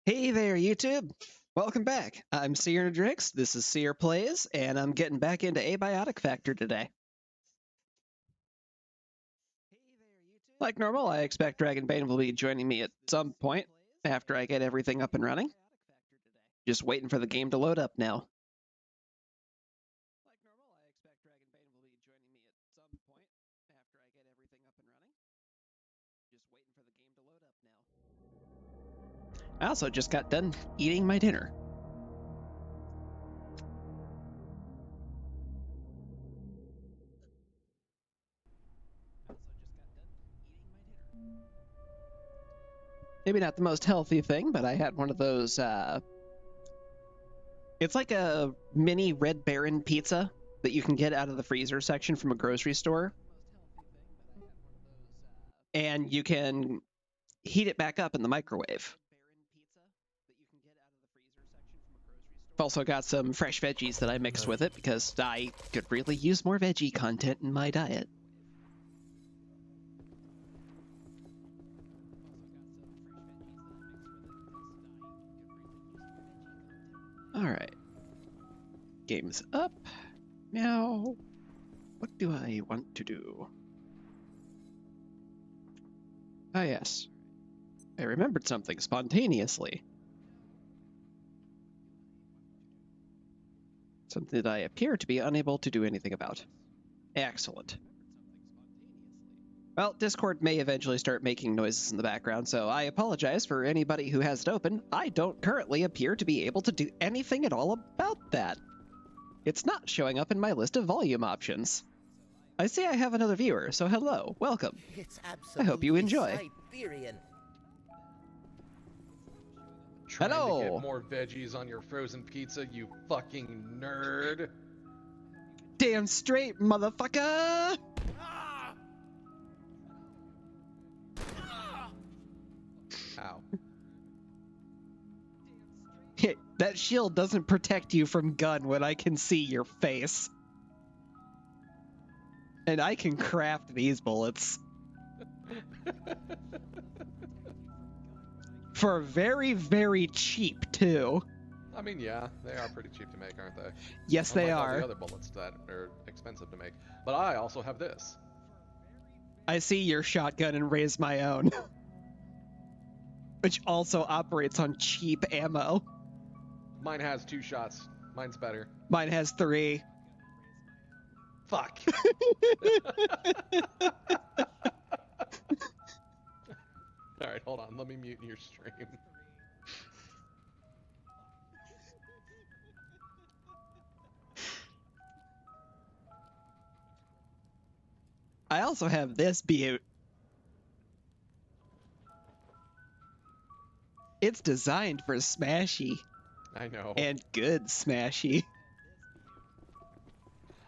Hey there, YouTube! Welcome back. I'm Searnadrix, this is Sear Plays, and I'm getting back into Abiotic Factor today. Like normal, I expect Dragonbane will be joining me at some point after I get everything up and running. Just waiting for the game to load up now. I also just got done eating my dinner. Maybe not the most healthy thing, but I had one of those, it's like a mini Red Baron pizza that you can get out of the freezer section from a grocery store. And you can heat it back up in the microwave. I've also got some fresh veggies that I mixed with it because I could really use more veggie content in my diet. Alright. Game's up. Now, what do I want to do? Ah, yes. I remembered something spontaneously. Something that I appear to be unable to do anything about. Excellent. Well, Discord may eventually start making noises in the background, so I apologize for anybody who has it open. I don't currently appear to be able to do anything at all about that. It's not showing up in my list of volume options. I see I have another viewer, so hello, welcome. It's I hope you enjoy. Siberian. Trying Hello. to get more veggies on your frozen pizza, you fucking nerd. Damn straight, motherfucker! Ow. That shield doesn't protect you from gun when I can see your face. And I can craft these bullets. For very, very cheap, too. I mean, yeah, they are pretty cheap to make, aren't they? Yes, they Unlike all are. the other bullets that are expensive to make. But I also have this. I see your shotgun and raise my own. Which also operates on cheap ammo. Mine has 2 shots. Mine's better. Mine has 3. Fuck. Alright, hold on. Let me mute your stream. I also have this beaut. It's designed for smashy. I know. And good smashy.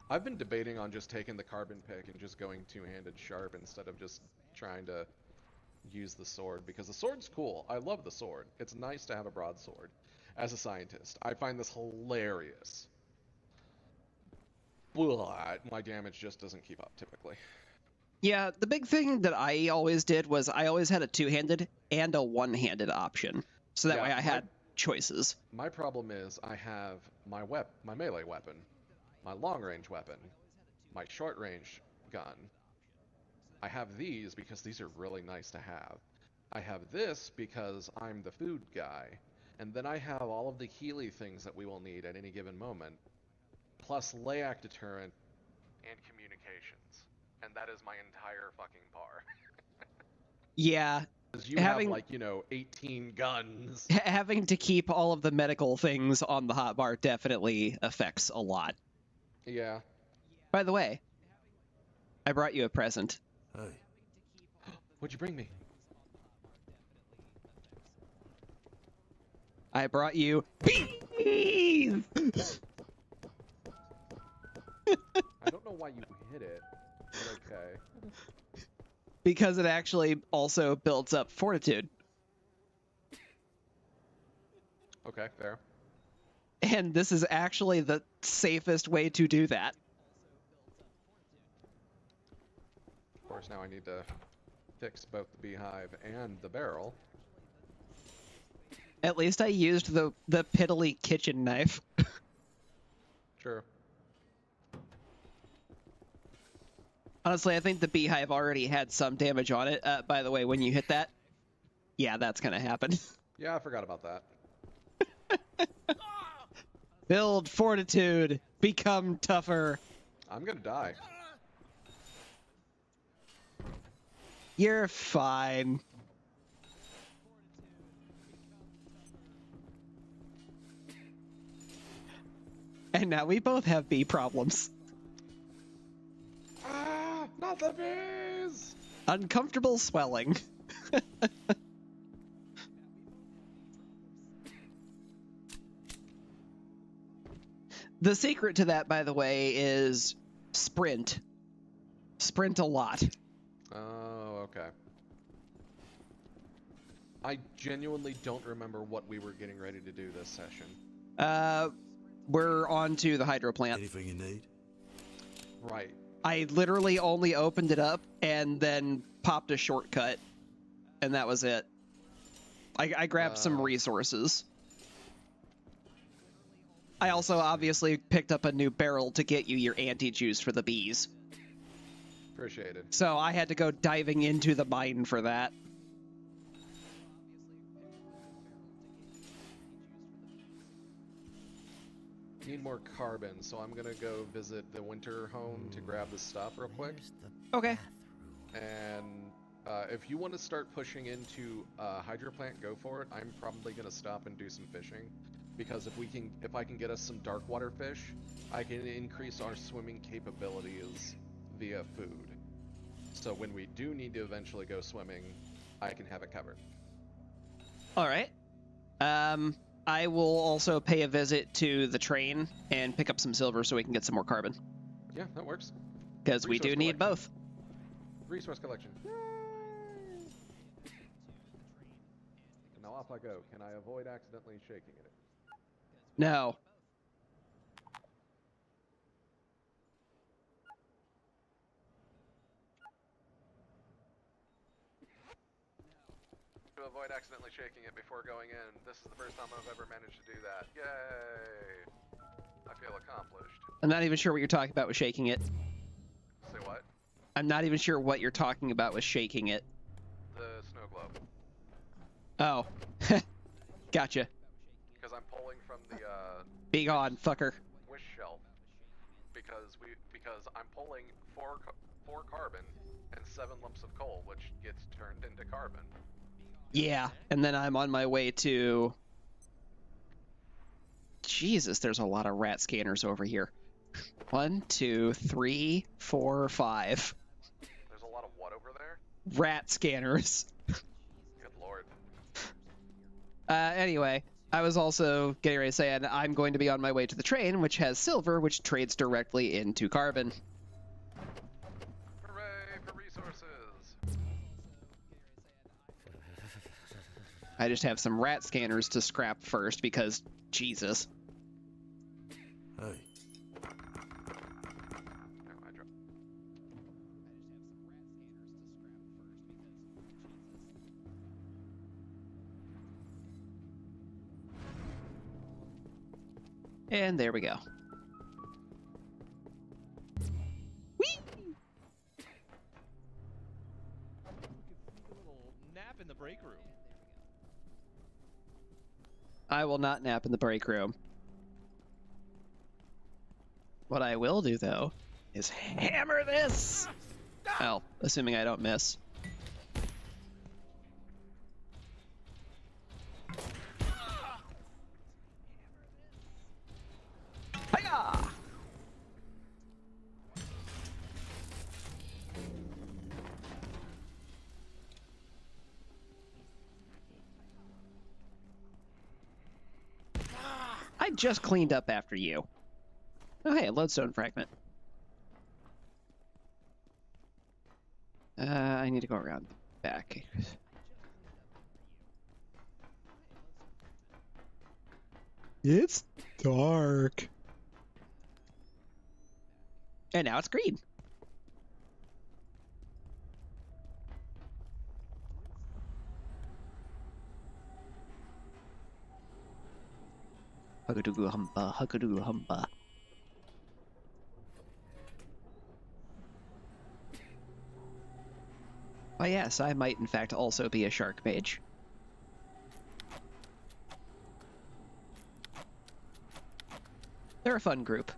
I've been debating on just taking the carbon pick and just going two-handed sharp instead of just trying to use the sword, because the sword's cool. I love the sword. It's nice to have a broadsword. As a scientist, I find this hilarious. But my damage just doesn't keep up typically. Yeah, the big thing that I always did was I always had a two-handed and a one-handed option. So that way I had choices. My problem is I have my melee weapon, my long-range weapon, my short-range gun. I have these because these are really nice to have. I have this because I'm the food guy. And then I have all of the Healy things that we will need at any given moment, plus Layak deterrent and communications. And that is my entire fucking par. Yeah. Because you have, like, 18 guns. Having to keep all of the medical things on the hotbar definitely affects a lot. Yeah. By the way, I brought you a present. Hey. What'd you bring me? I brought you bees! I don't know why you hit it, but okay. Because it actually also builds up fortitude. Okay, fair. And this is actually the safest way to do that. Of course, now I need to fix both the beehive and the barrel. At least I used the piddly kitchen knife. Sure. Honestly, I think the beehive already had some damage on it. By the way, when you hit that, yeah, that's gonna happen. Yeah, I forgot about that. Build fortitude. Become tougher. I'm gonna die. You're fine. And now we both have bee problems. Ah, not the bees! Uncomfortable swelling. The secret to that, by the way, is sprint. Sprint a lot. Oh, okay. I genuinely don't remember what we were getting ready to do this session. We're on to the hydro plant. Anything you need? Right. I literally only opened it up and then popped a shortcut, and that was it. I grabbed some resources. I also obviously picked up a new barrel to get you your anti-juice for the bees. Appreciated. So I had to go diving into the mine for that. Need more carbon, so I'm gonna go visit the winter home to grab the stuff real quick. Okay. And if you want to start pushing into hydro plant, go for it. I'm probably gonna stop and do some fishing, because if I can get us some dark water fish, I can increase our swimming capabilities via food. So when we do need to eventually go swimming, I can have it covered. All right. I will also pay a visit to the train and pick up some silver so we can get some more carbon. Yeah, that works. Because we do need both. Resource collection. Yay! And now off I go. Can I avoid accidentally shaking it? No. To avoid accidentally shaking it before going in. This is the first time I've ever managed to do that. Yay! I feel accomplished. I'm not even sure what you're talking about with shaking it. Say what? I'm not even sure what you're talking about with shaking it. The snow globe. Oh. Gotcha. Because I'm pulling from the Be gone, fucker. wish shelf. Because I'm pulling four carbon and 7 lumps of coal, which gets turned into carbon. Yeah, and then I'm on my way to... Jesus, there's a lot of rat scanners over here. 1, 2, 3, 4, 5. There's a lot of what over there? Rat scanners. Good lord. Anyway, I was also getting ready to say, and I'm going to be on my way to the train, which has silver, which trades directly into carbon. Hooray for resources! I just have some rat scanners to scrap first because, Jesus. Hey, No, I dropped. And there we go. Whee! A little nap in the break room. I will not nap in the break room. What I will do, though, is hammer this! Well, assuming I don't miss. Hiya! I just cleaned up after you. Oh, hey, a lodestone fragment. I need to go around back. It's dark. And now it's green. Huggadoo humba, huggadoo humba. Oh yes, I might in fact also be a shark mage. They're a fun group.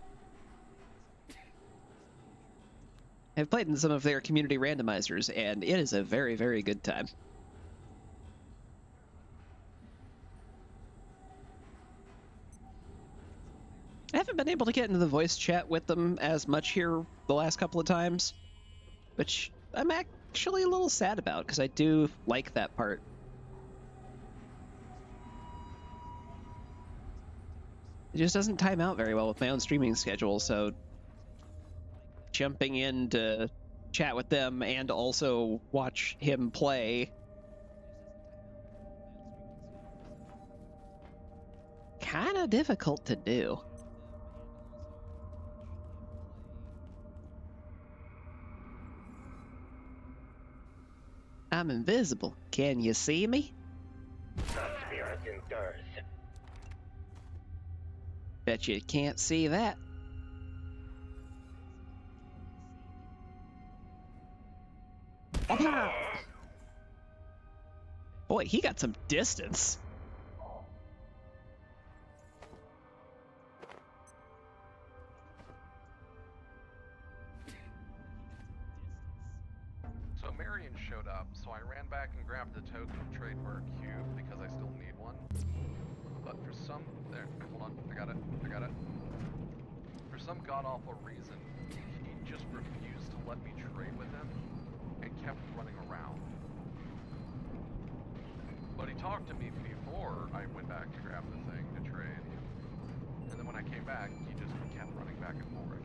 I've played in some of their community randomizers, and it is a very, very good time. I haven't been able to get into the voice chat with them as much here the last couple of times, which I'm actually a little sad about, because I do like that part. It just doesn't time out very well with my own streaming schedule, so jumping in to chat with them and also watch him play kind of difficult to do. I'm invisible. Can you see me? Bet you can't see that. Boy, he got some distance. So Marion showed up, so I ran back and grabbed the token of trade for a cube because I still need one. But for some... There, hold on, I got it. For some god-awful reason, he just refused to let me trade with him and kept running around. But he talked to me before I went back to grab the thing to trade. And then when I came back, he just kept running back and forth.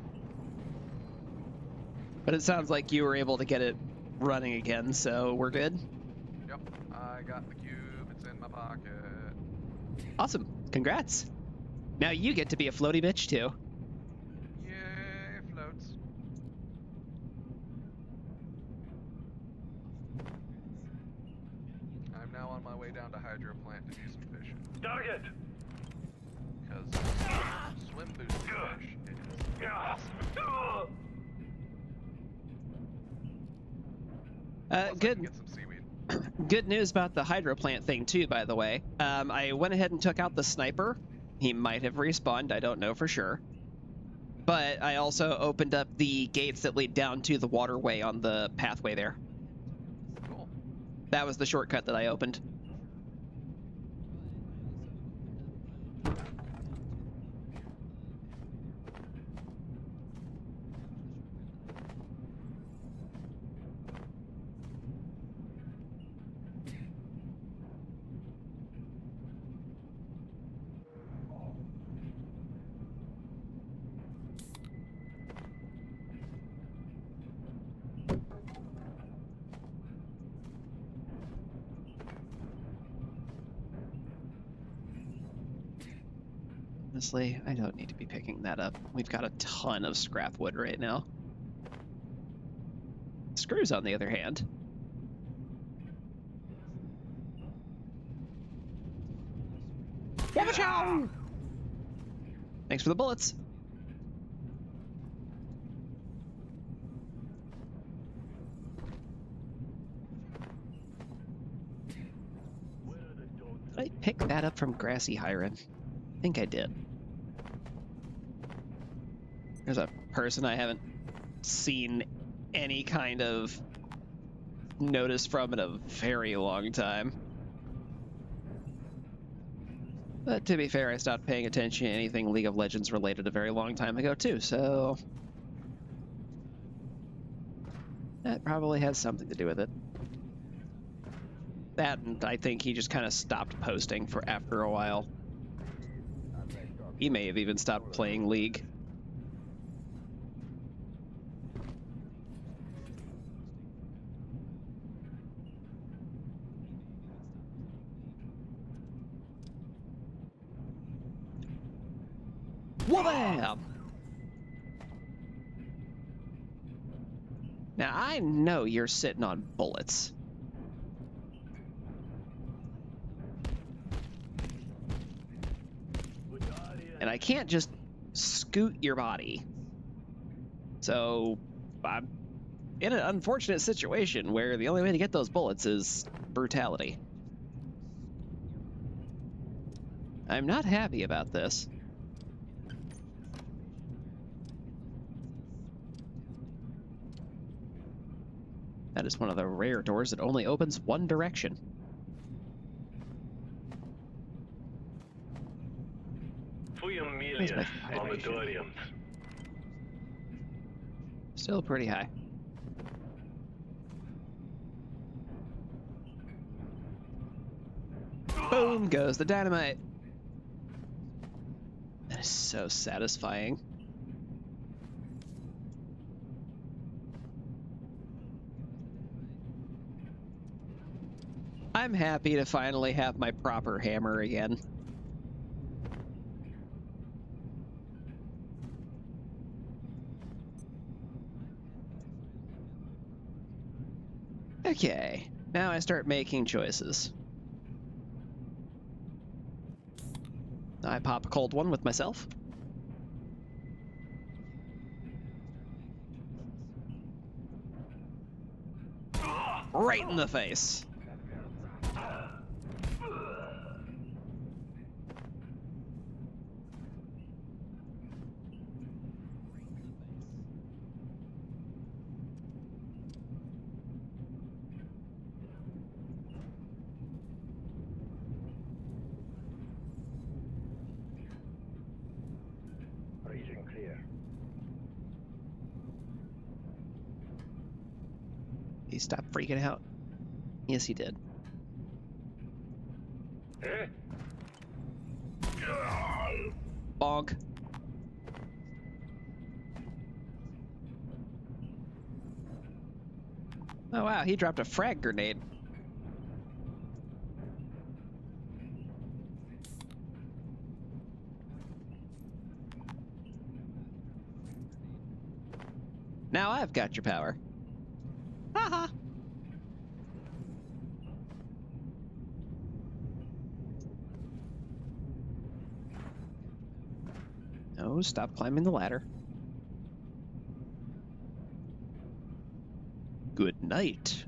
But it sounds like you were able to get it running again, so we're good. Yep, I got the cube, it's in my pocket. Awesome, congrats. Now you get to be a floaty bitch too. Yay, floats. I'm now on my way down to Hydro Plant to do some fishing. Target! Because swim boosted fish is awesome. Plus, I Good. can get some seaweed. Good news about the hydro plant thing too, by the way. I went ahead and took out the sniper. He might have respawned, I don't know for sure. But I also opened up the gates that lead down to the waterway on the pathway there. Cool. That was the shortcut that I opened. Honestly, I don't need to be picking that up. We've got a ton of scrap wood right now. Screws, on the other hand. Wabachow! Thanks for the bullets. Did I pick that up from Grassy Hiron? I think I did. There's a person I haven't seen any kind of notice from in a very long time. But to be fair, I stopped paying attention to anything League of Legends related a very long time ago too, so that probably has something to do with it. That, and I think he just kind of stopped posting for after a while. He may have even stopped playing League. Wha-bam! Now, I know you're sitting on bullets. And I can't just scoot your body. So I'm in an unfortunate situation where the only way to get those bullets is brutality. I'm not happy about this. That is one of the rare doors that only opens one direction. Where's my vibration? Still pretty high. Boom goes the dynamite. That is so satisfying. I'm happy to finally have my proper hammer again. Okay, now I start making choices. I pop a cold one with myself. Right in the face. He stopped freaking out. Yes, he did. Bonk. Oh wow, he dropped a frag grenade. Now I've got your power. Haha. No, stop climbing the ladder. Good night.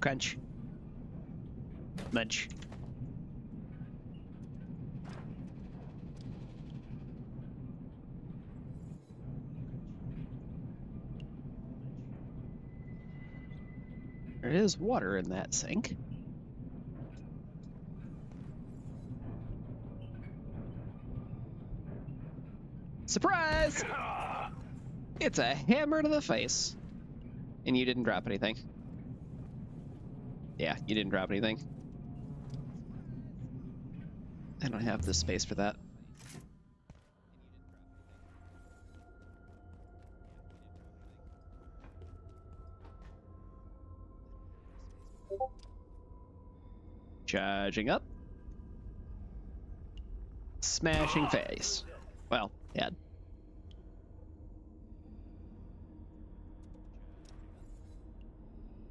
Crunch. Munch. There is water in that sink. Surprise! It's a hammer to the face. And you didn't drop anything. Yeah, you didn't drop anything. I don't have the space for that. Charging up. Smashing face. Well, head.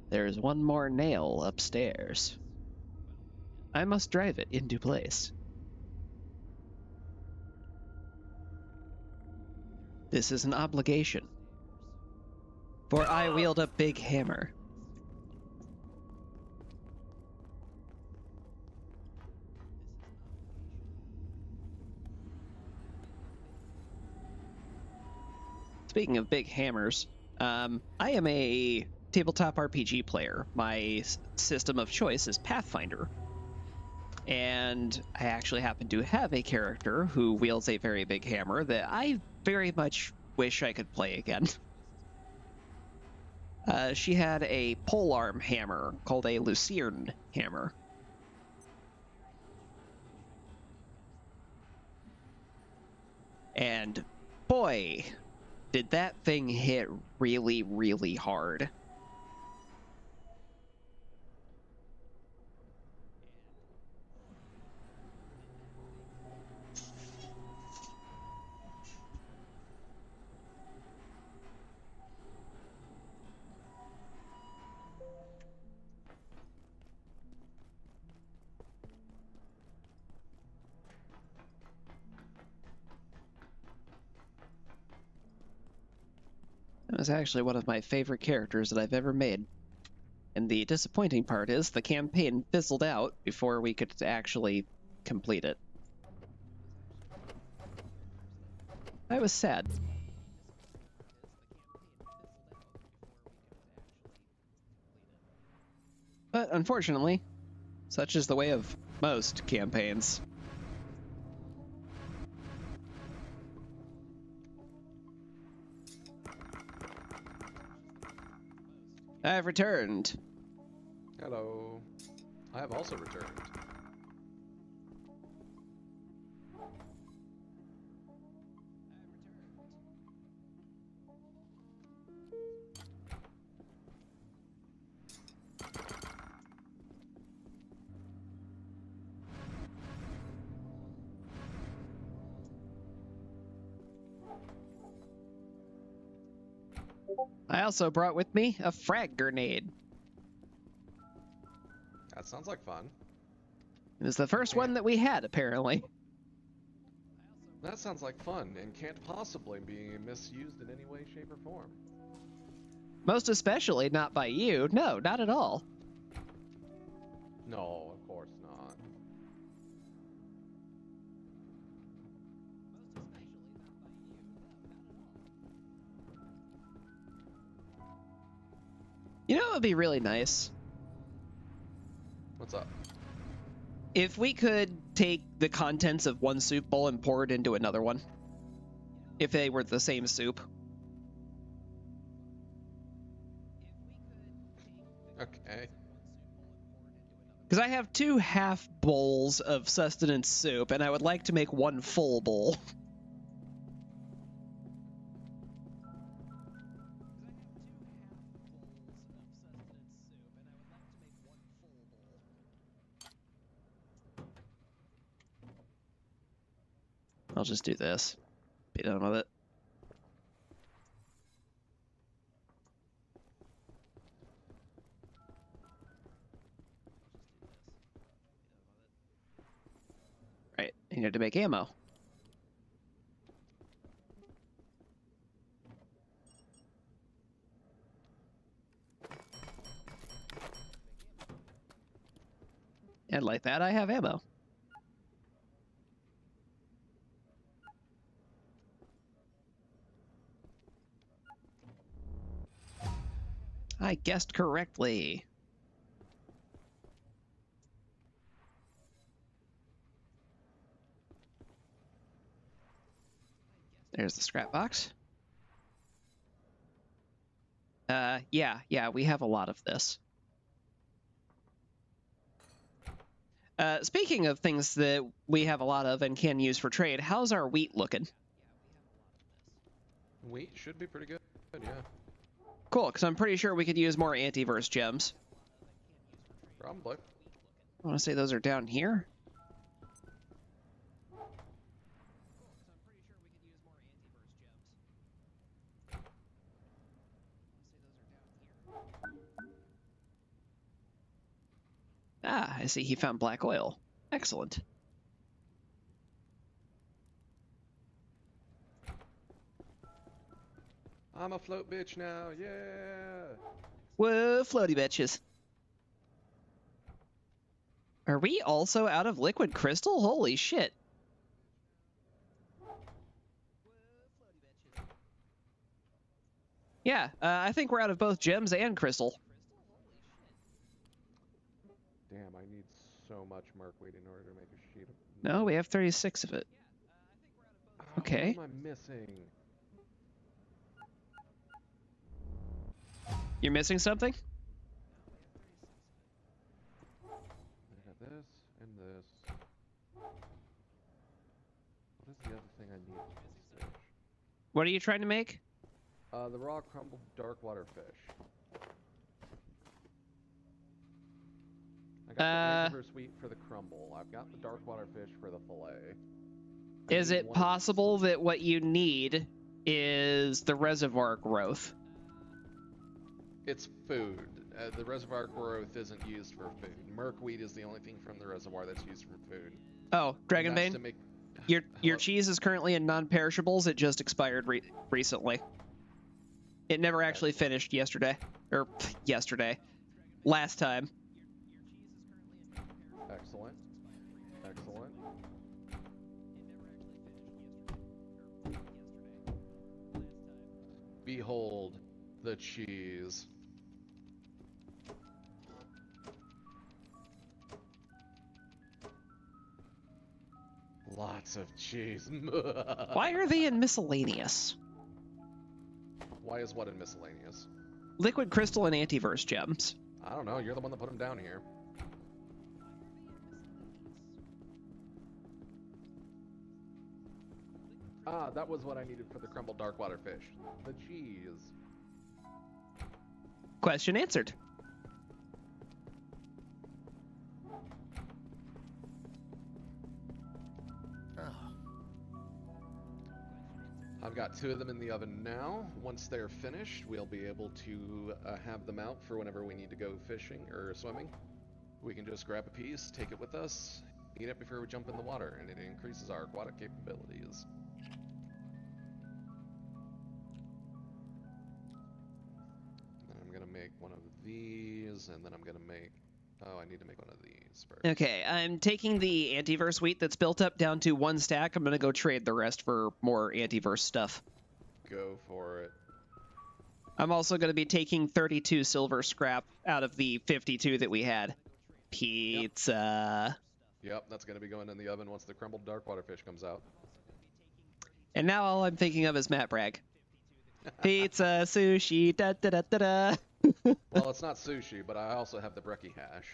There is one more nail upstairs. I must drive it into place. This is an obligation, for I wield a big hammer. Speaking of big hammers, I am a tabletop RPG player. My system of choice is Pathfinder. And I actually happen to have a character who wields a very big hammer that I very much wish I could play again. She had a polearm hammer called a Lucerne hammer. And boy, did that thing hit really, really hard. That was actually one of my favorite characters that I've ever made. And the disappointing part is the campaign fizzled out before we could actually complete it. I was sad. But unfortunately, such is the way of most campaigns. I've returned. Hello. I have also returned. I also brought with me a frag grenade. That sounds like fun. It was the first one that we had, apparently. That sounds like fun and can't possibly be misused in any way, shape, or form. Most especially not by you. No, not at all. No, of course not. You know what would be really nice? What's up? If we could take the contents of one soup bowl and pour it into another one. If they were the same soup. Okay. Because I have 2 half bowls of sustenance soup, and I would like to make 1 full bowl. I'll just do this. Be done with it. Right, I need to make ammo. And like that, I have ammo. I guessed correctly. There's the scrap box. Yeah, we have a lot of this. Speaking of things that we have a lot of and can use for trade, how's our wheat looking? Wheat should be pretty good, yeah. Cool, because I'm pretty sure we could use more antiverse gems. Probably. I want to say those are down here. Ah, I see he found black oil. Excellent. I'm a float bitch now, yeah! Whoa, floaty bitches. Are we also out of liquid crystal? Holy shit. Yeah, I think we're out of both gems and crystal. Damn, I need so much merkweed in order to make a sheet of... No, we have 36 of it. Okay. What am I missing? You're missing something? I got this and this. What is the other thing I need for this fish? What are you trying to make? The raw crumbled dark water fish. I got the antiverse wheat for the crumble. I've got the dark water fish for the fillet. Is it possible that what you need is the reservoir growth? It's food. The reservoir growth isn't used for food. Merkweed is the only thing from the reservoir that's used for food. Oh, Dragonbane, Make... your cheese is currently in non-perishables. It just expired recently. It never actually finished yesterday. Or yesterday. Last time. Excellent. Excellent. Behold the cheese. Lots of cheese. Why are they in miscellaneous? Why is what in miscellaneous? Liquid crystal and antiverse gems. I don't know. You're the one that put them down here. Ah, that was what I needed for the crumbled dark water fish. The cheese. Question answered. I've got 2 of them in the oven now. Once they're finished, we'll be able to have them out for whenever we need to go fishing or swimming. We can just grab a piece, take it with us, eat it before we jump in the water, and it increases our aquatic capabilities. And I'm gonna make one of these, and then I'm gonna make... Oh, I need to make one of these first. Okay, I'm taking the antiverse wheat that's built up down to 1 stack. I'm going to go trade the rest for more antiverse stuff. Go for it. I'm also going to be taking 32 silver scrap out of the 52 that we had. Pizza. Yep, that's going to be going in the oven once the crumbled dark water fish comes out. And now all I'm thinking of is Matt Bragg. Pizza, sushi, da da da da da. Well, it's not sushi, but I also have the brekkie hash.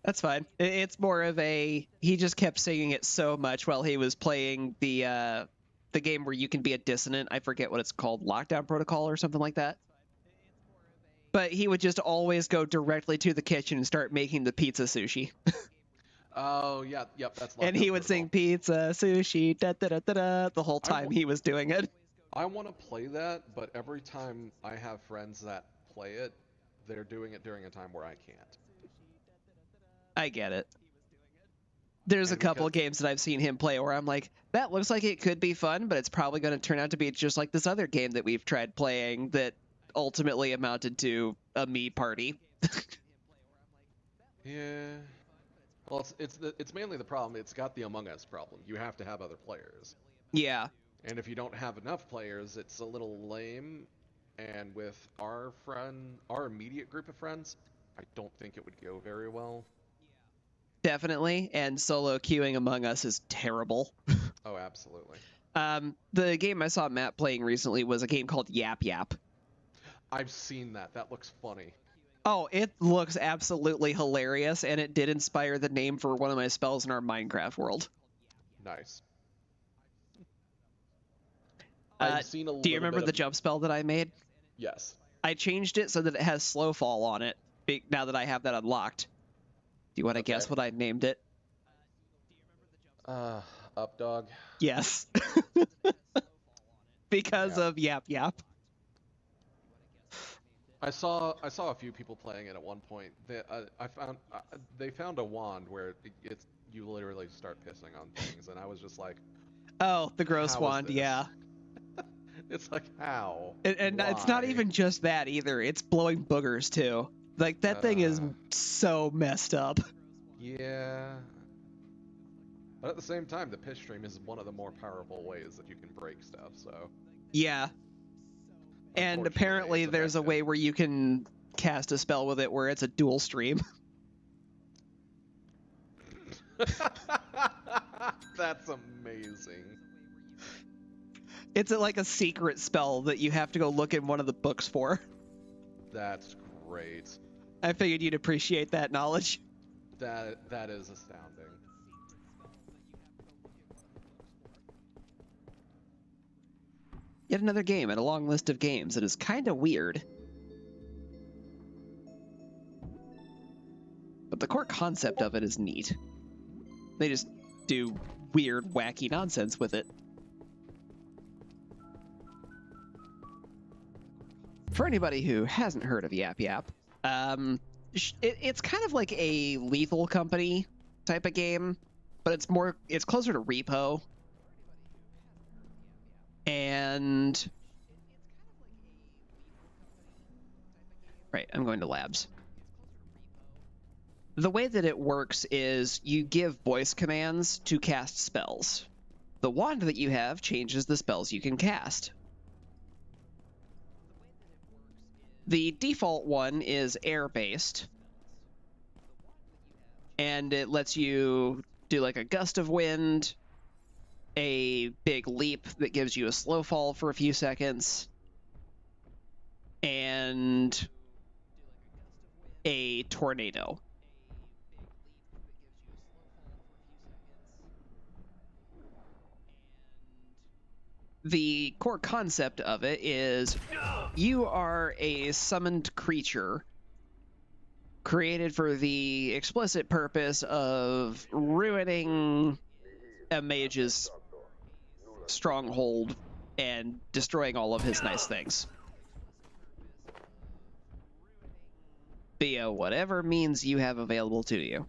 That's fine. It's more of a... He just kept singing it so much while he was playing the game where you can be a dissonant. I forget what it's called. Lockdown Protocol or something like that. But he would just always go directly to the kitchen and start making the pizza sushi. Oh, yeah, yep, that's Lockdown And he would Protocol. sing pizza, sushi, da da da da da the whole time he was doing it. I want to play that, but every time I have friends that play it, they're doing it during a time where I can't. I get it. There's a couple games that I've seen him play where I'm like, that looks like it could be fun, but it's probably going to turn out to be just like this other game that we've tried playing that ultimately amounted to a me party. Yeah. Well, it's mainly the problem. It's got the Among Us problem. You have to have other players. Yeah. And if you don't have enough players, it's a little lame. And with our immediate group of friends, I don't think it would go very well. Definitely. And solo queuing Among Us is terrible. Oh, absolutely. The game I saw Matt playing recently was a game called Yap Yap. I've seen that. That looks funny. Oh, it looks absolutely hilarious, and it did inspire the name for one of my spells in our Minecraft world. Nice. Do you remember the jump spell that I made? Yes. I changed it so that it has slow fall on it, now that I have that unlocked. Do you want to guess what I named it? Up dog. Yes. Because of Yap Yap. I saw a few people playing it at one point. They found a wand where you literally start pissing on things, and I was just like, oh, the gross wand, yeah. It's like, how? And it's not even just that either. It's blowing boogers too. Like that thing is so messed up. Yeah. But at the same time, the piss stream is one of the more powerful ways that you can break stuff. So. Yeah. And apparently there's a way where you can cast a spell with it where it's a dual stream. That's amazing. It's like a secret spell that you have to go look in one of the books for. That's great. I figured you'd appreciate that knowledge. That is astounding. Yet another game in a long list of games that is kind of weird. But the core concept of it is neat. They just do weird, wacky nonsense with it. For anybody who hasn't heard of Yap Yap, it's kind of like a Lethal Company type of game, but it's closer to Repo. And right, I'm going to labs. The way that it works is you give voice commands to cast spells. The wand that you have changes the spells you can cast. The default one is air-based, and it lets you do like a gust of wind, a big leap that gives you a slow fall for a few seconds, and a tornado. The core concept of it is you are a summoned creature created for the explicit purpose of ruining a mage's stronghold and destroying all of his nice things via whatever means you have available to you.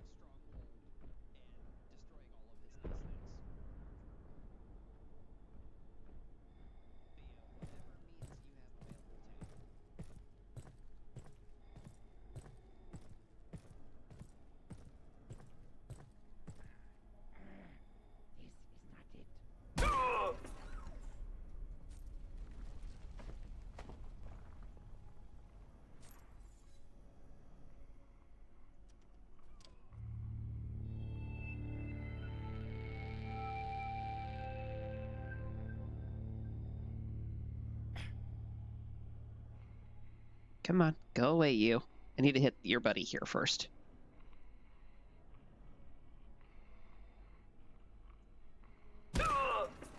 Come on, go away, you. I need to hit your buddy here first.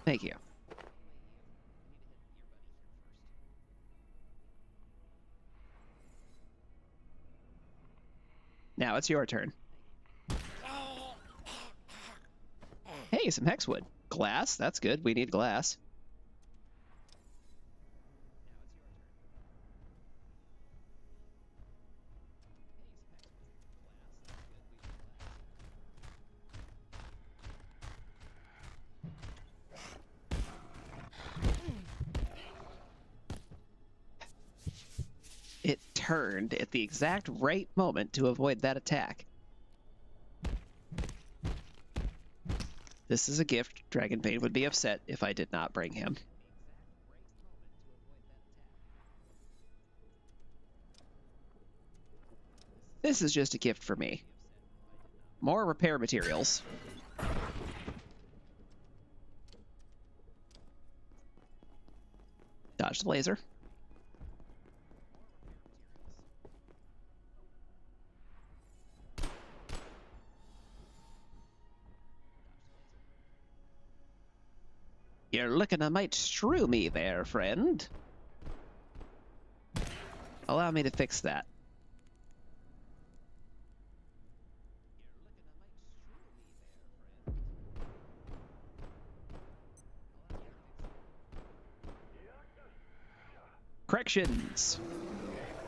Thank you. Now it's your turn. Hey, some hexwood. Glass, that's good. We need glass. It turned at the exact right moment to avoid that attack. This is a gift. Dragonbane would be upset if I did not bring him. This is just a gift for me. More repair materials. Dodge the laser. You're looking a mite stroomy there, friend. Allow me to fix that. Corrections.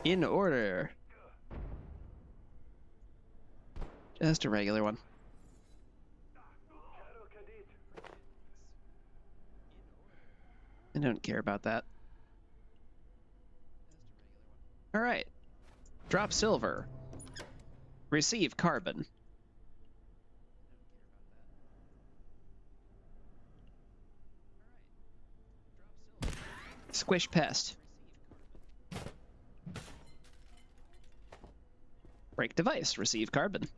In order. Just a regular one. I don't care about that. All right. Drop silver. Receive carbon. Squish pest. Break device. Receive carbon.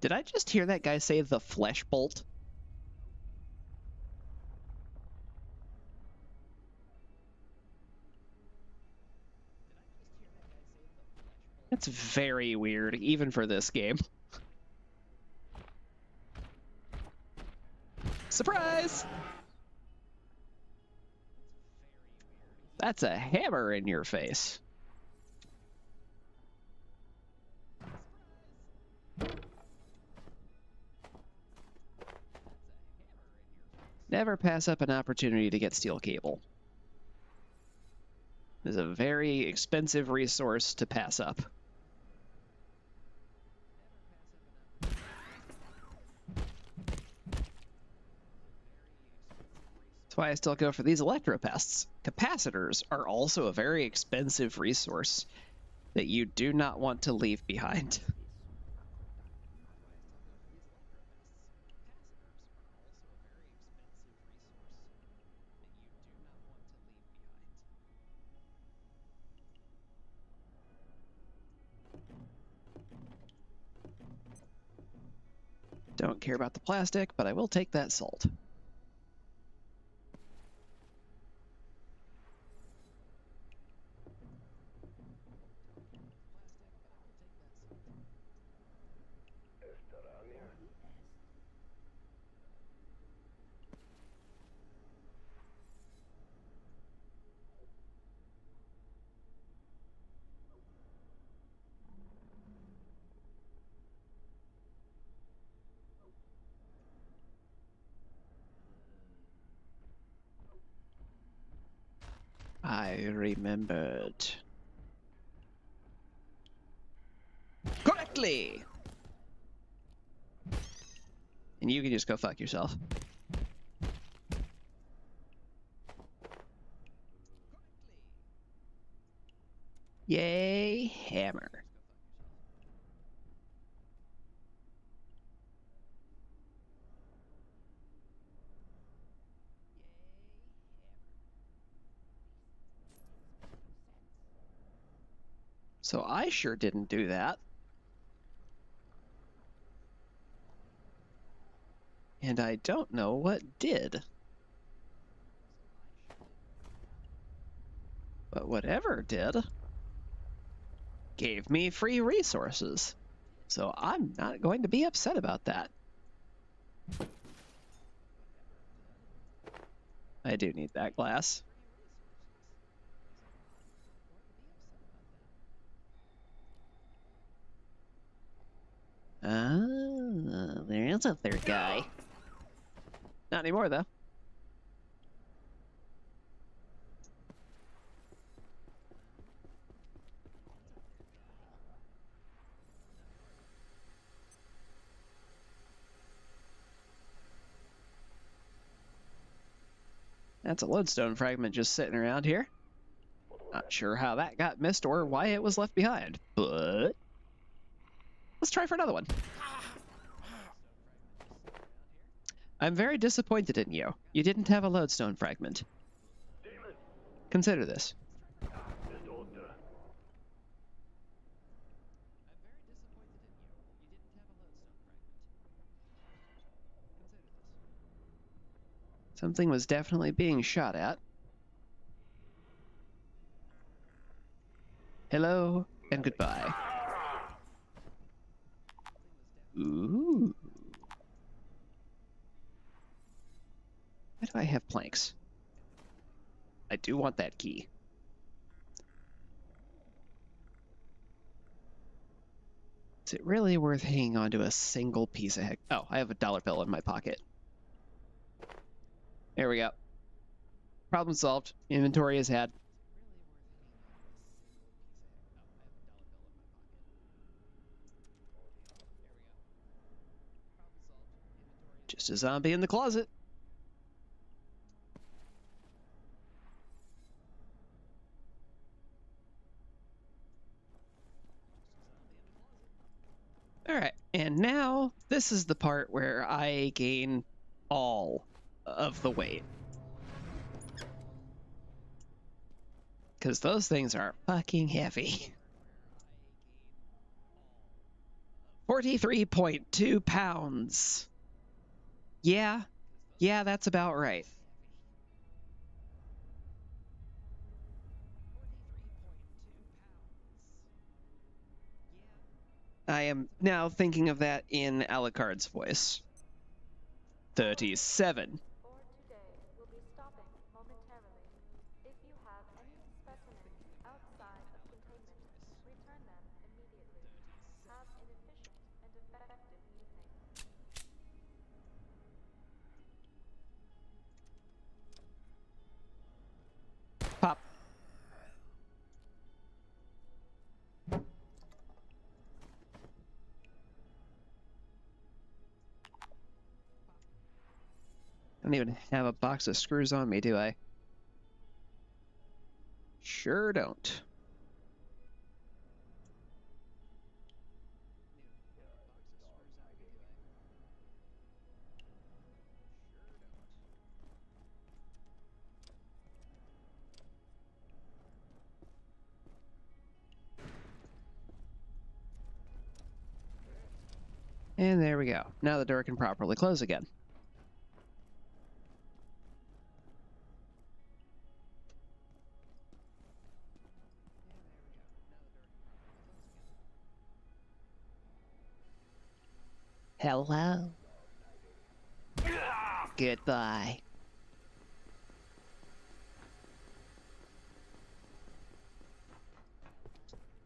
Did I just hear that guy say the flesh bolt? That's very weird, even for this game. Surprise! That's a hammer in your face. Never pass up an opportunity to get steel cable. It's a very expensive resource to pass up. That's why I still go for these electropests. Capacitors are also a very expensive resource that you do not want to leave behind. Don't care about the plastic, but I will take that salt. I remembered. Correctly! And you can just go fuck yourself. Yay, hammer. So I sure didn't do that. And I don't know what did. But whatever did gave me free resources. So I'm not going to be upset about that. I do need that glass. Ah, there is a third guy. Not anymore, though. That's a lodestone fragment just sitting around here. Not sure how that got missed or why it was left behind, but let's try for another one. I'm very disappointed in you. You didn't have a lodestone fragment. Consider this. Something was definitely being shot at. Hello and goodbye. Ooh. Why do I have planks? I do want that key. Is it really worth hanging on to a single piece of heck? Oh, I have a dollar bill in my pocket. There we go. Problem solved. Inventory is had. Just a zombie in the closet. Alright, and now this is the part where I gain all of the weight. Because those things are fucking heavy. 43.2 pounds. Yeah, that's about right. I am now thinking of that in Alucard's voice. 37. Or today will be stopping momentarily. If you have any specimens outside of containment, return them immediately. Have an efficient and effective evening. Pop. I don't even have a box of screws on me, do I? Sure don't. And there we go. Now the door can properly close again. Hello. Goodbye.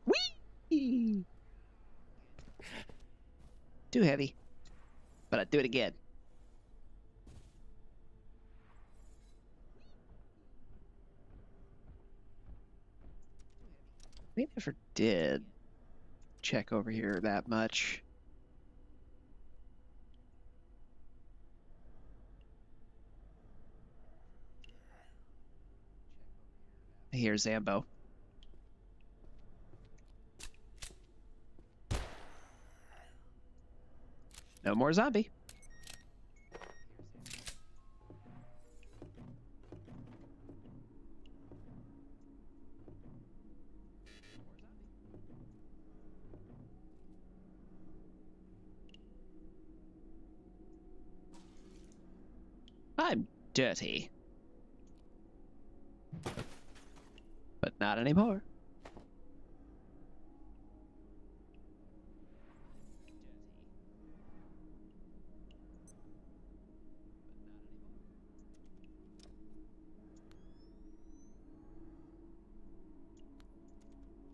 Whee! Too heavy. But I'd do it again. We never did check over here that much. Here's Zambo. No more zombie. I'm dirty. But not anymore.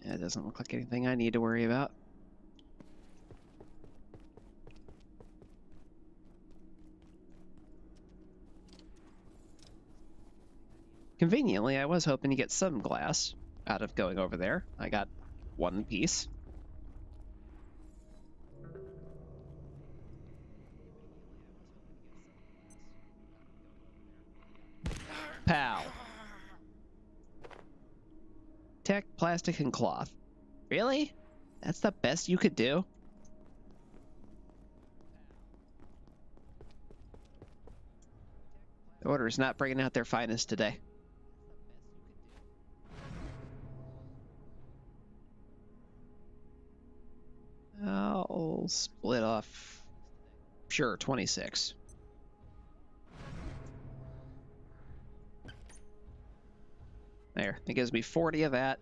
It doesn't look like anything I need to worry about. Conveniently, I was hoping to get some glass out of going over there. I got one piece. Pow. Tech, plastic, and cloth. Really? That's the best you could do? The Order is not bringing out their finest today. I'll split off, sure, 26. There, it gives me 40 of that.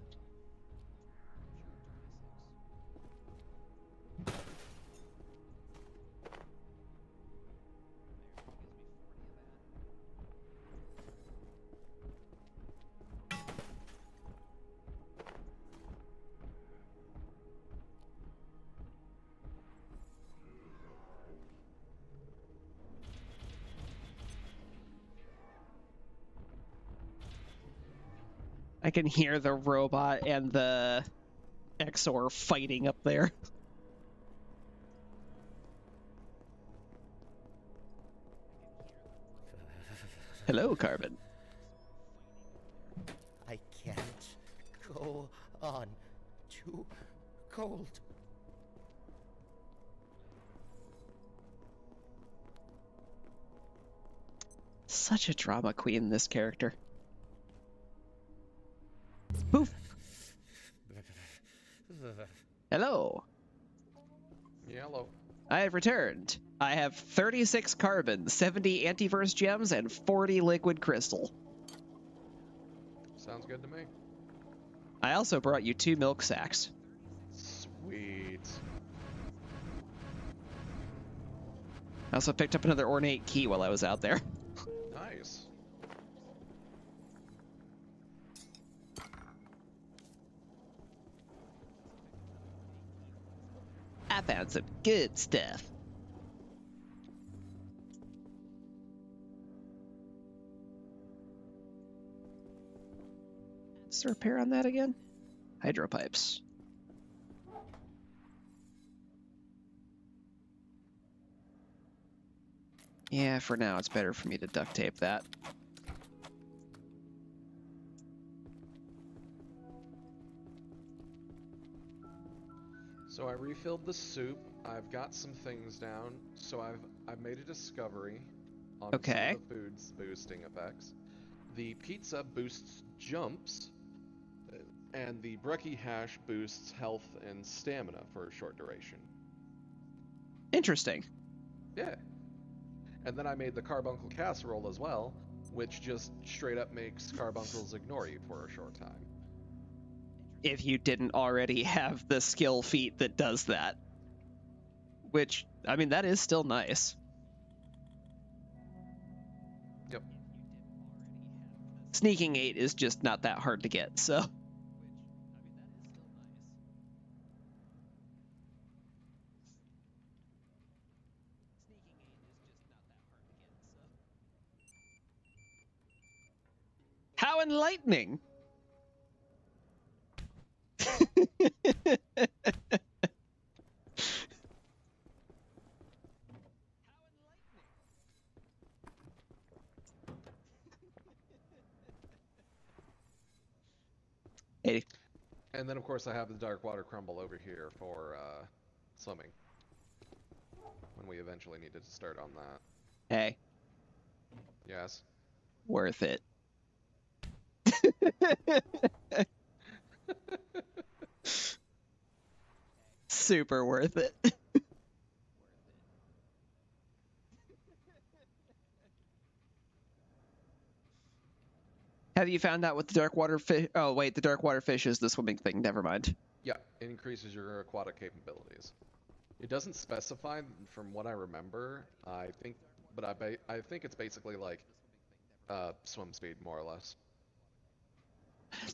I can hear the robot and the Exor fighting up there. Hello, Carbon. I can't go on. Too cold. Such a drama queen, this character. Poof. Hello. Yellow. returned. I have 36 carbon, 70 antiverse gems, and 40 liquid crystal. Sounds good to me. I also brought you 2 milk sacks. Sweet. I also picked up another ornate key while I was out there. Nice. I found some good stuff. Is there a repair on that again? Hydro pipes. Yeah, for now it's better for me to duct tape that. So I refilled the soup. I've got some things down. So I've made a discovery on some of the food's boosting effects. The pizza boosts jumps, and the brekkie hash boosts health and stamina for a short duration. Interesting. Yeah. And then I made the carbuncle casserole as well, which just straight up makes carbuncles ignore you for a short time. If you didn't already have the skill feat that does that. Which, I mean, that is still nice. Yep. Sneaking 8 is just not that hard to get, so. How enlightening! Hey. And then, of course, I have the dark water crumble over here for swimming. When we eventually needed to start on that. Hey. Yes. Worth it. Super worth it. Have you found out what the dark water fish? Oh wait, the dark water fish is the swimming thing. Never mind. Yeah, it increases your aquatic capabilities. It doesn't specify, from what I remember. I think, but I think it's basically like swim speed, more or less.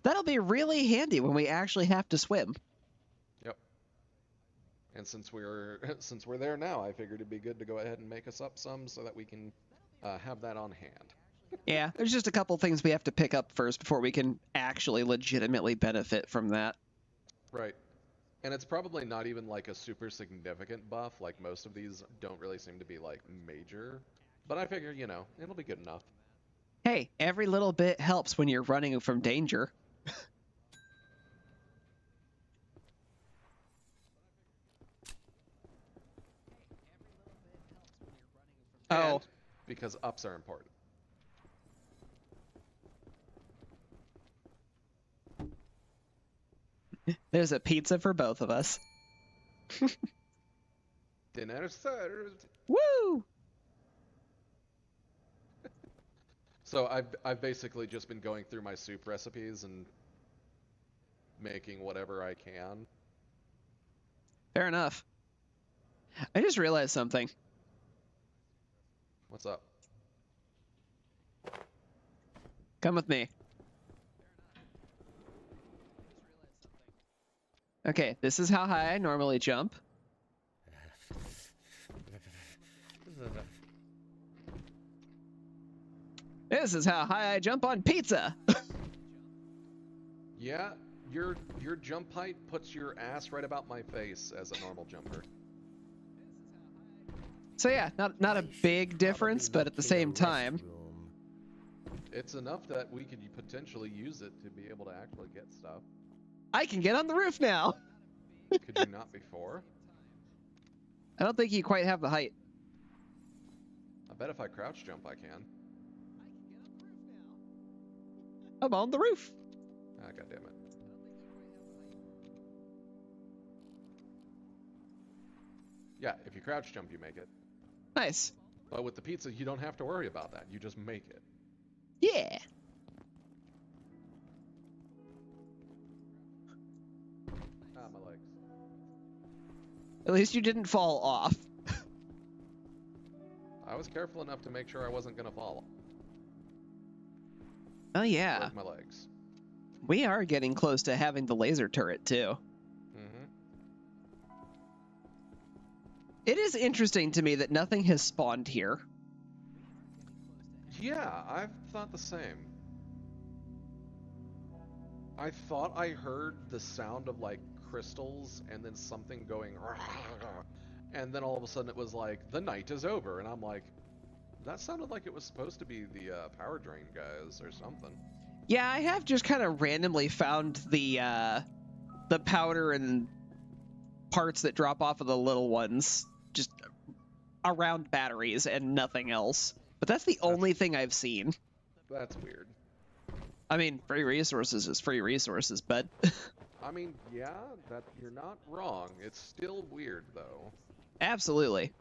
That'll be really handy when we actually have to swim. Yep. And since we're there now, I figured it'd be good to go ahead and make us up some so that we can have that on hand. Yeah, there's just a couple things we have to pick up first before we can actually legitimately benefit from that. Right. And it's probably not even like a super significant buff, like most of these don't really seem to be like major. But I figure, you know, it'll be good enough. Hey, every little bit helps when you're running from danger. And because ups are important. There's a pizza for both of us. Dinner served. Woo! So I've basically just been going through my soup recipes and making whatever I can. Fair enough. I just realized something. What's up? Come with me. Okay, this is how high I normally jump. This is how high I jump on pizza. Yeah, your jump height puts your ass right about my face as a normal jumper. So yeah, not a big difference, but at the same time. It's enough that we could potentially use it to be able to actually get stuff. I can get on the roof now. Could you not before? I don't think you quite have the height. I bet if I crouch jump I can. I'm on the roof. Ah, goddammit. Yeah, if you crouch jump, you make it. Nice. But with the pizza, you don't have to worry about that. You just make it. Yeah. Ah, my legs. At least you didn't fall off. I was careful enough to make sure I wasn't gonna fall. Oh yeah. Broke my legs. We are getting close to having the laser turret too. Mm-hmm. It is interesting to me that nothing has spawned here. Yeah, I've thought the same. I thought I heard the sound of like crystals and then something going and then all of a sudden it was like, the night is over, and I'm like, that sounded like it was supposed to be the power drain guys or something. Yeah, I have just kind of randomly found the powder and parts that drop off of the little ones just around batteries and nothing else. But that's the only thing I've seen. That's weird. I mean, free resources is free resources, but I mean, yeah, that you're not wrong. It's still weird though. absolutely.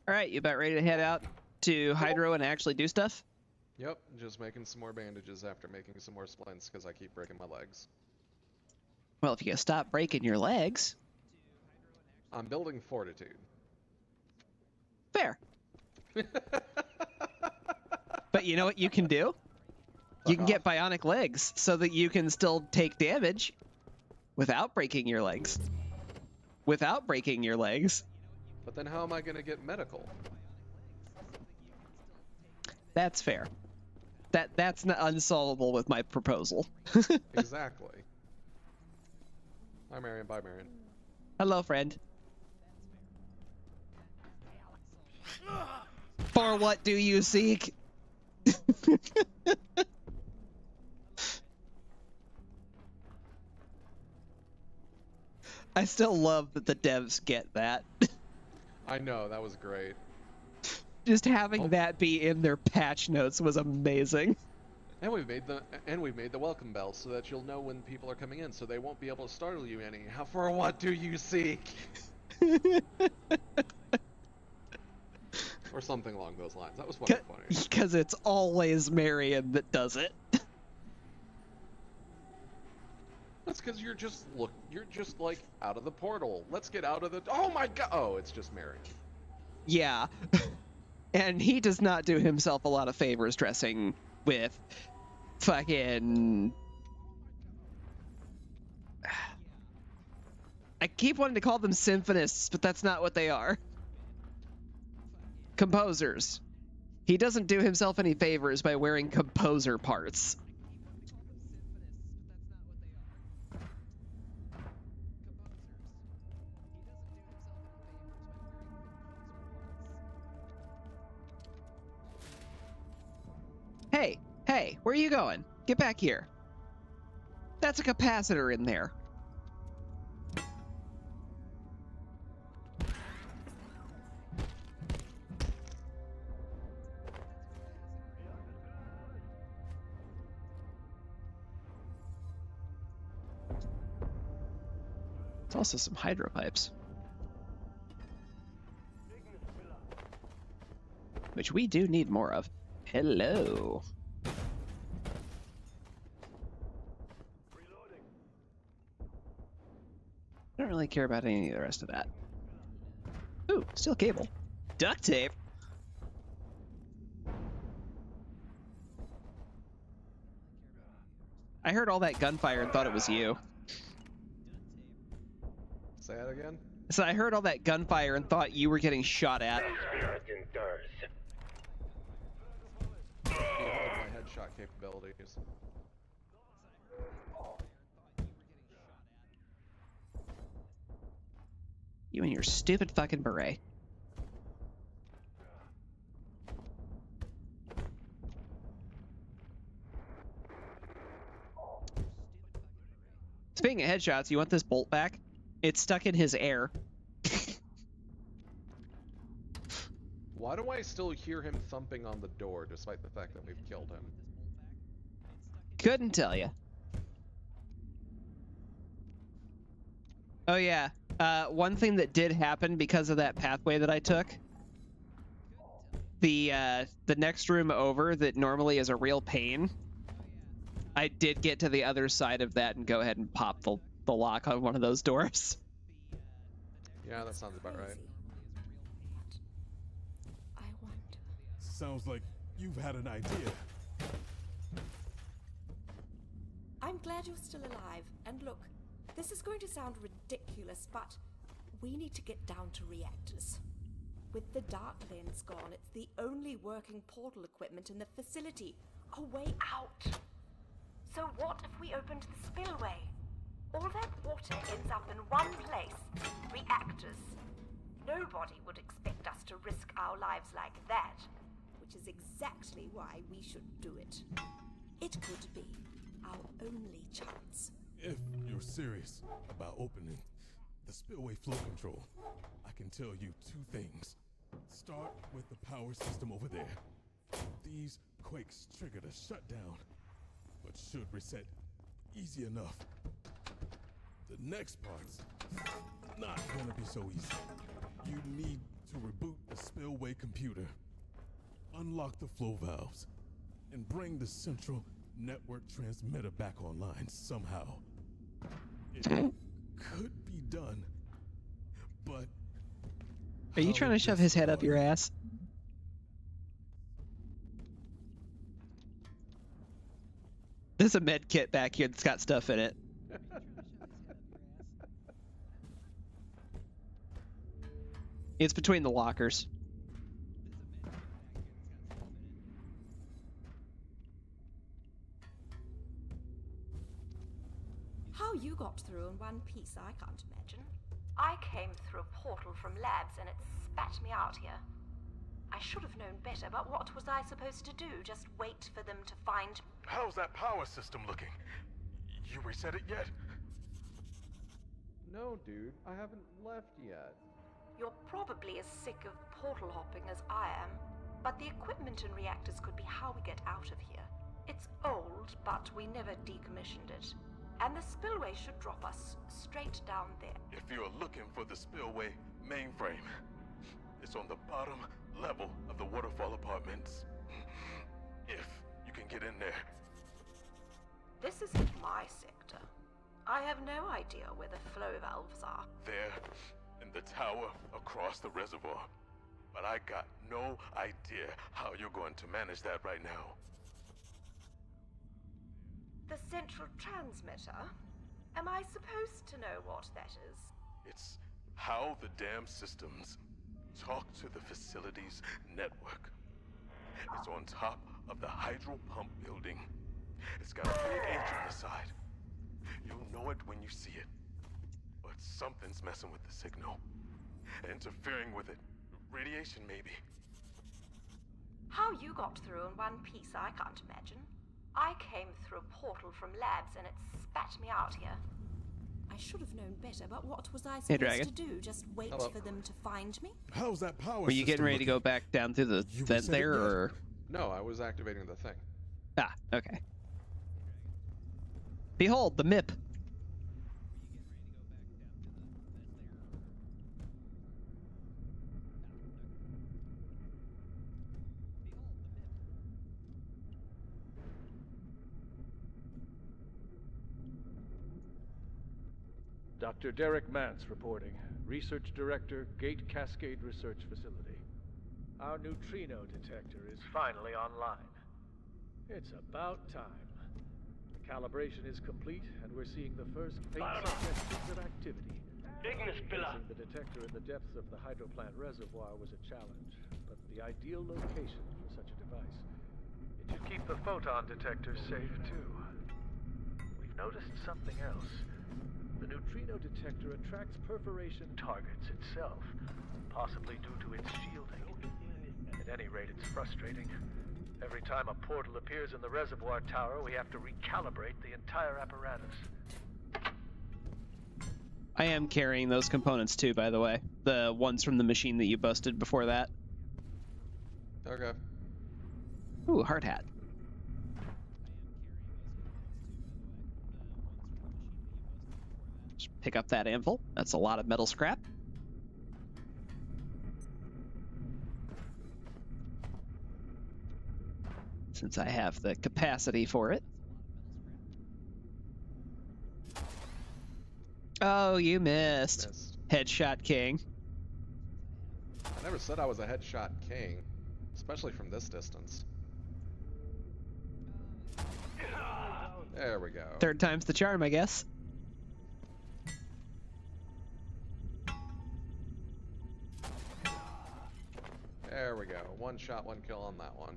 All right, you about ready to head out to Hydro and actually do stuff? Yep, just making some more bandages after making some more splints because I keep breaking my legs. Well, if you stop breaking your legs. I'm building fortitude. Fair. But you know what you can do? You can get bionic legs so that you can still take damage without breaking your legs. Without breaking your legs. But then how am I going to get medical? That's fair. That's not unsolvable with my proposal. Exactly. Hi, Marion. Bye, Marion. Hello, friend. For what do you seek? I still love that the devs get that. I know, that was great. Just having that be in their patch notes was amazing. And we've made the welcome bell so that you'll know when people are coming in, so they won't be able to startle you any. How for what do you seek? Or something along those lines. That was funny. Because it's always Marion that does it. That's because you're just like out of the portal. Let's get out of the. Oh my god! Oh, it's just Marion. Yeah, and he does not do himself a lot of favors dressing with fucking. I keep wanting to call them symphonists, but that's not what they are. Composers. He doesn't do himself any favors by wearing composer parts. Hey, where are you going? Get back here. That's a capacitor in there. There's also some hydro pipes. Which we do need more of. Hello. I don't really care about any of the rest of that. Ooh, steel cable. Duct tape? I heard all that gunfire and thought it was you. Say that again? So I heard all that gunfire and thought you were getting shot at. Behold my headshot capabilities. You and your stupid fucking beret. Speaking of headshots, you want this bolt back? It's stuck in his air. Why do I still hear him thumping on the door despite the fact that we've killed him? Couldn't tell you. Oh yeah, one thing that did happen because of that pathway that I took, the next room over that normally is a real pain, I did get to the other side of that and go ahead and pop the lock on one of those doors. Yeah, that sounds about right. I wonder. Sounds like you've had an idea. I'm glad you're still alive. And look, this is going to sound ridiculous, but we need to get down to reactors. With the dark lens gone, it's the only working portal equipment in the facility. A way out. So what if we opened the spillway? All that water ends up in one place. Reactors. Nobody would expect us to risk our lives like that. Which is exactly why we should do it. It could be our only chance. If you're serious about opening the spillway flow control, I can tell you two things. Start with the power system over there. These quakes triggered a shutdown, but should reset easy enough. The next part's not gonna be so easy. You need to reboot the spillway computer, unlock the flow valves, and bring the central network transmitter back online somehow. It could be done, but... Are you trying to shove his head up your ass? There's a med kit back here that's got stuff in it. It's between the lockers. How you got through in one piece, I can't imagine. I came through a portal from labs and it spat me out here. I should have known better, but what was I supposed to do? Just wait for them to find... How's that power system looking? You reset it yet? No, dude, I haven't left yet. You're probably as sick of portal hopping as I am, but the equipment in reactors could be how we get out of here. It's old, but we never decommissioned it. And the spillway should drop us straight down there. If you're looking for the spillway mainframe, it's on the bottom level of the waterfall apartments. If you can get in there. This isn't my sector. I have no idea where the flow valves are. There, in the tower across the reservoir. But I got no idea how you're going to manage that right now. The central transmitter? Am I supposed to know what that is? It's how the dam systems talk to the facility's network. It's on top of the hydro pump building. It's got a big H on the side. You'll know it when you see it. But something's messing with the signal. Interfering with it. Radiation, maybe. How you got through in one piece, I can't imagine. I came through a portal from labs and it spat me out here. I should have known better, but what was I Hey, supposed Dragon. to do? Just wait Hello. for them to find me? How's that power Were you getting system ready to go looking? back down through the You vent reset it there, yet? or...? No, I was activating the thing. Ah, okay. Behold, the MIP. Dr. Derek Mance reporting. Research Director, Gate Cascade Research Facility. Our neutrino detector is finally online. It's about time. Calibration is complete, and we're seeing the first faint suggestions of activity. Placing the detector in the depths of the hydro plant reservoir was a challenge, but the ideal location for such a device. It should keep the photon detector safe, too. We've noticed something else. The neutrino detector attracts perforation targets itself, possibly due to its shielding. At any rate, it's frustrating. Every time a portal appears in the reservoir tower, we have to recalibrate the entire apparatus. I am carrying those components too, by the way. The ones from the machine that you busted before that. Okay. Ooh, hard hat. Just pick up that anvil. That's a lot of metal scrap. Since I have the capacity for it. Oh, you missed. Headshot king. I never said I was a headshot king, especially from this distance. There we go. Third time's the charm, I guess. There we go. One shot, one kill on that one.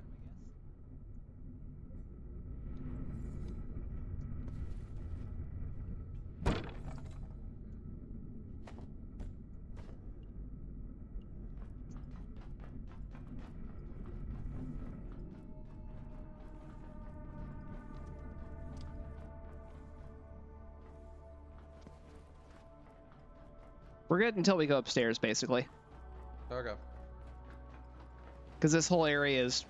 We're good until we go upstairs, basically. Okay. Because this whole area is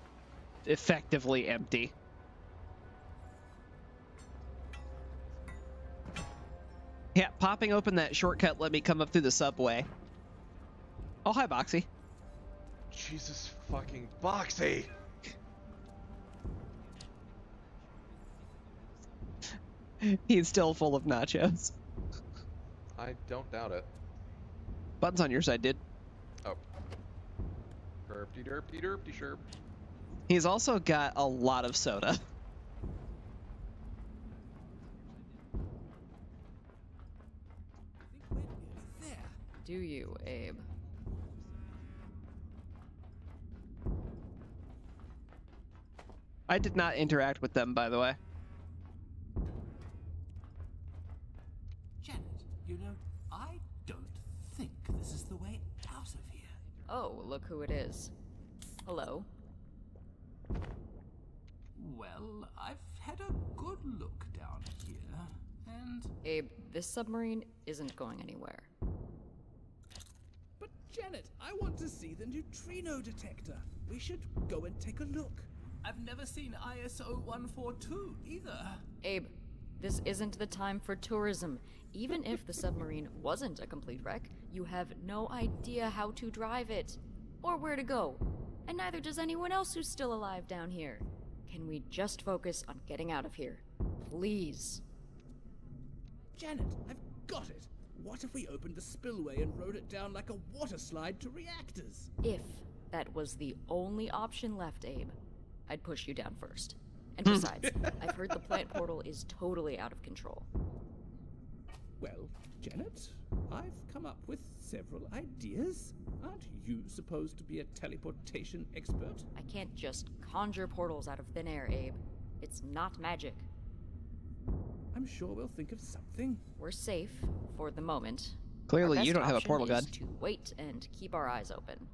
effectively empty. Yeah, popping open that shortcut let me come up through the subway. Oh, hi, Boxy. Jesus fucking Boxy! He's still full of nachos. I don't doubt it. Buttons on your side, dude. Oh. Derpty derpty derpty sherp. He's also got a lot of soda. Do you, Abe? I did not interact with them, by the way. Janet, you know, I don't think this is the way out of here. Oh, look who it is. Hello. Well, I've had a good look down here, and... Abe, this submarine isn't going anywhere. But Janet, I want to see the neutrino detector. We should go and take a look. I've never seen ISO 142 either. Abe, this isn't the time for tourism. Even if the submarine wasn't a complete wreck, you have no idea how to drive it, or where to go. And neither does anyone else who's still alive down here. Can we just focus on getting out of here? Please. Janet, I've got it. What if we opened the spillway and rode it down like a water slide to reactors? If that was the only option left, Abe, I'd push you down first. And besides, I've heard the plant portal is totally out of control. Well, Janet, I've come up with several ideas. Aren't you supposed to be a teleportation expert? I can't just conjure portals out of thin air, Abe. It's not magic. I'm sure we'll think of something. We're safe for the moment. Clearly, Our you best don't have a option portal is gun. to wait and keep our eyes open.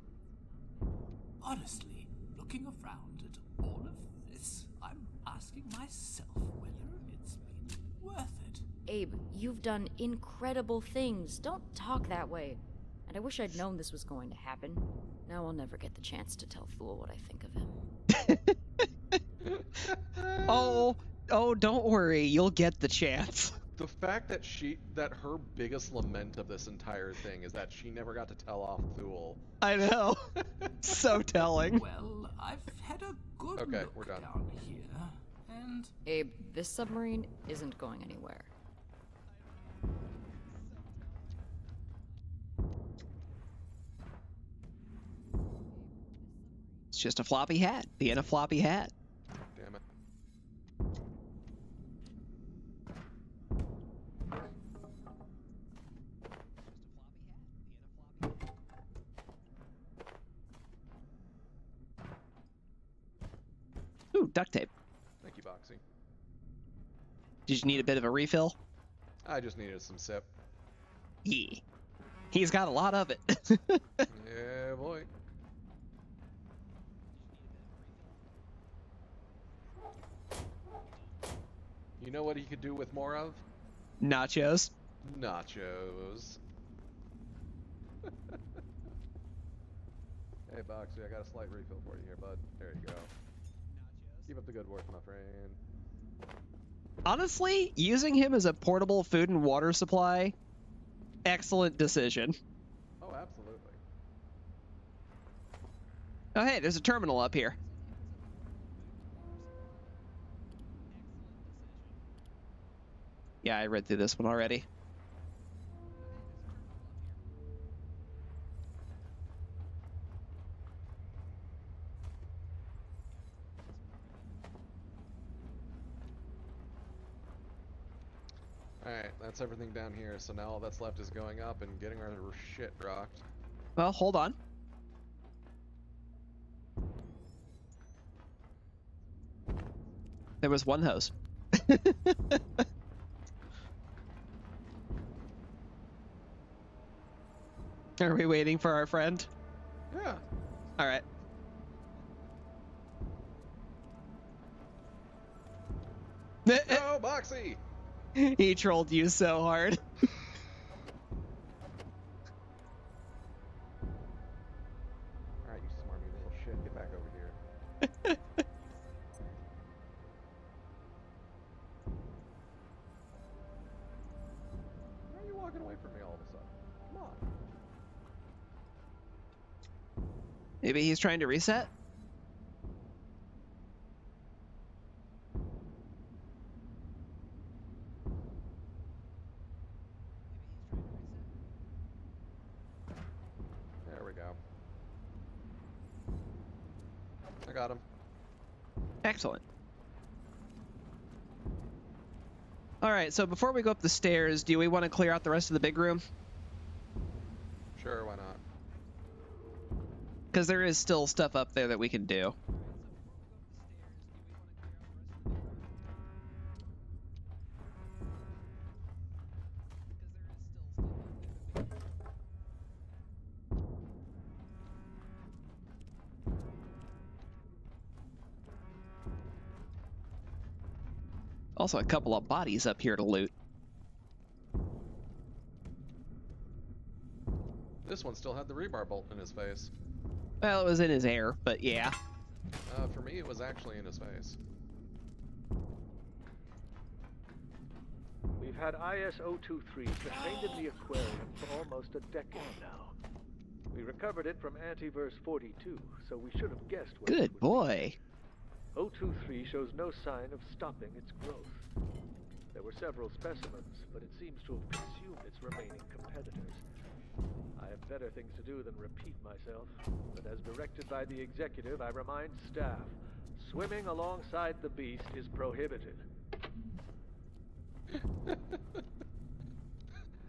Honestly, looking around at all of this, I'm asking myself whether it's been worth it. Abe, you've done incredible things. Don't talk that way. And I wish I'd known this was going to happen. Now I'll never get the chance to tell Fool what I think of him. Oh, don't worry. You'll get the chance. The fact that her biggest lament of this entire thing is that she never got to tell off Thule. I know. So telling. Well, I've had a good look we're done. Down here, and... Abe, this submarine isn't going anywhere. It's just a floppy hat. Being a floppy hat. Damn it. duct tape. Thank you, Boxy. Did you need a bit of a refill? I just needed some sip. Yeah. He's got a lot of it. Yeah, boy. You know what he could do with more of? Nachos. Nachos. Hey, Boxy, I got a slight refill for you here, bud. There you go. Keep up the good work, my friend. Honestly, using him as a portable food and water supply, excellent decision. Oh, absolutely. Oh, hey, there's a terminal up here. Yeah, I read through this one already. Alright, that's everything down here, so now all that's left is going up and getting our shit rocked. Well, hold on. There was one hose. Are we waiting for our friend? Yeah. All right. No, Boxy! He trolled you so hard. Alright, you smarmy little shit, get back over here. Why are you walking away from me all of a sudden? Come on. Maybe he's trying to reset? There we go. I got him. Excellent. All right, so before we go up the stairs, do we want to clear out the rest of the big room? Sure, why not? Because there is still stuff up there that we can do. Also, a couple of bodies up here to loot. This one still had the rebar bolt in his face. Well, it was in his hair, but yeah. For me, it was actually in his face. We've had IS-023 contained in the aquarium for almost a decade now. We recovered it from Antiverse 42, so we should have guessed what it Good would boy. be. 023 shows no sign of stopping its growth. There were several specimens, but it seems to have consumed its remaining competitors. I have better things to do than repeat myself, but as directed by the executive, I remind staff, swimming alongside the beast is prohibited.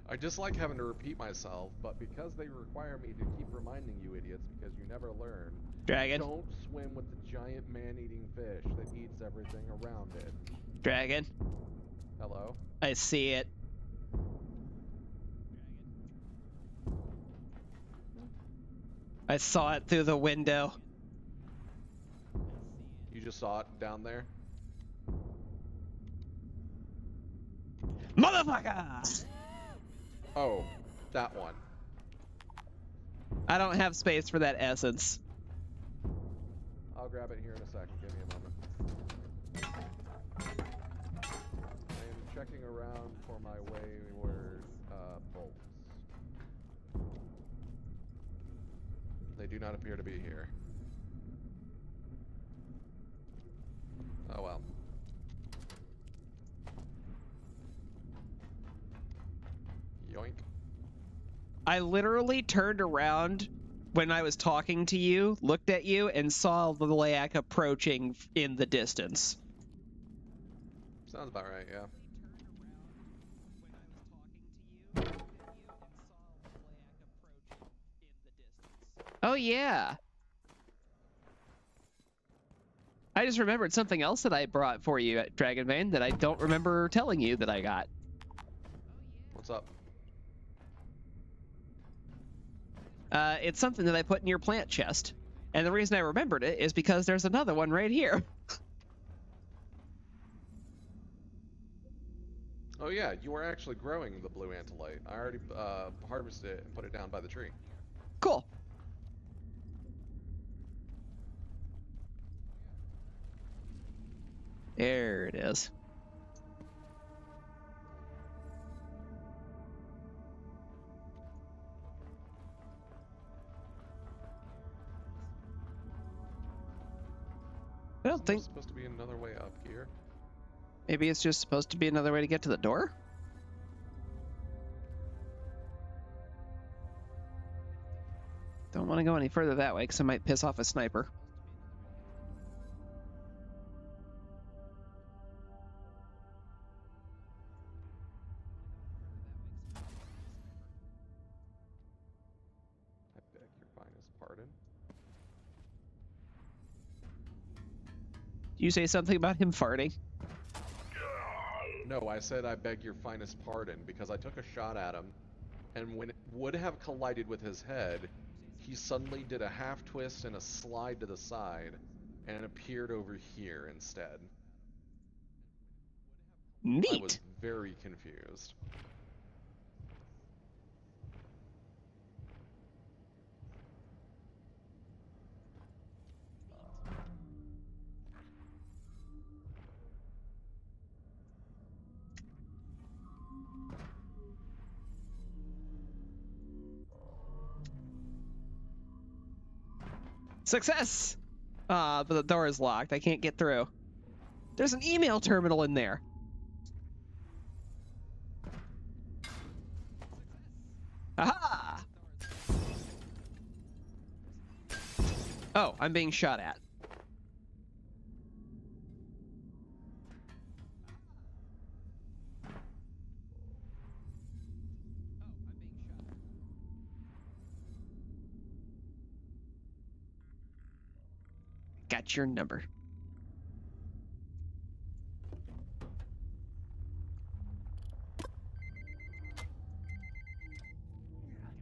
I just like having to repeat myself, but because they require me to keep reminding you idiots because you never learn, Dragon. don't swim with the giant man-eating fish that eats everything around it. Dragon. Hello? I see it. I saw it through the window. You just saw it down there? Motherfucker! Oh, that one. I don't have space for that essence. I'll grab it here in a second. Give me a moment. I am checking around for my wayward bolts. They do not appear to be here. Oh well. Yoink. I literally turned around when I was talking to you, looked at you, and saw the Layak approaching in the distance. Sounds about right, yeah. Oh yeah. I just remembered something else that I brought for you at Dragonbane that I don't remember telling you that I got. What's up? It's something that I put in your plant chest. And the reason I remembered it is because there's another one right here. Oh yeah, you were actually growing the blue antolite. I already harvested it and put it down by the tree. Cool. There it is. I don't think... supposed to be another way up here. Maybe it's just supposed to be another way to get to the door? Don't want to go any further that way because I might piss off a sniper. I beg your finest pardon. Did you say something about him farting? No, I said I beg your finest pardon because I took a shot at him, and when it would have collided with his head, he suddenly did a half twist and a slide to the side, and appeared over here instead. Neat. I was very confused. Success! But the door is locked. I can't get through. There's an email terminal in there. Aha! Oh, I'm being shot at. Got your number.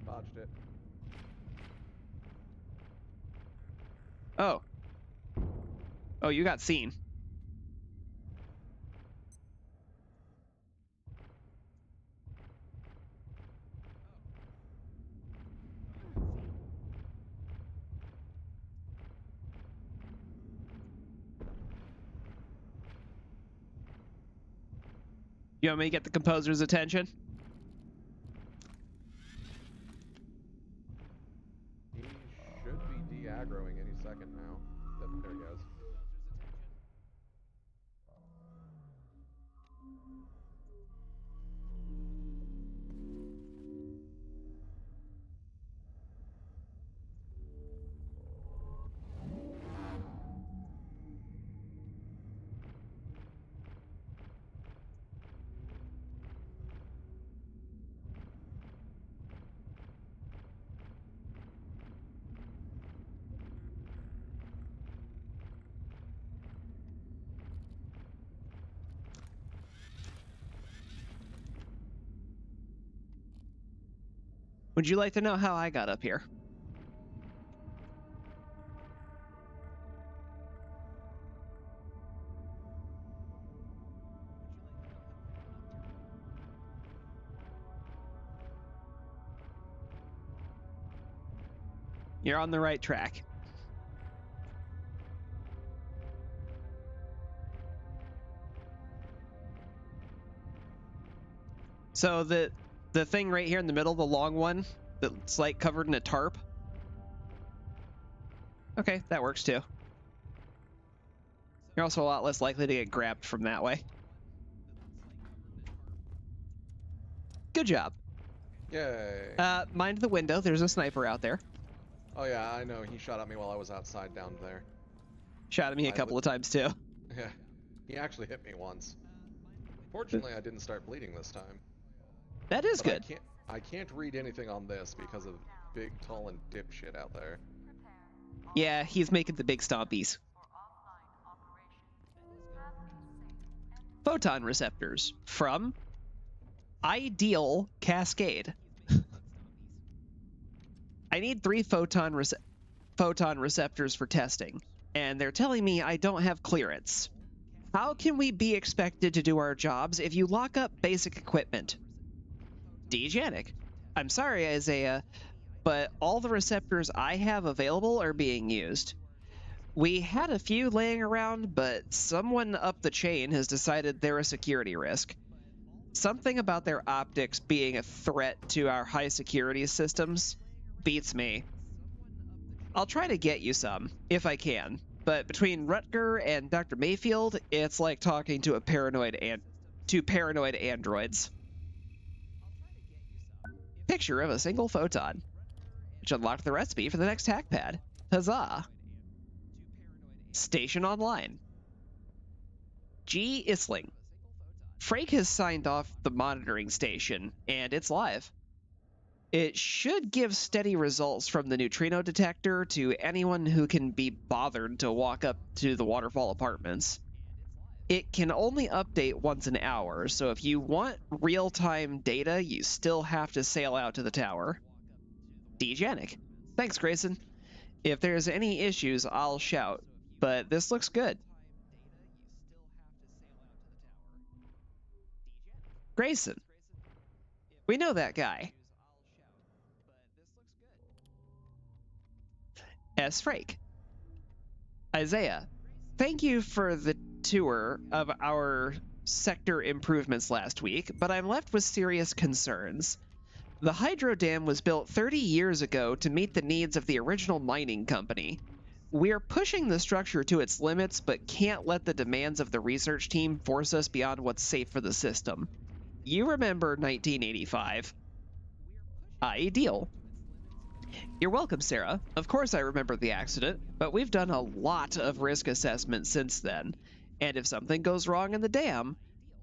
Dodged it. Oh. Oh, you got seen. You want me to get the composer's attention? He should be de-aggroing any second now. There he goes. Would you like to know how I got up here? You're on the right track. So the thing right here in the middle, the long one, that's like covered in a tarp. Okay, that works too. You're also a lot less likely to get grabbed from that way. Good job. Yay. Mind the window, there's a sniper out there. Oh yeah, I know. He shot at me while I was outside down there. Shot at me a couple of times too. Yeah, he actually hit me once. Fortunately, I didn't start bleeding this time. That is But good. I can't read anything on this because of big, tall, and dipshit out there. Yeah, he's making the big stompies. photon receptors from Ideal Cascade. I need 3 photon receptors for testing, and they're telling me I don't have clearance. How can we be expected to do our jobs if you lock up basic equipment? Dejanic. I'm sorry, Isaiah, but all the receptors I have available are being used. We had a few laying around, but someone up the chain has decided they're a security risk. Something about their optics being a threat to our high security systems beats me. I'll try to get you some, if I can, but between Rutger and Dr. Mayfield, it's like talking to paranoid androids. Picture of a single photon, which unlocked the recipe for the next hack pad. Huzzah! Station online. G. Isling. Frake has signed off the monitoring station, and it's live. It should give steady results from the neutrino detector to anyone who can be bothered to walk up to the Waterfall Apartments. It can only update once an hour, so if you want real-time data, you still have to sail out to the tower. Dejanic. Thanks, Grayson. If there's any issues, I'll shout, but this looks good. Grayson. We know that guy. S. Frake. Isaiah, thank you for the tour of our sector improvements last week, but I'm left with serious concerns. The hydro dam was built 30 years ago to meet the needs of the original mining company. We're pushing the structure to its limits, but can't let the demands of the research team force us beyond what's safe for the system. You remember 1985. Ideal. You're welcome, Sarah. Of course I remember the accident, but we've done a lot of risk assessment since then. And if something goes wrong in the dam,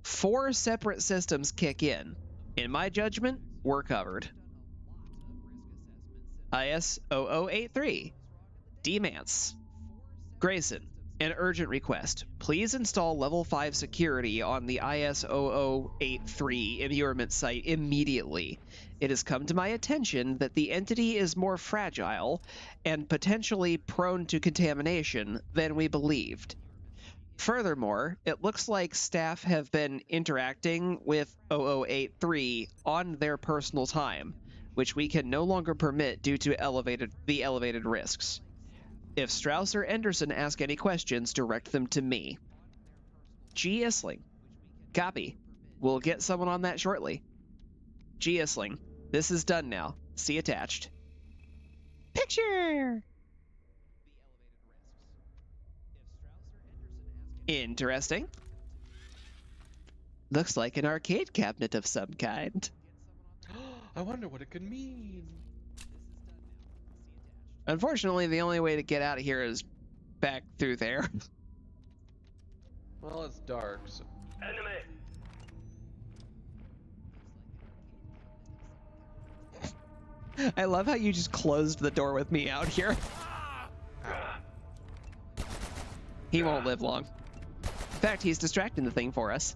4 separate systems kick in. In my judgment, we're covered. IS-0083. Demance. Grayson, an urgent request. Please install level 5 security on the IS-0083 immurement site immediately. It has come to my attention that the entity is more fragile and potentially prone to contamination than we believed. Furthermore, it looks like staff have been interacting with 0083 on their personal time, which we can no longer permit due to the elevated risks. If Strauss or Anderson ask any questions, direct them to me. G. Isling. Copy. We'll get someone on that shortly. G. Isling. This is done now. See attached. Picture! Interesting. Looks like an arcade cabinet of some kind. I wonder what it could mean. Unfortunately, the only way to get out of here is back through there. Well, it's dark, so... Enemy! I love how you just closed the door with me out here. He won't live long. In fact, he's distracting the thing for us.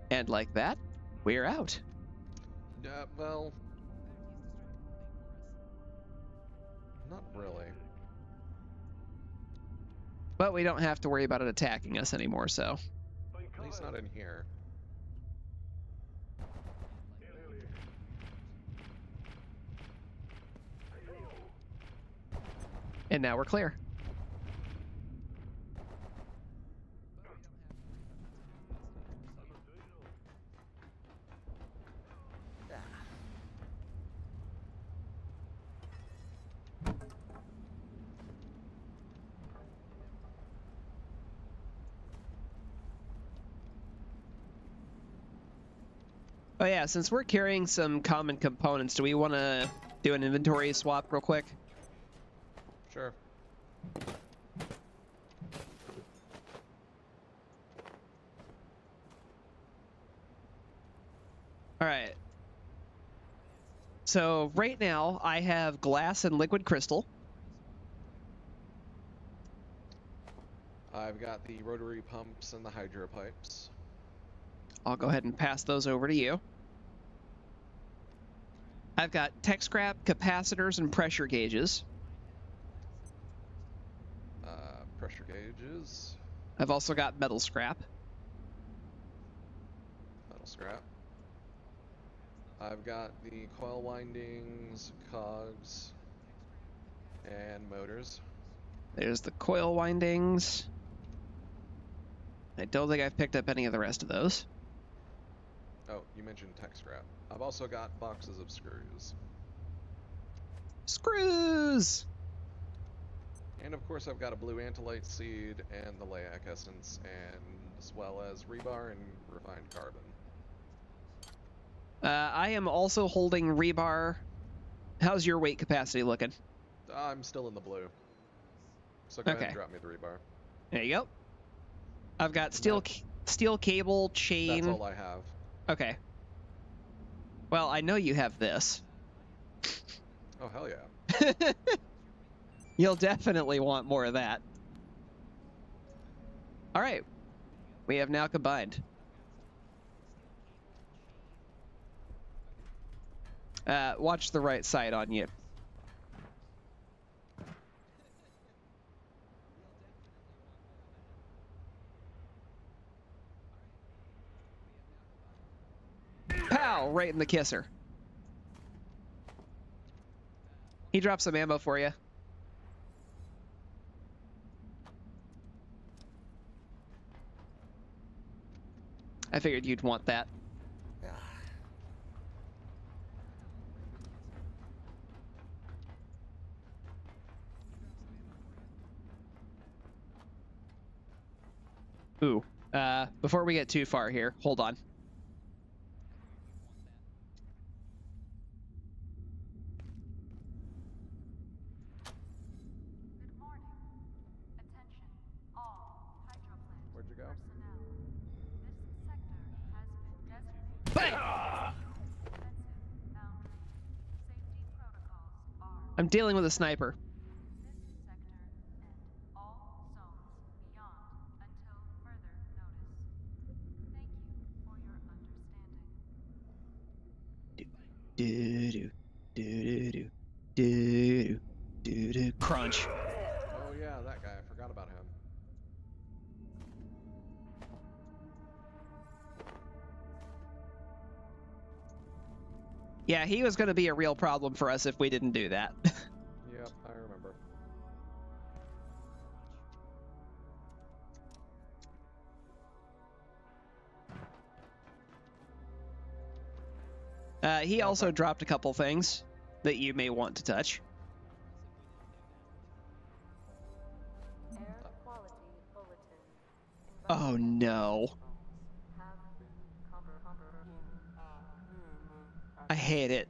And like that, we're out. Well... not really. But we don't have to worry about it attacking us anymore, so... At least not in here. And now we're clear. Oh yeah, since we're carrying some common components, do we want to do an inventory swap real quick? Sure. All right. So right now I have glass and liquid crystal. I've got the rotary pumps and the hydro pipes. I'll go ahead and pass those over to you. I've got tech scrap, capacitors, and pressure gauges. Pressure gauges. I've also got metal scrap. Metal scrap. I've got the coil windings, cogs, and motors. There's the coil windings. I don't think I've picked up any of the rest of those. Oh, you mentioned tech scrap. I've also got boxes of screws. Screws! And of course I've got a blue antolite seed and the Layak essence, and as well as rebar and refined carbon. I am also holding rebar. How's your weight capacity looking? I'm still in the blue. So go ahead and drop me the rebar. There you go. I've got steel cable, chain. That's all I have. Okay. Well, I know you have this. Oh, hell yeah. You'll definitely want more of that. All right. We have now combined. Watch the right side on you. Pow! Right in the kisser. He dropped some ammo for you. I figured you'd want that. Ooh. Before we get too far here, hold on. Good morning. Attention, all hydro plant Where'd you go? personnel. This sector has been designated defensive boundary. Safety protocols are I'm dealing with a sniper. this sector and all zones beyond until further notice. Thank you for your understanding. Do do do do do crunch. Oh yeah, that guy. I forgot about him. Yeah, he was going to be a real problem for us if we didn't do that. Yep, I remember. He also dropped a couple things that you may want to touch. Air quality bulletin. Oh no. I hate it.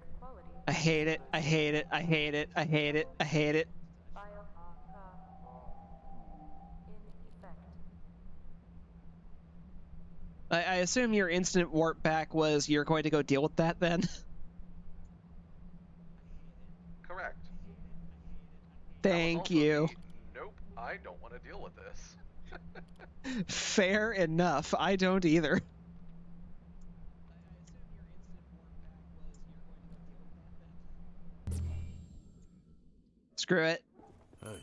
I hate it. I hate it. I hate it. I hate it. I hate it. I assume your instant warp back was you're going to go deal with that then? Correct. Thank you. Nope, I don't want to deal with this. Fair enough. I don't either. Screw it. Hey.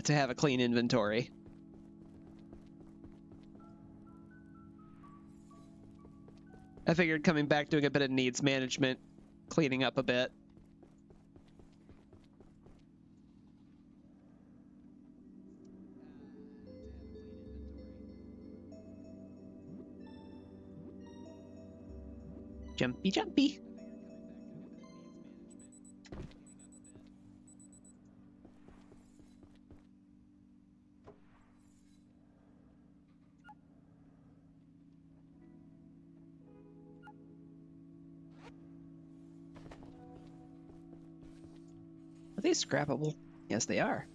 To have a clean inventory. I figured coming back doing a bit of needs management, cleaning up a bit. Jumpy, jumpy. these scrappable? Yes, they are.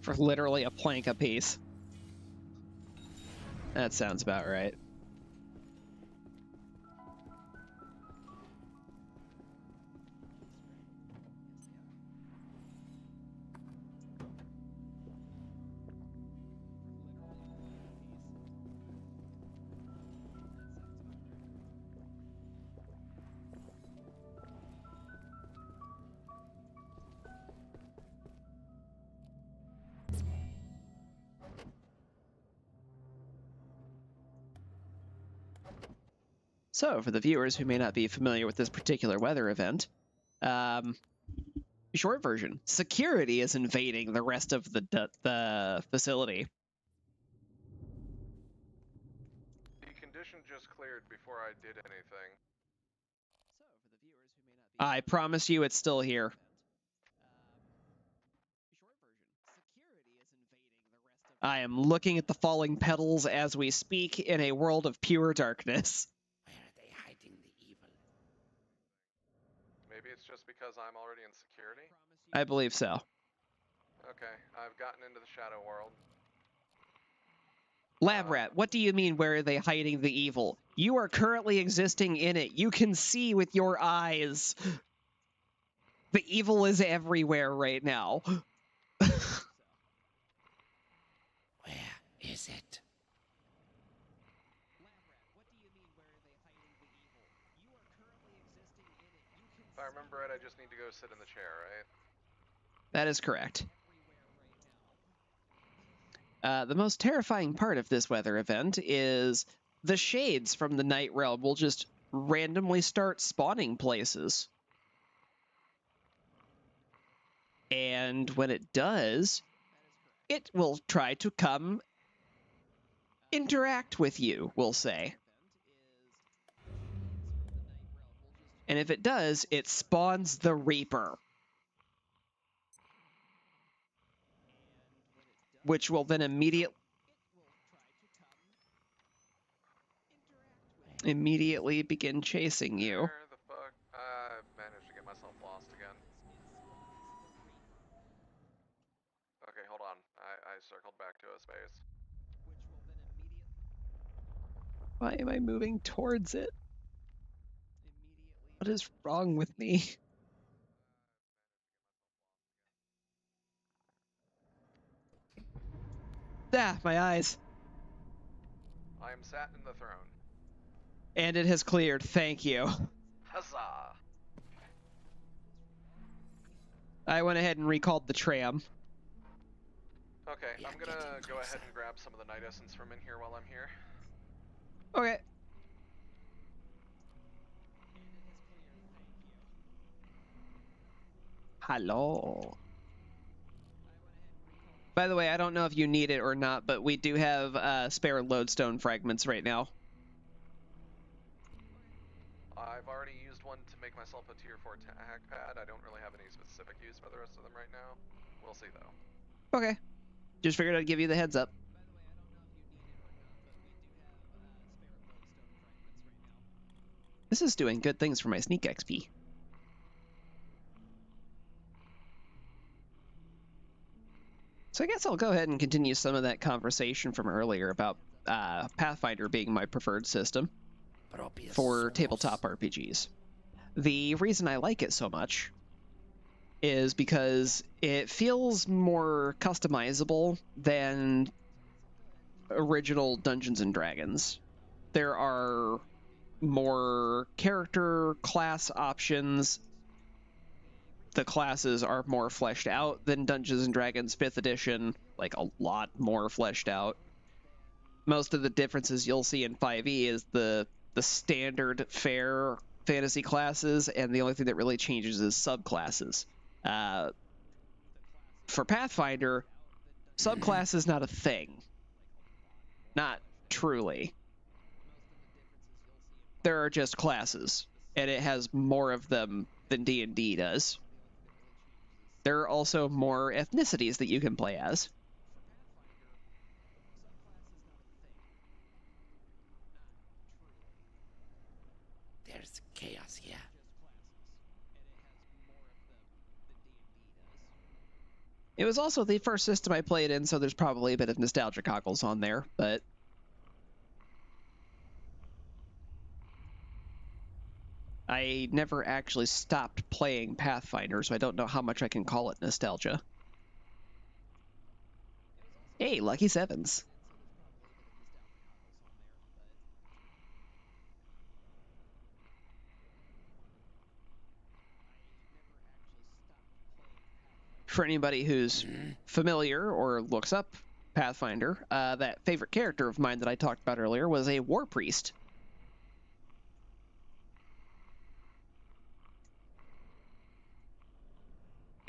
For literally a plank apiece. That sounds about right. So, for the viewers who may not be familiar with this particular weather event, short version, security is invading the rest of the facility. The condition just cleared before I did anything. I promise you it's still here. I am looking at the falling petals as we speak in a world of pure darkness. Where are they hiding the evil? Maybe it's just because I'm already in security? I believe so. Okay, I've gotten into the shadow world. Lab Rat, what do you mean, where are they hiding the evil? You are currently existing in it. You can see with your eyes. The evil is everywhere right now. Where is it? If I remember right, I just need to go sit in the chair, right? That is correct. The most terrifying part of this weather event is the shades from the Night Realm will just randomly start spawning places. And when it does, it will try to come interact with you, we'll say. And if it does, it spawns the Reaper, which will then immediately begin chasing you. Where the fuck? I managed to get myself lost again. Okay, hold on. I circled back to a space. Why am I moving towards it? What is wrong with me? Ah, my eyes. I am sat in the throne. And it has cleared, thank you. Huzzah! I went ahead and recalled the tram. Okay, I'm gonna go ahead and grab some of the night essence from in here while I'm here. Okay. Hello. By the way, I don't know if you need it or not, but we do have spare lodestone fragments right now. I've already used one to make myself a tier 4 hack pad. I don't really have any specific use for the rest of them right now. We'll see though. Okay. Just figured I'd give you the heads up. This is doing good things for my sneak XP. So I guess I'll go ahead and continue some of that conversation from earlier about Pathfinder being my preferred system for tabletop RPGs. The reason I like it so much is because it feels more customizable than original Dungeons and Dragons. There are more character class options. The classes are more fleshed out than Dungeons and Dragons 5th edition, like a lot more fleshed out. Most of the differences you'll see in 5e is the standard fare fantasy classes, and the only thing that really changes is subclasses. For Pathfinder, subclass is not a thing. Not truly. There are just classes, and it has more of them than D&D does. There are also more ethnicities that you can play as. There's chaos here. It was also the first system I played in, so there's probably a bit of nostalgia goggles on there, but I never actually stopped playing Pathfinder, so I don't know how much I can call it nostalgia. Hey, Lucky Sevens. For anybody who's familiar or looks up Pathfinder, that favorite character of mine that I talked about earlier was a war priest.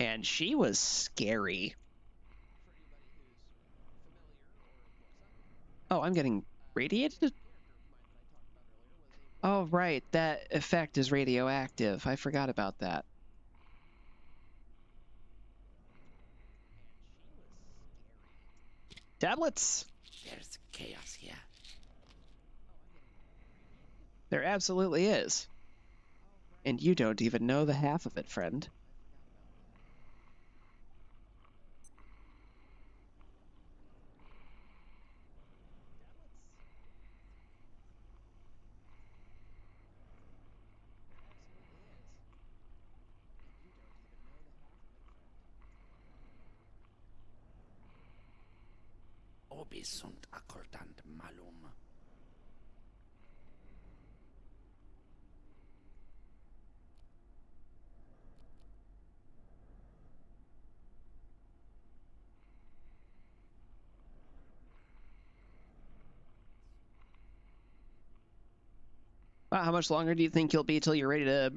And she was scary. Oh, I'm getting radiated? Oh, right, that effect is radioactive. I forgot about that. Tablets? There's chaos here. There absolutely is. And you don't even know the half of it, friend. Obi sunt accordant malum. How much longer do you think you'll be till you're ready to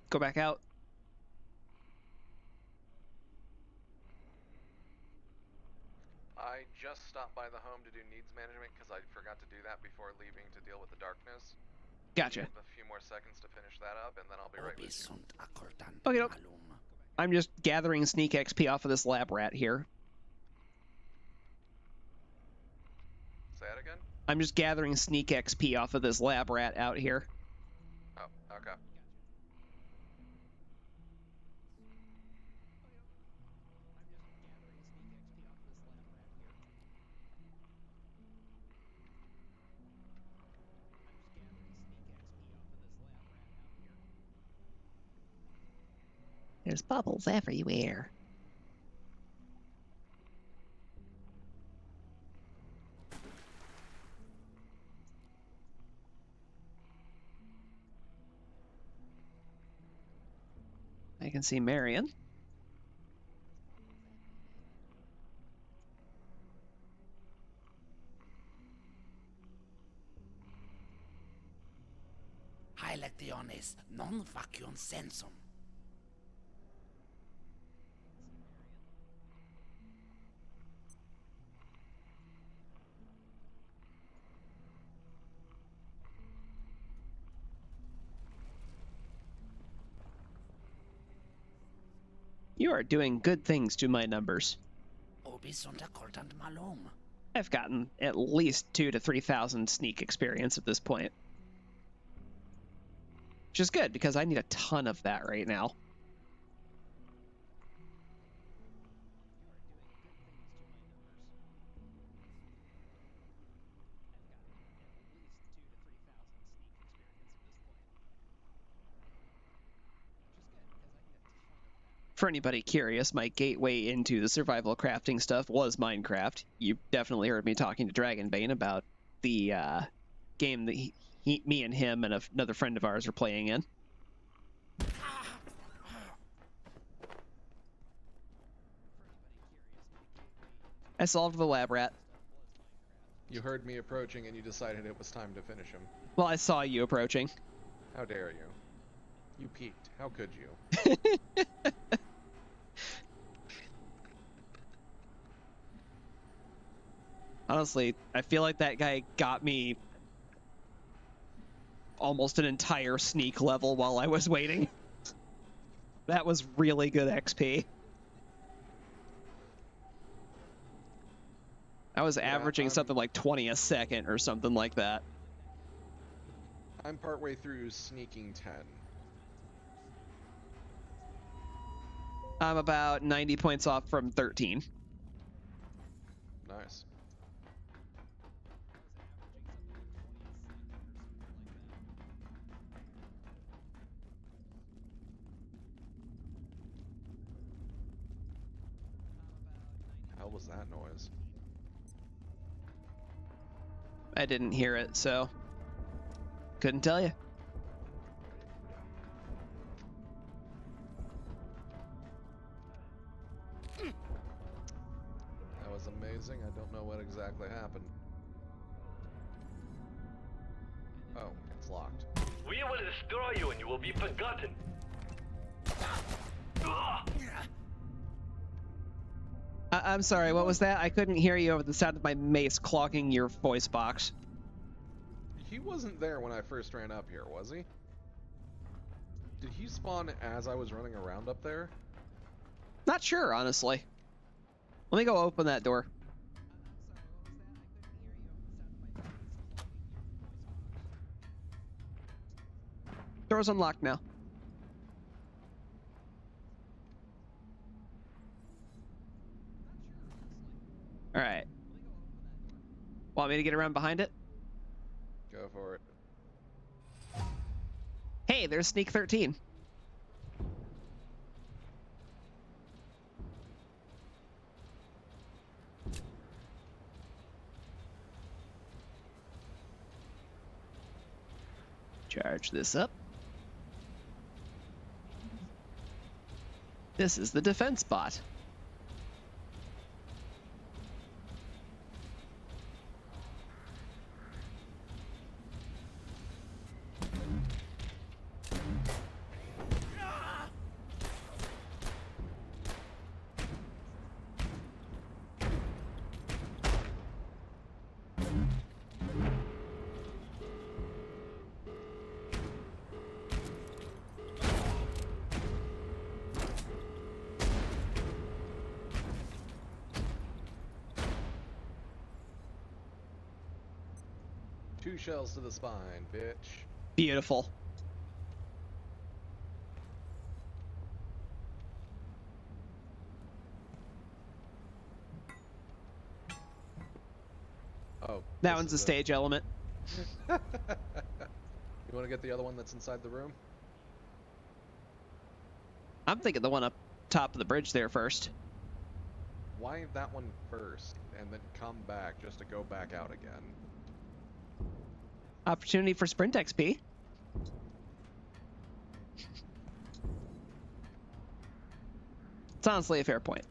go back out? I just stopped by the home to do needs management because I forgot to do that before leaving to deal with the darkness. Gotcha. A few more seconds to finish that up, and then I'll be right Obi with you. sunt accordant Okay, malum. I'm just gathering sneak XP off of this lab rat here. Say that again? I'm just gathering sneak XP off of this lab rat out here. Oh, okay. There's bubbles everywhere. I can see Marion. Hae lectiones non facium sensum. You are doing good things to my numbers. Obi sunt accordant malum. I've gotten at least 2,000 to 3,000 sneak experience at this point. Which is good, because I need a ton of that right now. For anybody curious, my gateway into the survival crafting stuff was Minecraft. You definitely heard me talking to Dragonbane about the game that me and him and another friend of ours are playing in. I solved the lab rat. You heard me approaching and you decided it was time to finish him. Well, I saw you approaching. How dare you? You peeked. How could you? Honestly, I feel like that guy got me almost an entire sneak level while I was waiting. That was really good XP. I was averaging something like 20 a second or something like that. I'm partway through sneaking 10. I'm about 90 points off from 13. Nice. Hell was that noise? I didn't hear it, so couldn't tell you. That was amazing. I don't know what exactly happened. Oh, it's locked. We will destroy you and you will be forgotten. I'm sorry, what was that? I couldn't hear you over the sound of my mace clogging your voice box. He wasn't there when I first ran up here, was he? Did he spawn as I was running around up there? Not sure, honestly. Let me go open that door. Door's unlocked now. All right. Want me to get around behind it? Go for it. Hey, there's Sneak 13. Charge this up. This is the defense bot. Two shells to the spine, bitch. Beautiful. Oh. That one's a stage element. You want to get the other one that's inside the room? I'm thinking the one up top of the bridge there first. Why that one first, and then come back just to go back out again? Opportunity for sprint XP. It's honestly a fair point.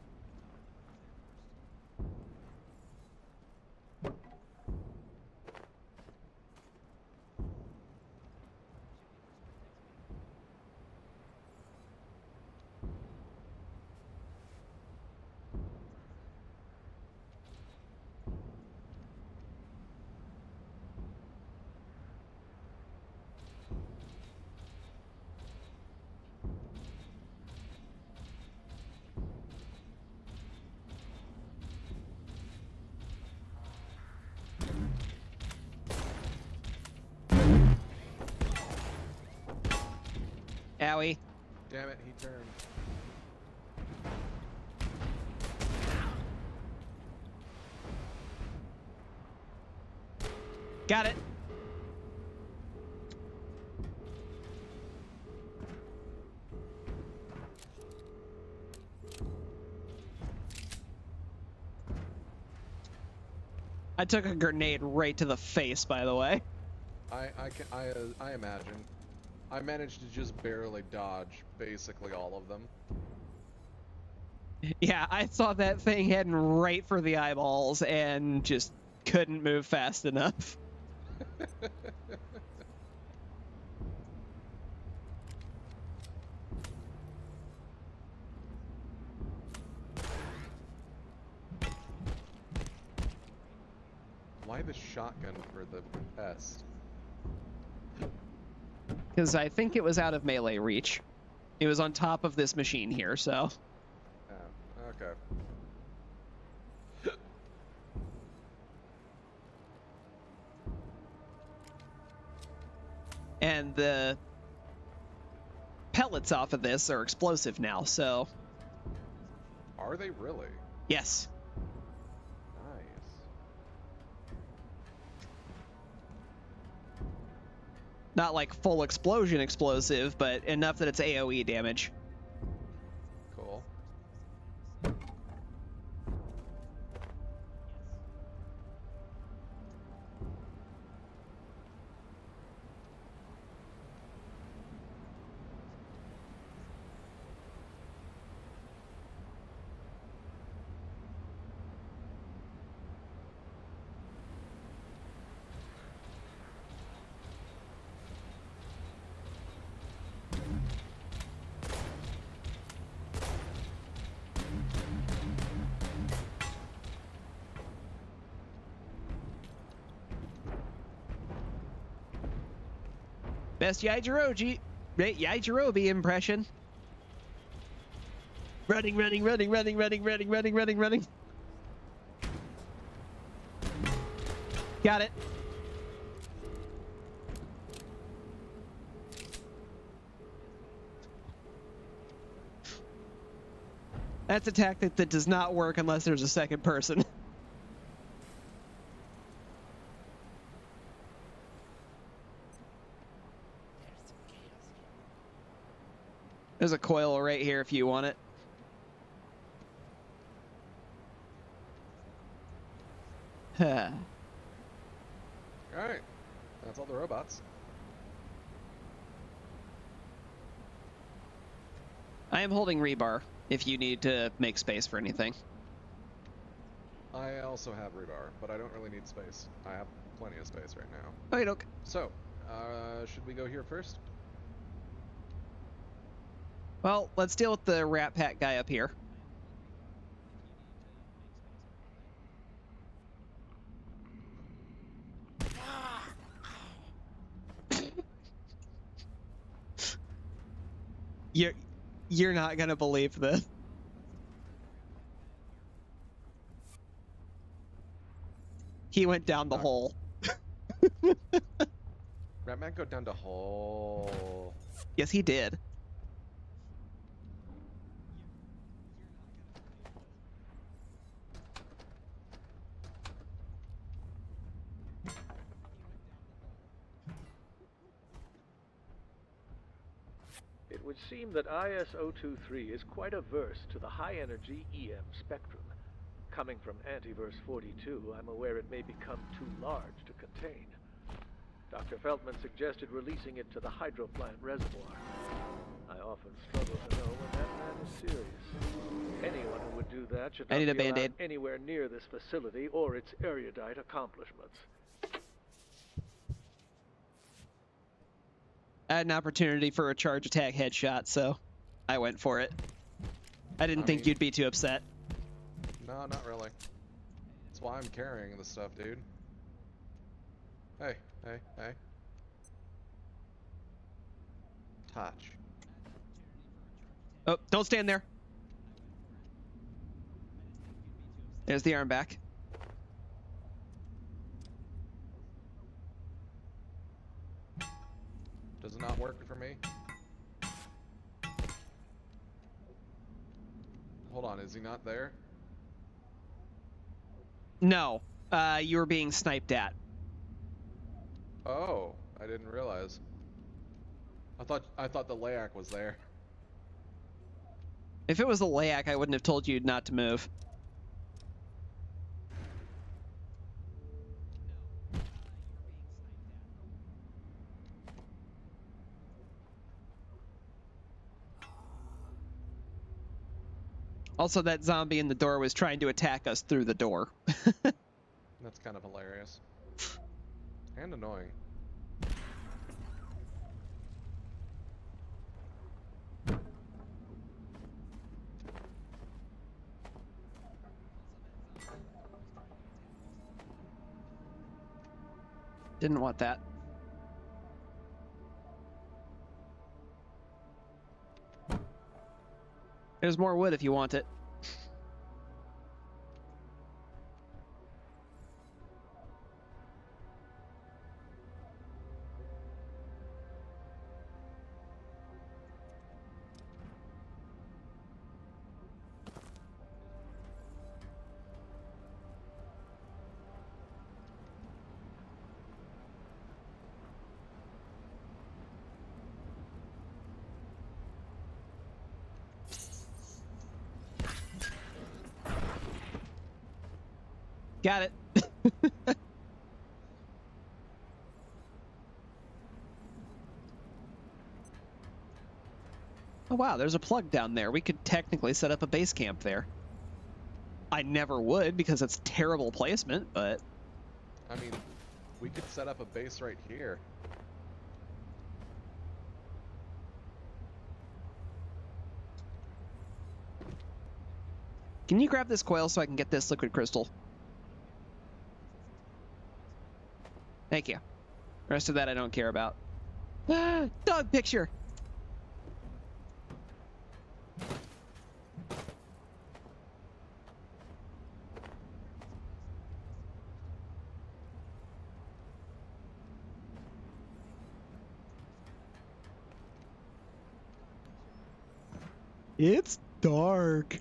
Owie. Damn it, he turned. Got it. I took a grenade right to the face, by the way. I imagine. I managed to just barely dodge basically all of them. Yeah, I saw that thing heading right for the eyeballs and just couldn't move fast enough. Why the shotgun for the pest? Because I think it was out of melee reach. It was on top of this machine here, so. Okay. And the pellets off of this are explosive now, so Are they really? Yes. Nice. Not like full explosion explosive, but enough that it's AoE damage. Cool. Best Yajirobe impression. Running. Got it. That's a tactic that does not work unless there's a second person. There's a coil right here if you want it. Huh. Alright. That's all the robots. I am holding rebar if you need to make space for anything. I also have rebar, but I don't really need space. I have plenty of space right now. Oh, you don't. So, should we go here first? Well, let's deal with the Rat Pack guy up here. You're not gonna believe this. He went down the hole. Ratman go down the hole. Yes, he did. It would seem that IS-023 is quite averse to the high-energy EM spectrum. Coming from Antiverse 42, I'm aware it may become too large to contain. Dr. Feldman suggested releasing it to the Hydro plant reservoir. I often struggle to know when that man is serious. Anyone who would do that should not I need a be allowed Band-Aid. anywhere near this facility or its erudite accomplishments. I had an opportunity for a charge attack headshot, so I went for it. I didn't think you'd be too upset. No, not really. That's why I'm carrying this stuff, dude. Hey. Touch. Oh, don't stand there. There's the arm back. Does it not work for me? Hold on, is he not there? No, you were being sniped at. Oh, I didn't realize. I thought the Layak was there. If it was a Layak, I wouldn't have told you not to move. Also, that zombie in the door was trying to attack us through the door. That's kind of hilarious. And annoying. Didn't want that. There's more wood if you want it. Got it. Oh wow, there's a plug down there. We could technically set up a base camp there. I never would because it's terrible placement, but... I mean, we could set up a base right here. Can you grab this coil so I can get this liquid crystal? Thank you. The rest of that I don't care about. Dog picture! It's dark.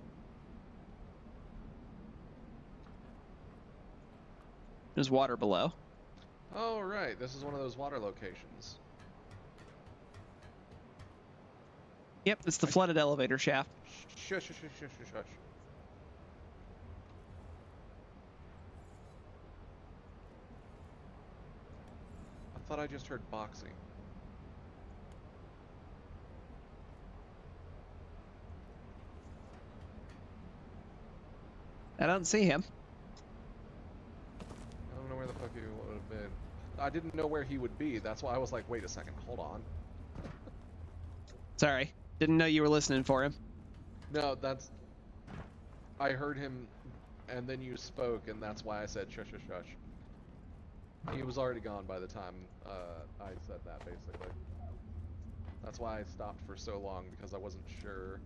There's water below. Oh, right. This is one of those water locations. Yep, it's the flooded elevator shaft. Shush, shush, shush, shush, shush, shush. I thought I just heard boxing. I don't see him. I don't know where the fuck he would have been. I didn't know where he would be. That's why I was like, wait a second, hold on. Sorry. Didn't know you were listening for him. No, that's... I heard him, and then you spoke, and that's why I said shush, shush, shush. He was already gone by the time I said that, basically. That's why I stopped for so long, because I wasn't sure.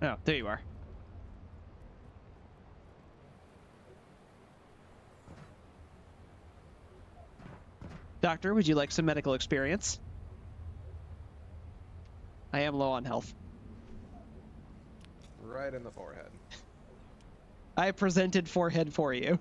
Oh, there you are. Doctor, would you like some medical experience? I am low on health. Right in the forehead. I presented forehead for you.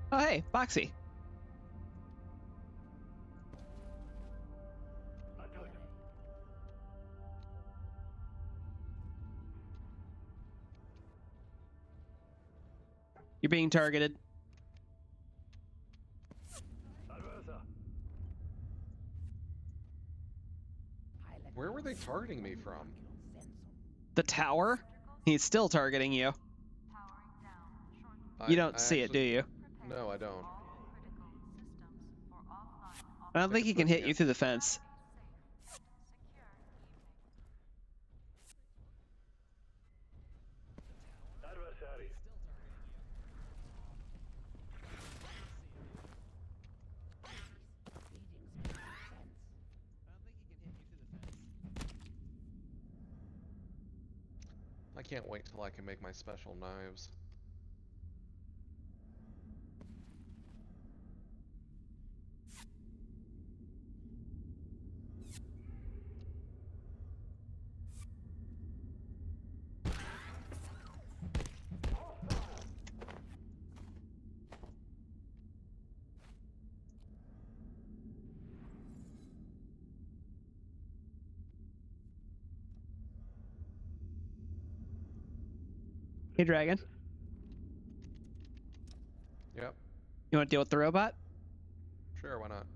Oh, hey, Foxy. You're being targeted. Where were they targeting me from? The tower? He's still targeting you. You don't see it, do you? No, I don't. I don't think he can hit you through the fence. I can't wait till I can make my special knives. Hey, Dragon. Yep. You want to deal with the robot? Sure, why not?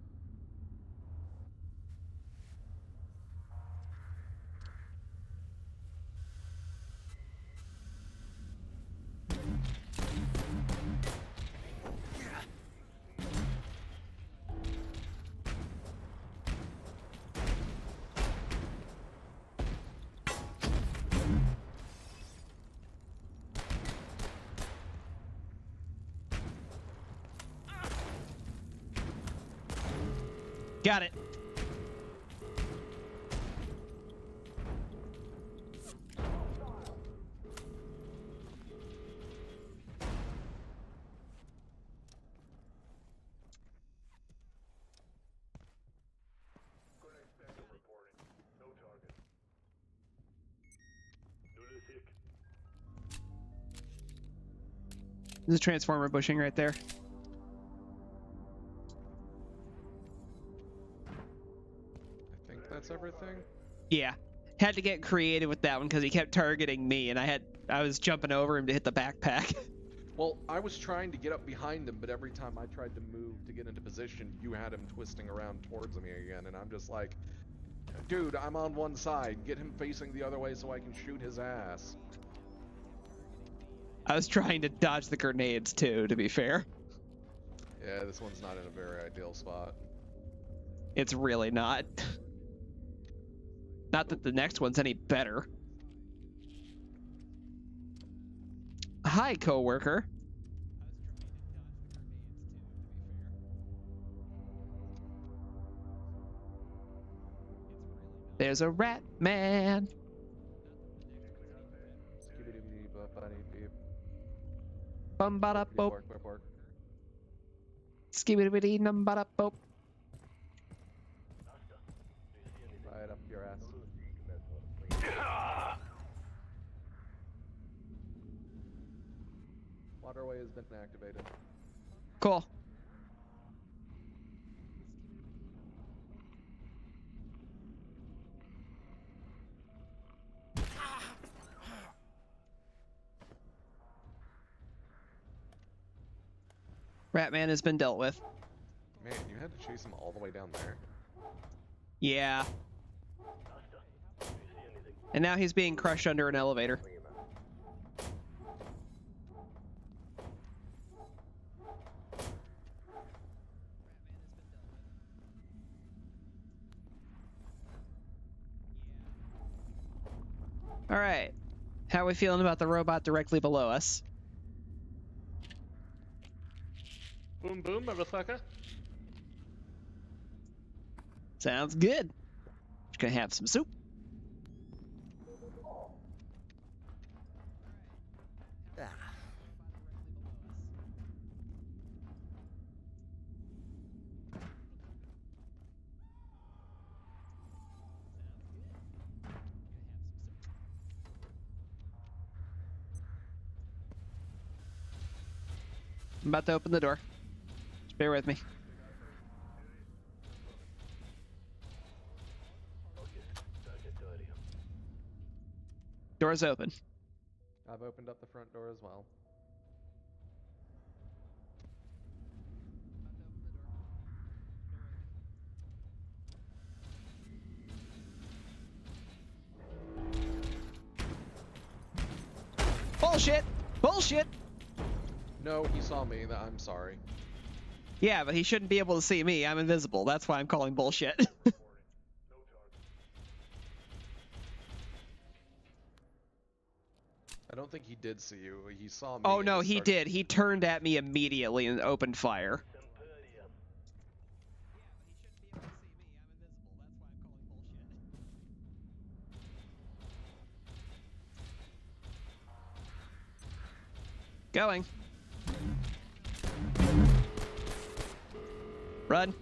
Got it. There's a transformer bushing right there. I think that's everything. Yeah. Had to get creative with that one because he kept targeting me, and I was jumping over him to hit the backpack. Well, I was trying to get up behind him, but every time I tried to move to get into position, you had him twisting around towards me again, and I'm just like, dude, I'm on one side. Get him facing the other way so I can shoot his ass. I was trying to dodge the grenades too, to be fair. Yeah, this one's not in a very ideal spot. It's really not. Not that the next one's any better. Hi, coworker. There's a rat man. Bum bada boop. Skibidi num bada boop. Right up your ass. Waterway has been activated. Cool. Ratman has been dealt with. Man, you had to chase him all the way down there. Yeah. And now he's being crushed under an elevator. All right. How are we feeling about the robot directly below us? Boom boom, motherfucker. Sounds good. Just gonna have some soup. I'm about to open the door. Just bear with me. Door's open. I've opened up the front door as well. Bullshit! Bullshit! No, he saw me. I'm sorry. Yeah, but he shouldn't be able to see me. I'm invisible. That's why I'm calling bullshit. I don't think he did see you. He saw me. Oh no, he did. He turned at me immediately and opened fire. Going. Run.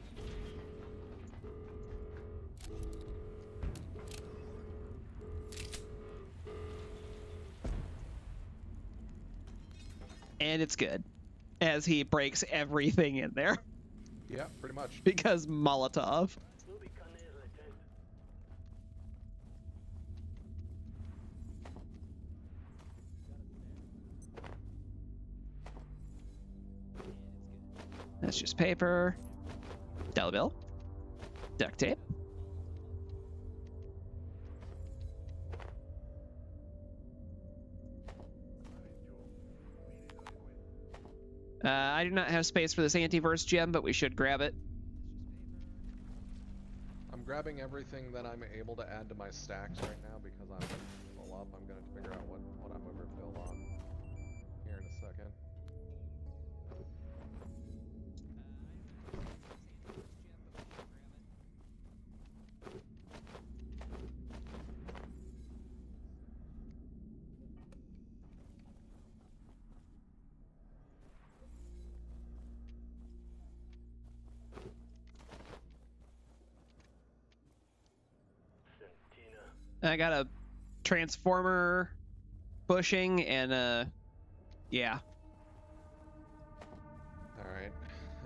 And it's good. As he breaks everything in there. Yeah, pretty much. Because Molotov. That's just paper. Dollar bill. Duct tape. I do not have space for this antiverse gem, but we should grab it. I'm grabbing everything that I'm able to add to my stacks right now because I'm full up. I'm going to figure out what I'm overfilled on here in a second. I got a transformer bushing and yeah. Alright.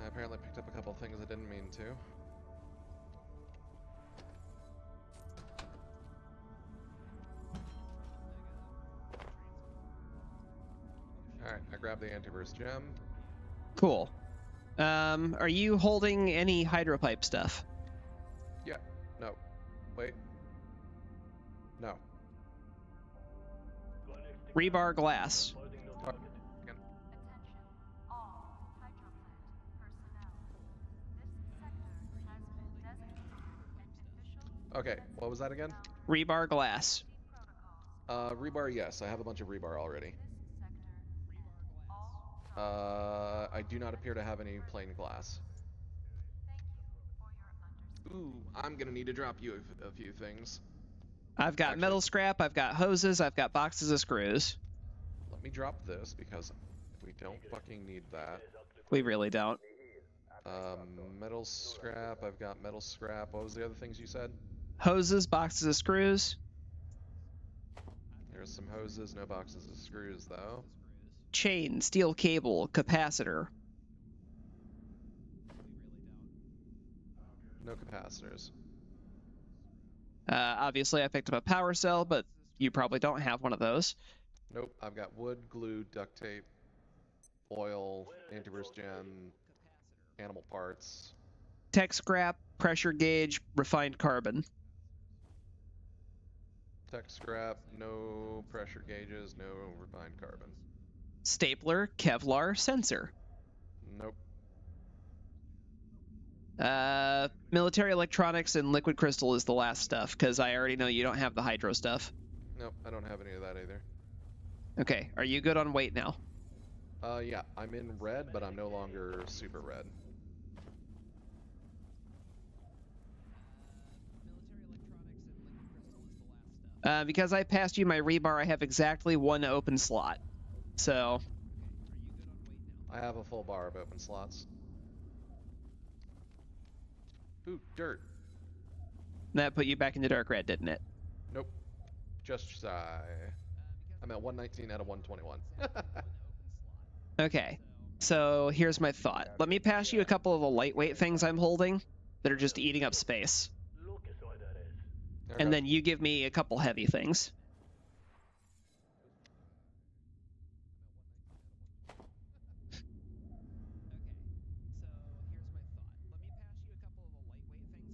I apparently picked up a couple things I didn't mean to. Alright, I grabbed the antiverse gem. Cool. Are you holding any hydropipe stuff? Yeah. No. Wait. No. Rebar glass. Attention, all hydroplant personnel. This sector has been designated an official Okay, what was that again? Rebar glass. Rebar, yes. I have a bunch of rebar already. I do not appear to have any plain glass. Ooh, I'm gonna need to drop you a few things. I've got Actually, metal scrap, I've got hoses, I've got boxes of screws. Let me drop this because we don't fucking need that. We really don't. Metal scrap, I've got metal scrap. What was the other things you said? Hoses, boxes of screws. There's some hoses, no boxes of screws though. Chain, steel cable, capacitor. No capacitors. Obviously I picked up a power cell, but you probably don't have one of those. Nope, I've got wood, glue, duct tape, oil, antivirus gem, animal parts. Tech scrap, pressure gauge, refined carbon. Tech scrap, no pressure gauges, no refined carbon. Stapler, Kevlar, sensor. Nope. Military electronics and liquid crystal is the last stuff, because I already know you don't have the hydro stuff. Nope, I don't have any of that either. Okay, are you good on weight now? Yeah, I'm in red, but I'm no longer super red. Because I passed you my rebar, I have exactly one open slot. So... I have a full bar of open slots. Ooh, dirt. That put you back into dark red, didn't it? Nope. Just shy. I'm at 119 out of 121. Okay, so here's my thought. Let me pass you a couple of the lightweight things I'm holding that are just eating up space. Okay. And then you give me a couple heavy things.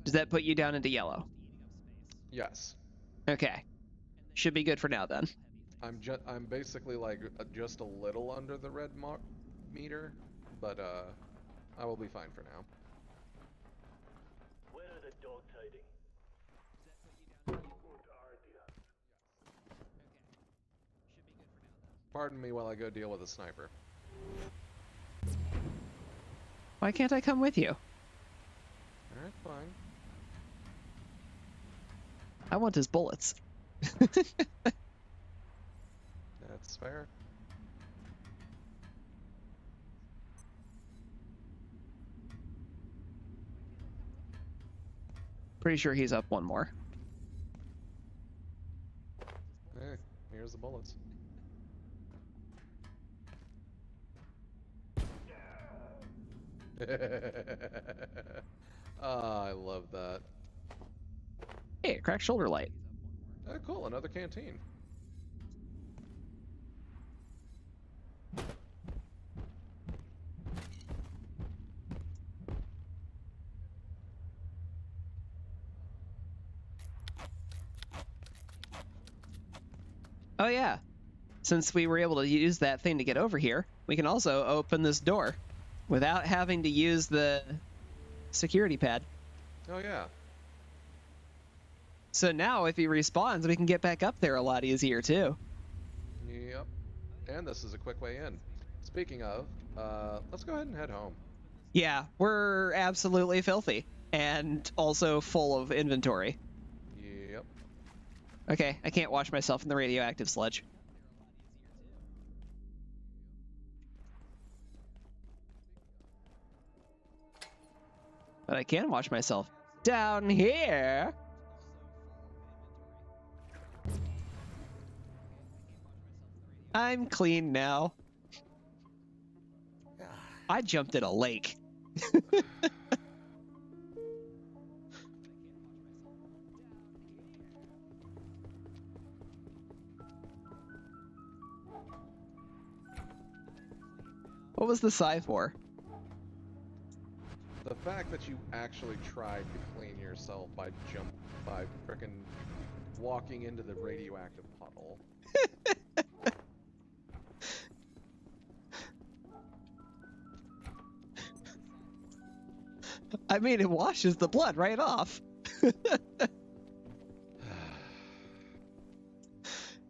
Does that put you down into yellow? Yes. Okay. Should be good for now then. I'm basically like just a little under the red meter, but I will be fine for now. Where are the dogs hiding? Pardon me while I go deal with a sniper. Why can't I come with you? Alright, fine. I want his bullets. That's fair. Pretty sure he's up one more. Hey, here's the bullets. Ah, I love that. Hey, a cracked shoulder light. Oh, cool, another canteen. Oh yeah, since we were able to use that thing to get over here, we can also open this door without having to use the security pad. Oh yeah. So now if he respawns, we can get back up there a lot easier too. Yep. And this is a quick way in. Speaking of, let's go ahead and head home. Yeah, we're absolutely filthy and also full of inventory. Yep. Okay, I can't wash myself in the radioactive sludge. But I can wash myself down here. I'm clean now. I jumped in a lake. What was the sigh for? The fact that you actually tried to clean yourself by frickin' walking into the radioactive puddle. I mean, it washes the blood right off.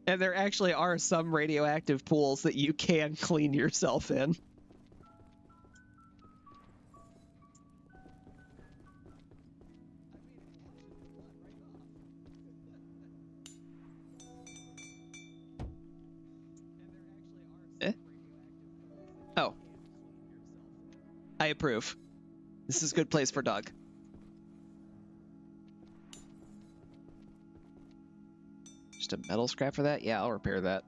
And there actually are some radioactive pools that you can clean yourself in. Oh. I approve. This is a good place for Doug. Just a metal scrap for that? Yeah, I'll repair that.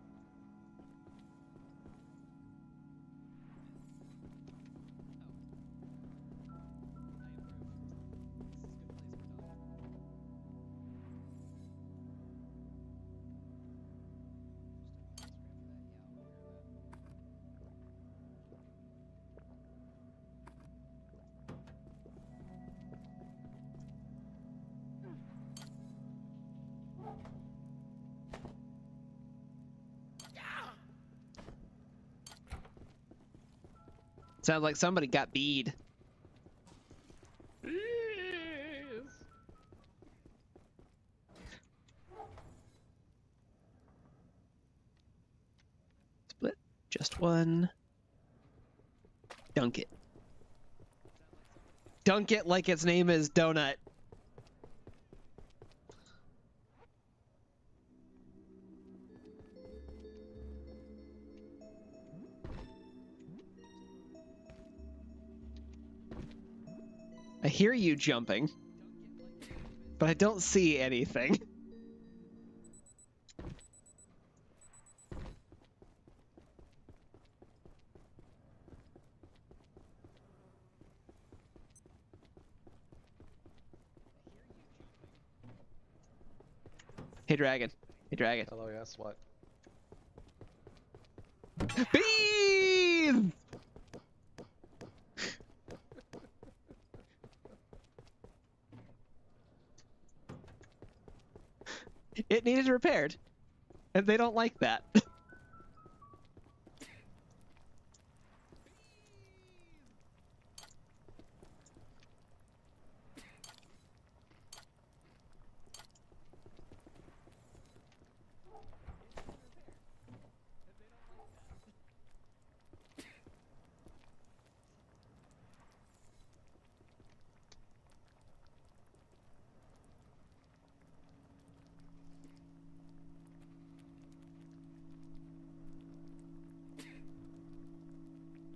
Sounds like somebody got bead. Split. Just one. Dunk it. Dunk it like its name is Donut. I hear you jumping, but I don't see anything. Hey, Dragon. Hey, Dragon. Hello, yes, what? Bees! It needed repaired, and they don't like that.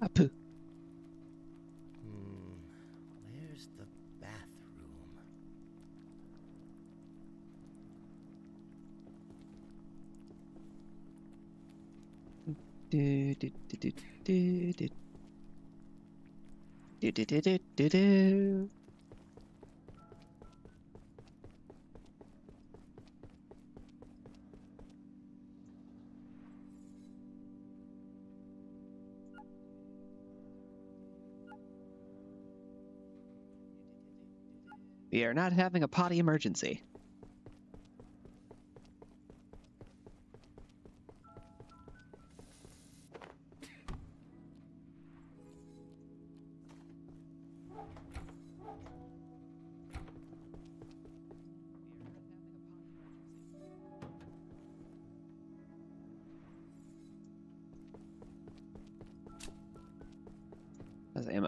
Apu. Where's the bathroom? Do do do do do do do do do do do do. We are not having a potty emergency.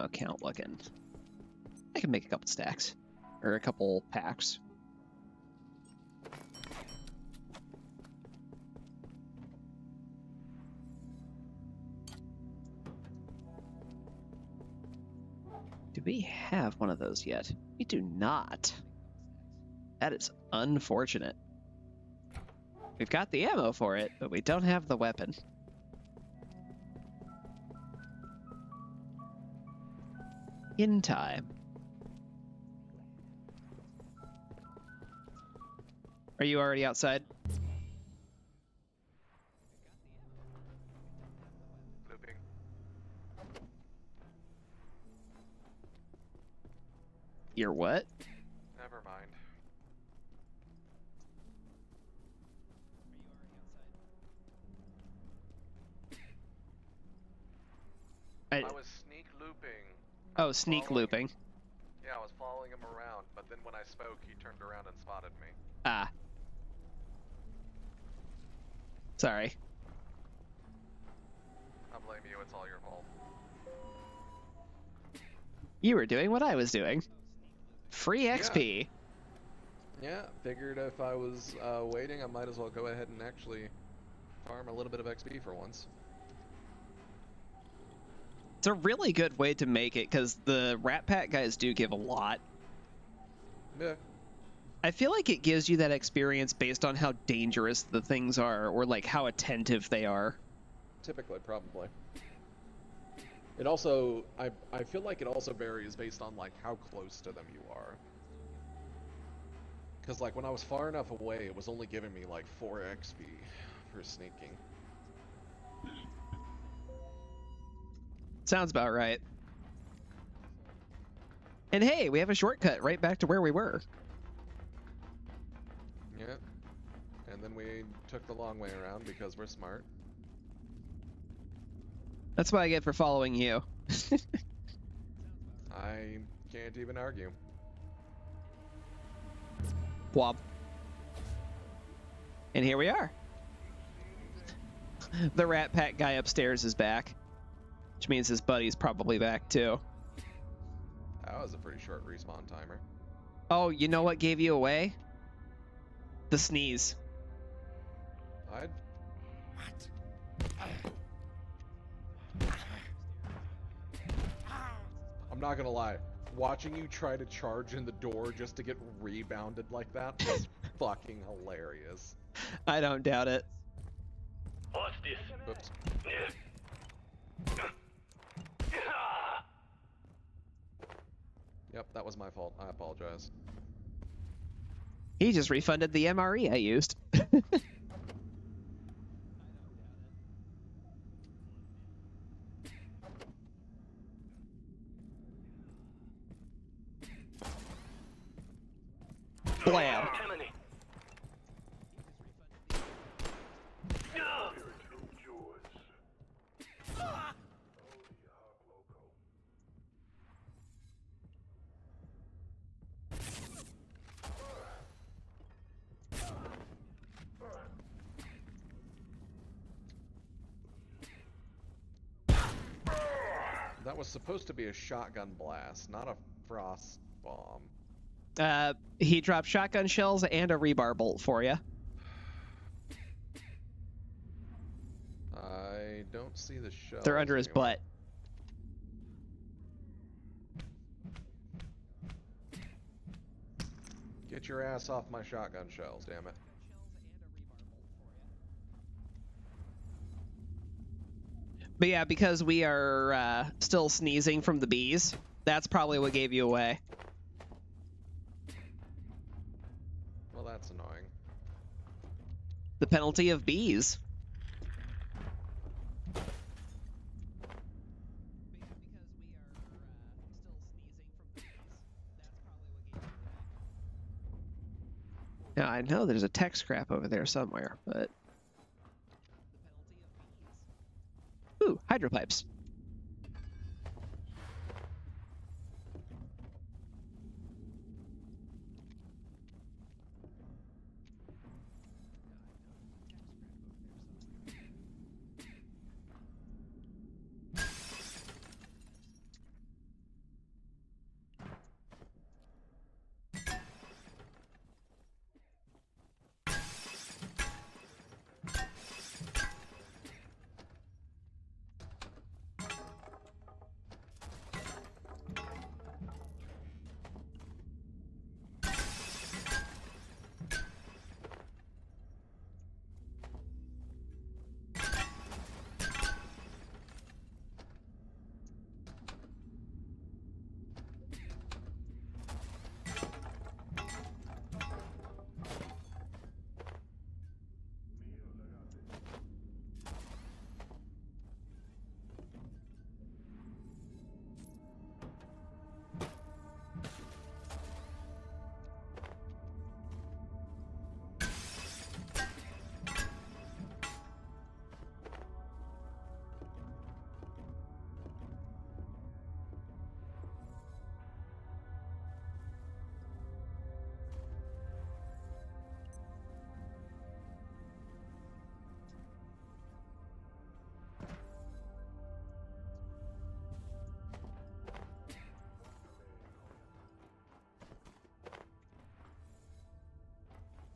ammo count looking? I can make a couple stacks. Or a couple packs. Do we have one of those yet? We do not. That is unfortunate. We've got the ammo for it, but we don't have the weapon. In time. Are you already outside? Looping. You're what? Never mind. I was sneak looping. Oh, sneak looping. Yeah, I was following him around, but then when I spoke, he turned around and spotted me. Ah. Sorry. I blame you, it's all your fault. You were doing what I was doing. Free XP. Yeah, figured if I was waiting, I might as well go ahead and actually farm a little bit of XP for once. It's a really good way to make it, because the Rat Pack guys do give a lot. Yeah. I feel like it gives you that experience based on how dangerous the things are, or like how attentive they are. Typically, probably. It also, I feel like it also varies based on like how close to them you are. Because like when I was far enough away, it was only giving me like 4 XP for sneaking. Sounds about right. And hey, we have a shortcut right back to where we were. Yeah. And then we took the long way around because we're smart. That's what I get for following you. I can't even argue. Wob. And here we are. The Rat Pack guy upstairs is back. Which means his buddy's probably back too. That was a pretty short respawn timer. Oh, you know what gave you away? The sneeze. I'd... I'm not gonna lie. Watching you try to charge in the door just to get rebounded like that was fucking hilarious. I don't doubt it. What's this? Oops. Yep, that was my fault. I apologize. He just refunded the MRE I used. Blam. That was supposed to be a shotgun blast, not a frost bomb. He dropped shotgun shells and a rebar bolt for you. I don't see the shells. They're under his butt. Get your ass off my shotgun shells, damn it. But yeah, because we are still sneezing from the bees, that's probably what gave you away. Well, that's annoying. The penalty of bees. Now, I know there's a tech scrap over there somewhere, but... Ooh, hydropipes.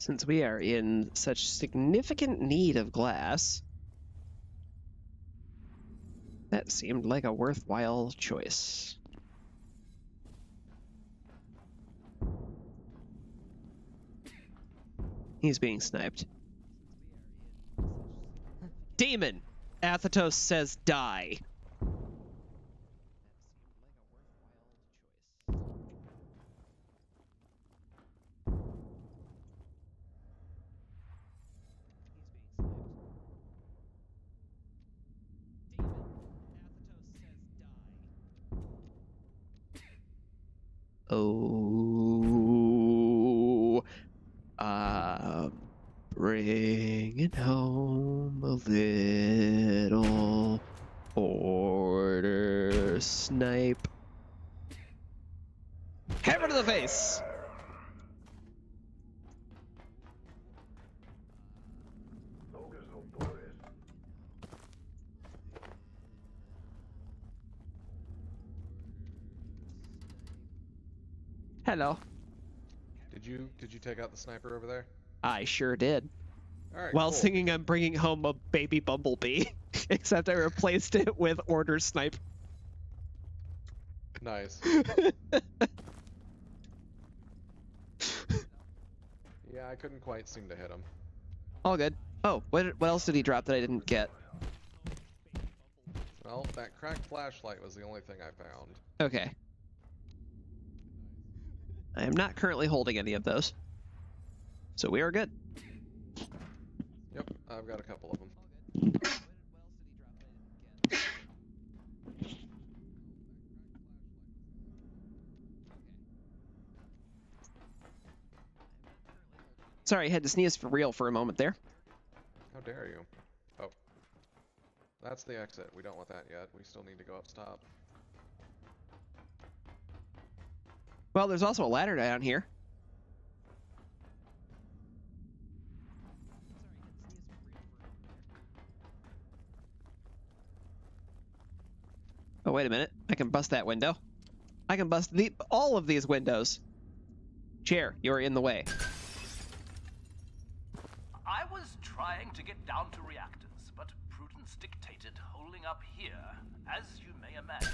Since we are in such significant need of glass, that seemed like a worthwhile choice. He's being sniped. Demon! Athetos says die. Oh, bringing home a little order snipe. Hammer to the face! Hello. Did you take out the sniper over there? I sure did. All right. While cool. singing I'm bringing home a baby bumblebee, except I replaced it with order snipe. Nice. Yeah, I couldn't quite seem to hit him. All good. Oh, what else did he drop that I didn't get? Well, that cracked flashlight was the only thing I found. Okay. I am not currently holding any of those. So we are good. Yep, I've got a couple of them. Sorry, I had to sneeze for real for a moment there. How dare you? Oh. That's the exit. We don't want that yet. We still need to go up top. Well, there's also a ladder down here. Oh, wait a minute. I can bust that window. I can bust all of these windows. Chair, you're in the way. I was trying to get down to reactors, but prudence dictated holding up here, as you may imagine.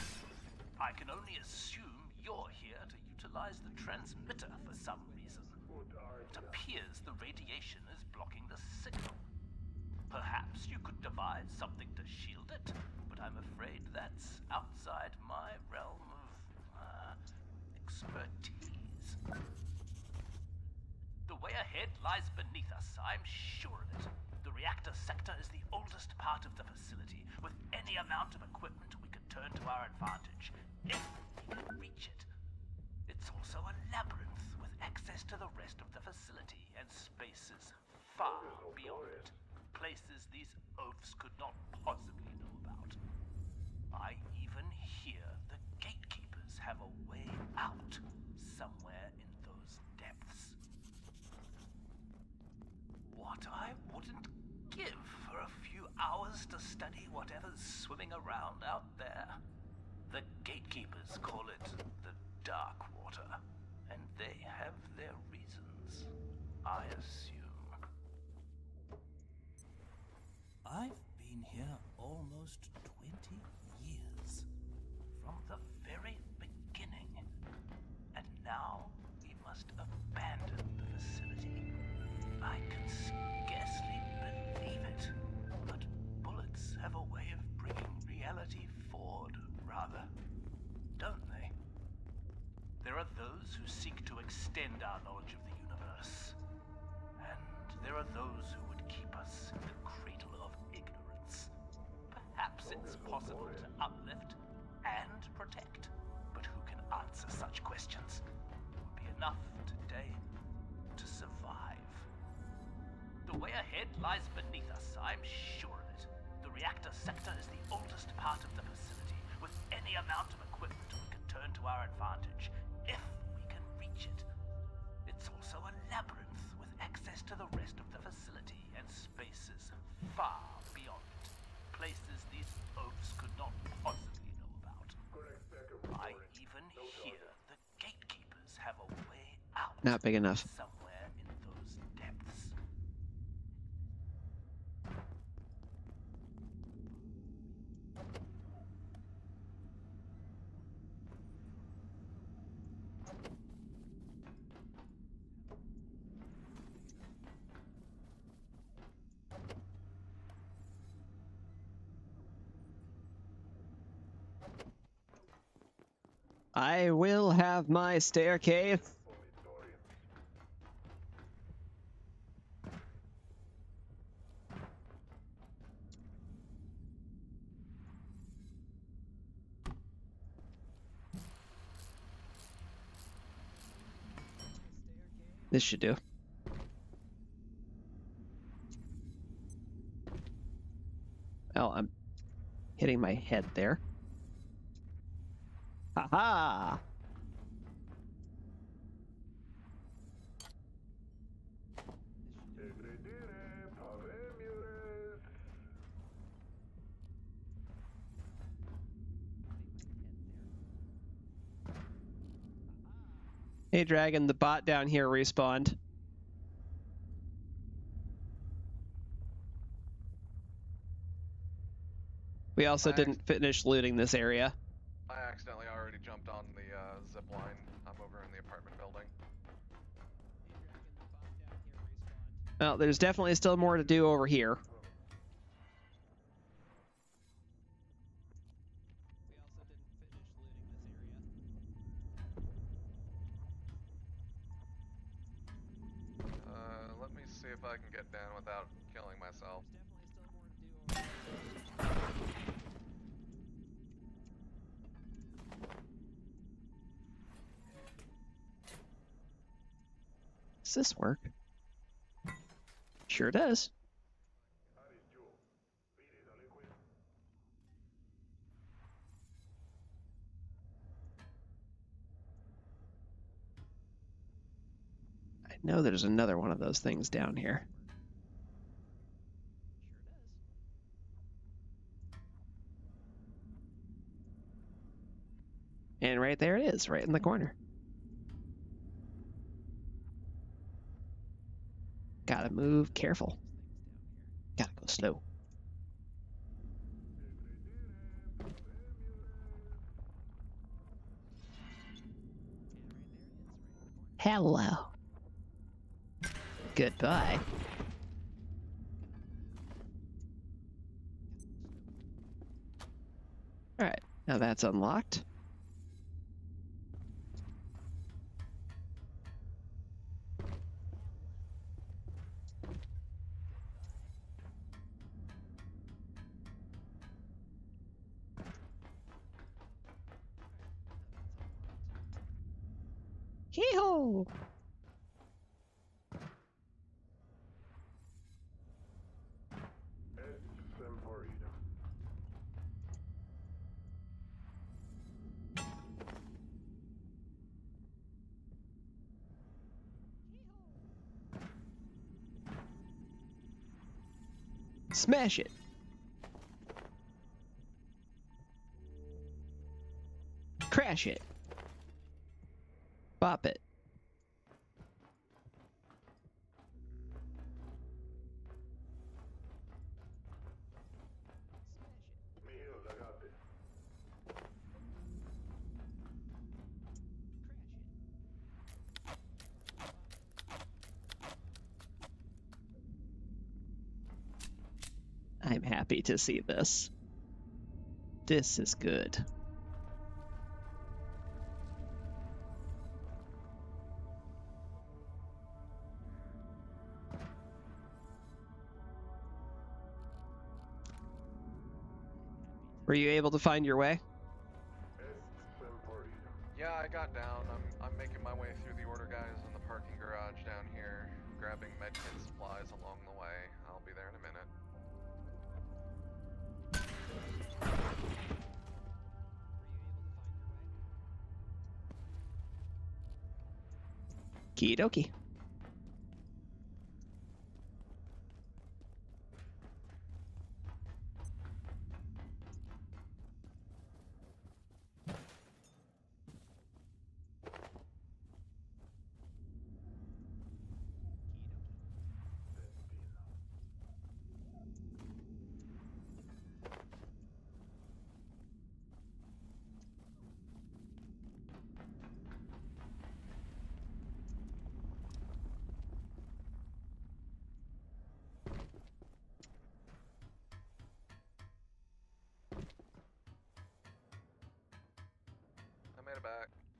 I can only assume you're here to utilize the transmitter for some reason. It appears the radiation is blocking the signal. Perhaps you could devise something to shield it, but I'm afraid that's outside my realm of expertise. The way ahead lies beneath us, I'm sure of it. The reactor sector is the oldest part of the facility. With any amount of equipment we could turn to our advantage, if we could reach it. It's also a labyrinth with access to the rest of the facility and spaces far beyond it. Places these oafs could not possibly know about. I even hear the gatekeepers have a way out somewhere in those depths. What I wouldn't give for a few hours to study whatever's swimming around out there. The gatekeepers call it the Dark Water, and they have their reasons, I assume. I've been here almost 20 years, from the very beginning, and now we must abandon the facility. I can scarcely believe it, but bullets have a way of bringing reality forward, rather, don't they? There are those who seek to extend our knowledge of the universe, and there are those who would keep us in the cradle of ignorance. Perhaps it's possible to uplift and protect, but who can answer such questions? It would be enough today to survive. The way ahead lies beneath us, I'm sure of it. The reactor sector is the oldest part of the facility. With any amount of equipment we can turn to our advantage, if we can reach it. It's also a labyrinth with access to the rest of the facility and spaces far beyond it. Places these oafs could not possibly know about. I even hear the gatekeepers have a way out. Not big enough. Somewhere in those depths. I will have my staircase. This should do. Oh, I'm hitting my head there. Ha-ha! Hey, Dragon, the bot down here respawned. We also didn't finish looting this area. I accidentally already jumped on the zip line. I'm over in the apartment building. Well, there's definitely still more to do over here. Let me see if I can get down without killing myself. Does this work? Sure does. I know there's another one of those things down here. And right there it is, right in the corner. Gotta move careful. Gotta go slow. Hello. Goodbye. Alright, now that's unlocked. Hee-ho! Smash it! Crash it! Bop it! I'm happy to see this. This is good. Were you able to find your way? Yeah, I got down. I'm making my way through the order guys in the parking garage down here, grabbing medkit supplies along the way. I'll be there in a minute. Okie dokie.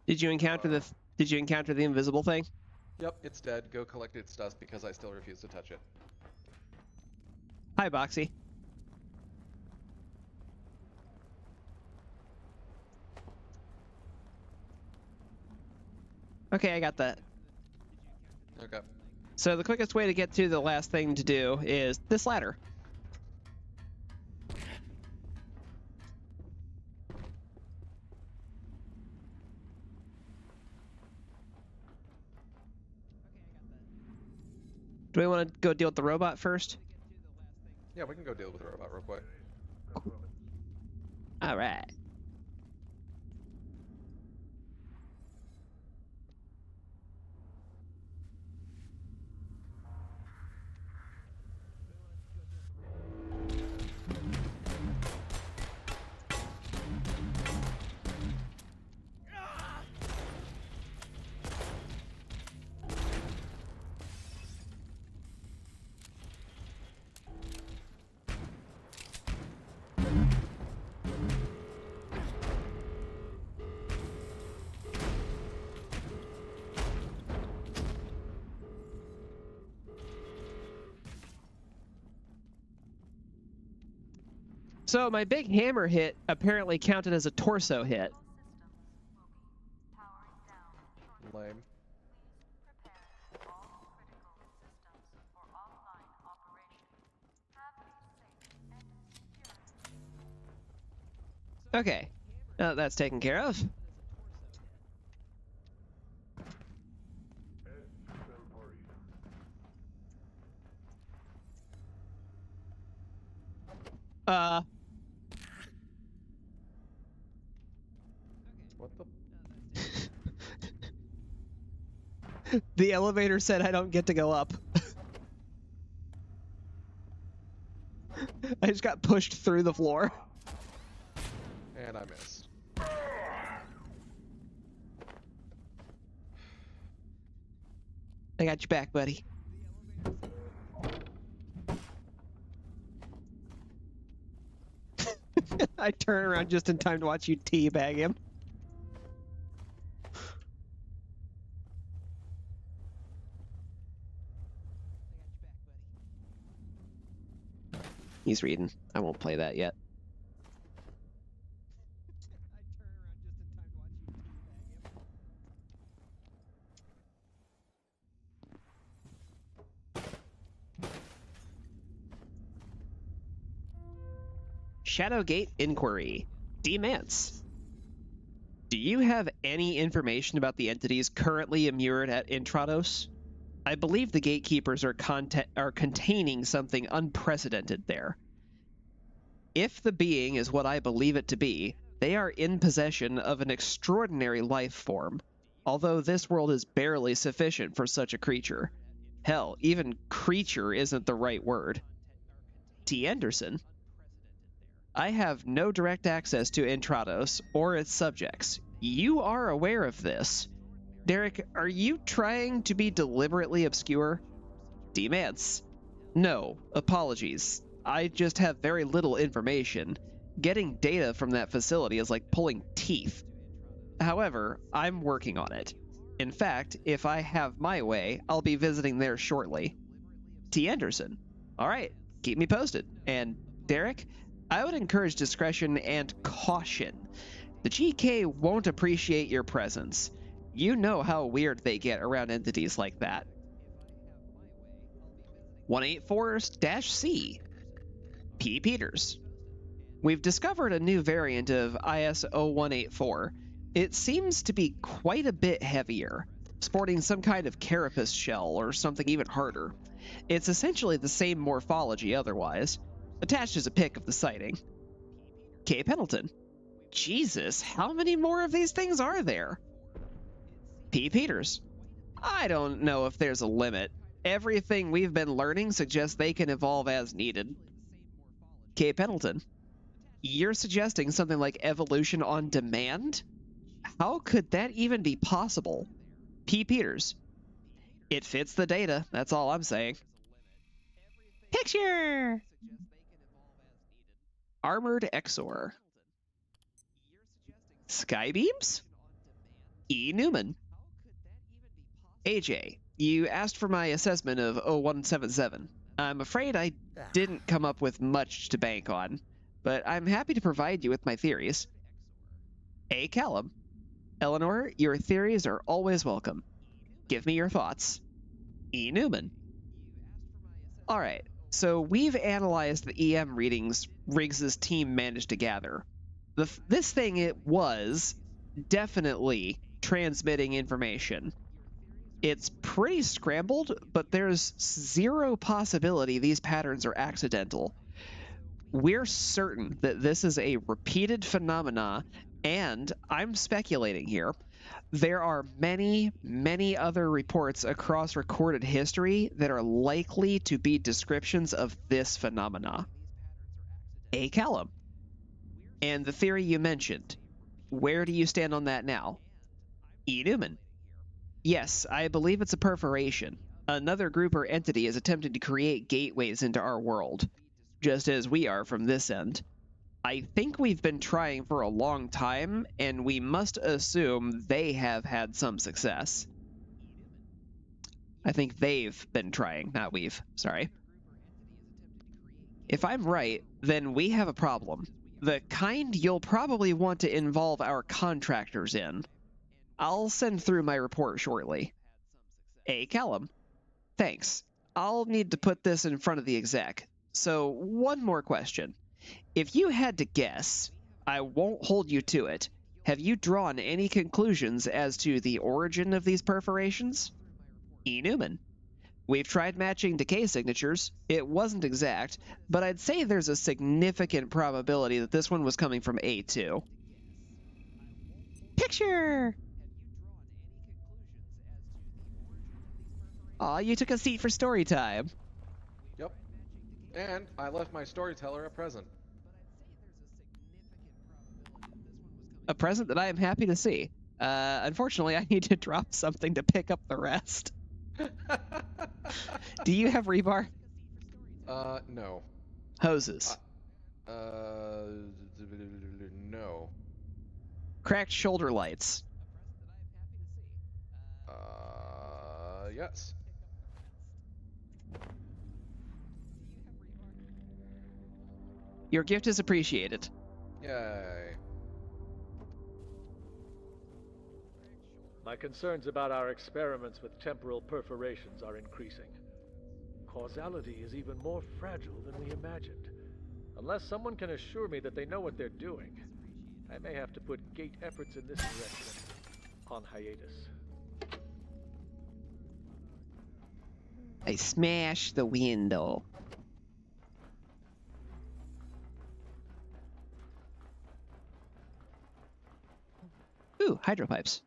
Did you encounter the invisible thing? Yep, it's dead. Go collect its dust because I still refuse to touch it. Hi, Boxy. Okay, I got that. Okay. So the quickest way to get to the last thing to do is this ladder. Do we want to go deal with the robot first? Yeah, we can go deal with the robot real quick. All right. So my big hammer hit apparently counted as a torso hit. Lame. Okay, now that's taken care of. What the? The elevator said I don't get to go up. I just got pushed through the floor. And I missed. I got your back, buddy. I turn around just in time to watch you teabag him. He's reading. I won't play that yet. Shadowgate Inquiry. Demance. Do you have any information about the entities currently immured at Intrados? I believe the gatekeepers are containing something unprecedented there. If the being is what I believe it to be, they are in possession of an extraordinary life form, although this world is barely sufficient for such a creature. Hell, even creature isn't the right word. T. Anderson. I have no direct access to Intrados or its subjects. You are aware of this. Derek, are you trying to be deliberately obscure? Demance. No, apologies. I just have very little information. Getting data from that facility is like pulling teeth. However, I'm working on it. In fact, if I have my way, I'll be visiting there shortly. T. Anderson. All right, keep me posted. And Derek, I would encourage discretion and caution. The GK won't appreciate your presence. You know how weird they get around entities like that. 184-C. P. Peters. We've discovered a new variant of IS-0184. It seems to be quite a bit heavier, sporting some kind of carapace shell or something even harder. It's essentially the same morphology otherwise. Attached is a pic of the sighting. K. Pendleton. Jesus, how many more of these things are there? P. Peters. I don't know if there's a limit. Everything we've been learning suggests they can evolve as needed. K. Pendleton. You're suggesting something like evolution on demand? How could that even be possible? P. Peters. It fits the data, that's all I'm saying. Picture! Armored Exor. Skybeams? E. Newman. AJ, you asked for my assessment of 0177. I'm afraid I didn't come up with much to bank on, but I'm happy to provide you with my theories. A. Callum. Eleanor, your theories are always welcome. Give me your thoughts. E. Newman. All right, so we've analyzed the EM readings Riggs's team managed to gather. This thing, it was definitely transmitting information. It's pretty scrambled, but there's zero possibility these patterns are accidental. We're certain that this is a repeated phenomena, and I'm speculating here. There are many, many other reports across recorded history that are likely to be descriptions of this phenomena. A. Callum. And the theory you mentioned, where do you stand on that now? E. Newman. Yes, I believe it's a perforation. Another group or entity is attempting to create gateways into our world, just as we are from this end. I think we've been trying for a long time, and we must assume they have had some success. I think they've been trying, not we've. Sorry. If I'm right, then we have a problem. The kind you'll probably want to involve our contractors in. I'll send through my report shortly. A. Callum. Thanks. I'll need to put this in front of the exec. So, one more question. If you had to guess, I won't hold you to it. Have you drawn any conclusions as to the origin of these perforations? E. Newman. We've tried matching decay signatures. It wasn't exact, but I'd say there's a significant probability that this one was coming from A2. Picture! Aw, you took a seat for story time. Yep. And I left my storyteller a present. A present that I am happy to see. Unfortunately, I need to drop something to pick up the rest. Do you have rebar? No. Hoses? No. Cracked shoulder lights? Yes. Your gift is appreciated. Yay. My concerns about our experiments with temporal perforations are increasing. Causality is even more fragile than we imagined. Unless someone can assure me that they know what they're doing, I may have to put gate efforts in this direction on hiatus. I smashed the window. Ooh, hydro pipes.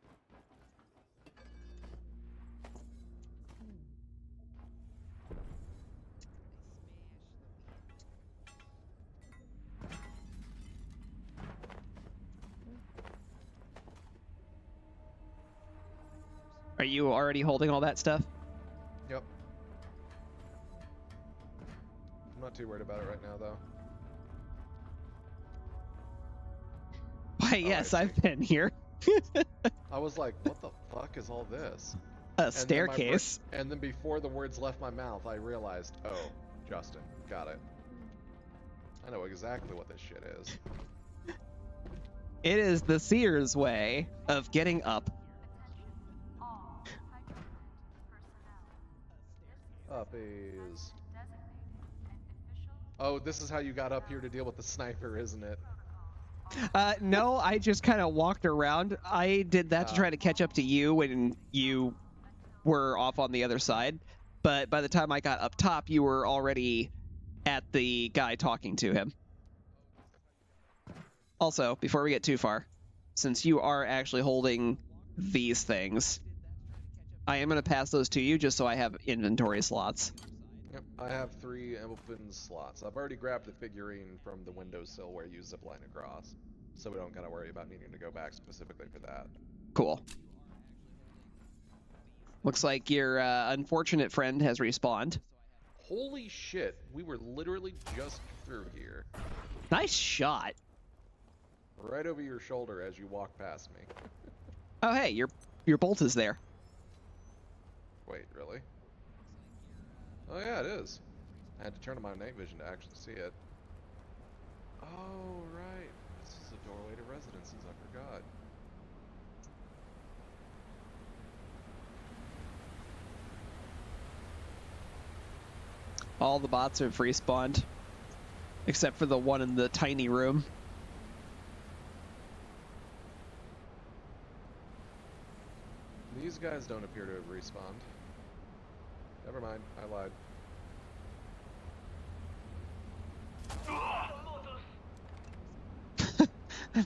Are you already holding all that stuff? Yep. I'm not too worried about it right now, though. Why, yes, I've been here. I was like, what the fuck is all this? A staircase. And then before the words left my mouth, I realized, oh, Justin, got it. I know exactly what this shit is. It is the Sears way of getting up. Uppies. Oh, this is how you got up here to deal with the sniper, isn't it? No, I just kind of walked around. I did that to try to catch up to you when you were off on the other side. But by the time I got up top, you were already at the guy talking to him. Also, before we get too far, since you are actually holding these things, I am going to pass those to you just so I have inventory slots. Yep, I have 3 open slots. I've already grabbed the figurine from the windowsill where you zipline across, so we don't gotta worry about needing to go back specifically for that. Cool. Looks like your unfortunate friend has respawned. Holy shit, we were literally just through here. Nice shot. Right over your shoulder as you walk past me. Oh, hey, your bolt is there. Wait, really? Oh yeah, it is. I had to turn on my night vision to actually see it. Oh, right. This is a doorway to residences, I forgot. All the bots have respawned, except for the one in the tiny room. These guys don't appear to have respawned. Never mind, I lied.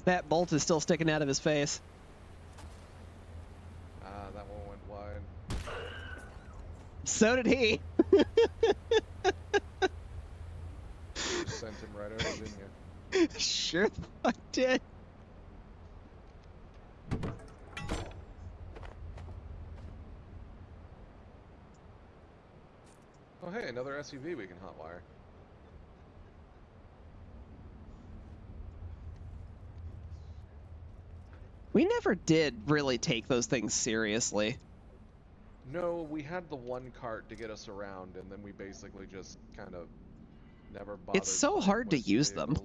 That bolt is still sticking out of his face. Ah, that one went wide. So did he. You sent him right over, didn't you? Sure I did. Oh hey, another SUV we can hotwire. We never did really take those things seriously. No, we had the one cart to get us around, and then we basically just kind of never bothered. It's so hard to use them.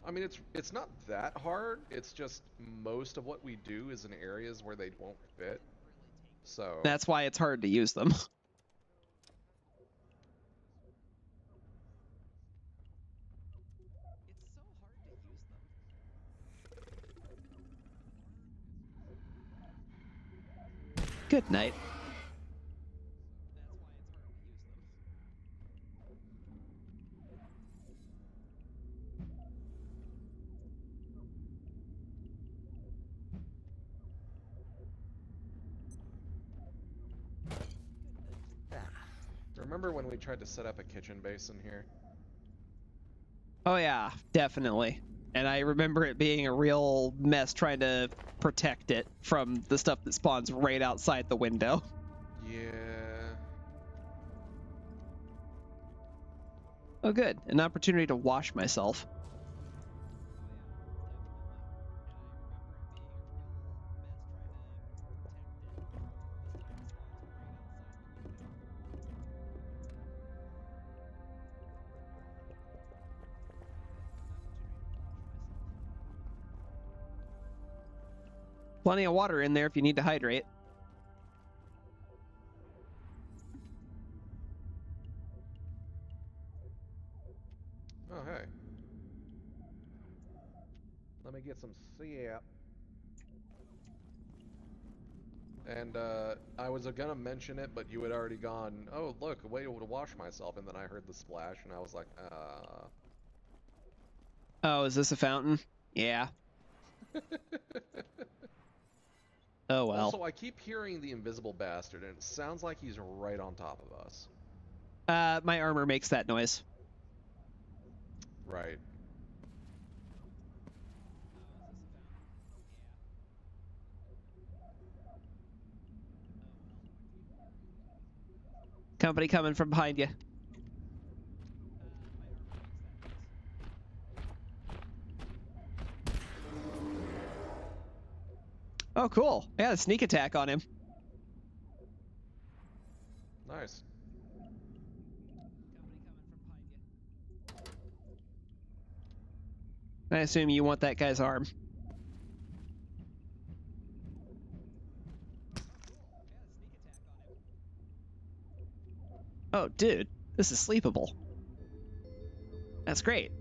I mean, it's not that hard. It's just most of what we do is in areas where they won't fit. So that's why it's hard to use them. Good night. remember when we tried to set up a kitchen base in here? Oh yeah, definitely. And I remember it being a real mess trying to protect it from the stuff that spawns right outside the window. Yeah. Oh good, an opportunity to wash myself. Plenty of water in there if you need to hydrate. Oh, hey. Let me get some Sear. And I was gonna mention it, but you had already gone, oh, look, a way to wash myself. And then I heard the splash, and I was like, Oh, is this a fountain? Yeah. Oh well. Also, I keep hearing the invisible bastard, and it sounds like he's right on top of us. My armor makes that noise. Right. Company coming from behind you. Oh, cool. I got a sneak attack on him. Nice. I assume you want that guy's arm. Oh, dude, this is sleepable. That's great.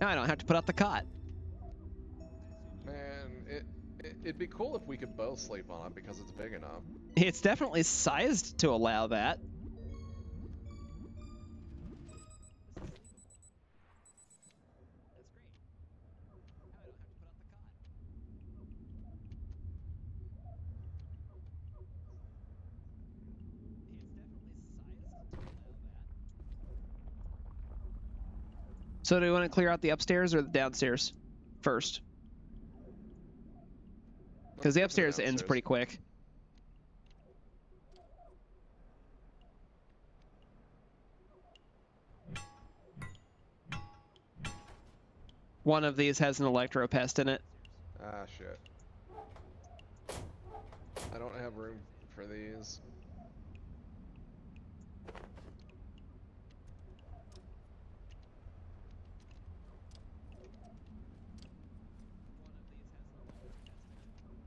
Now I don't have to put up the cot. Man, it'd be cool if we could both sleep on it because it's big enough. It's definitely sized to allow that. So do we want to clear out the upstairs or the downstairs first? Because the upstairs ends pretty quick. One of these has an electro pest in it. Ah, shit. have room for these.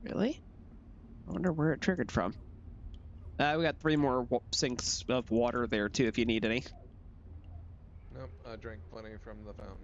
Really? I wonder where it triggered from. We got 3 more sinks of water there too, if you need any. Nope, I drank plenty from the fountain.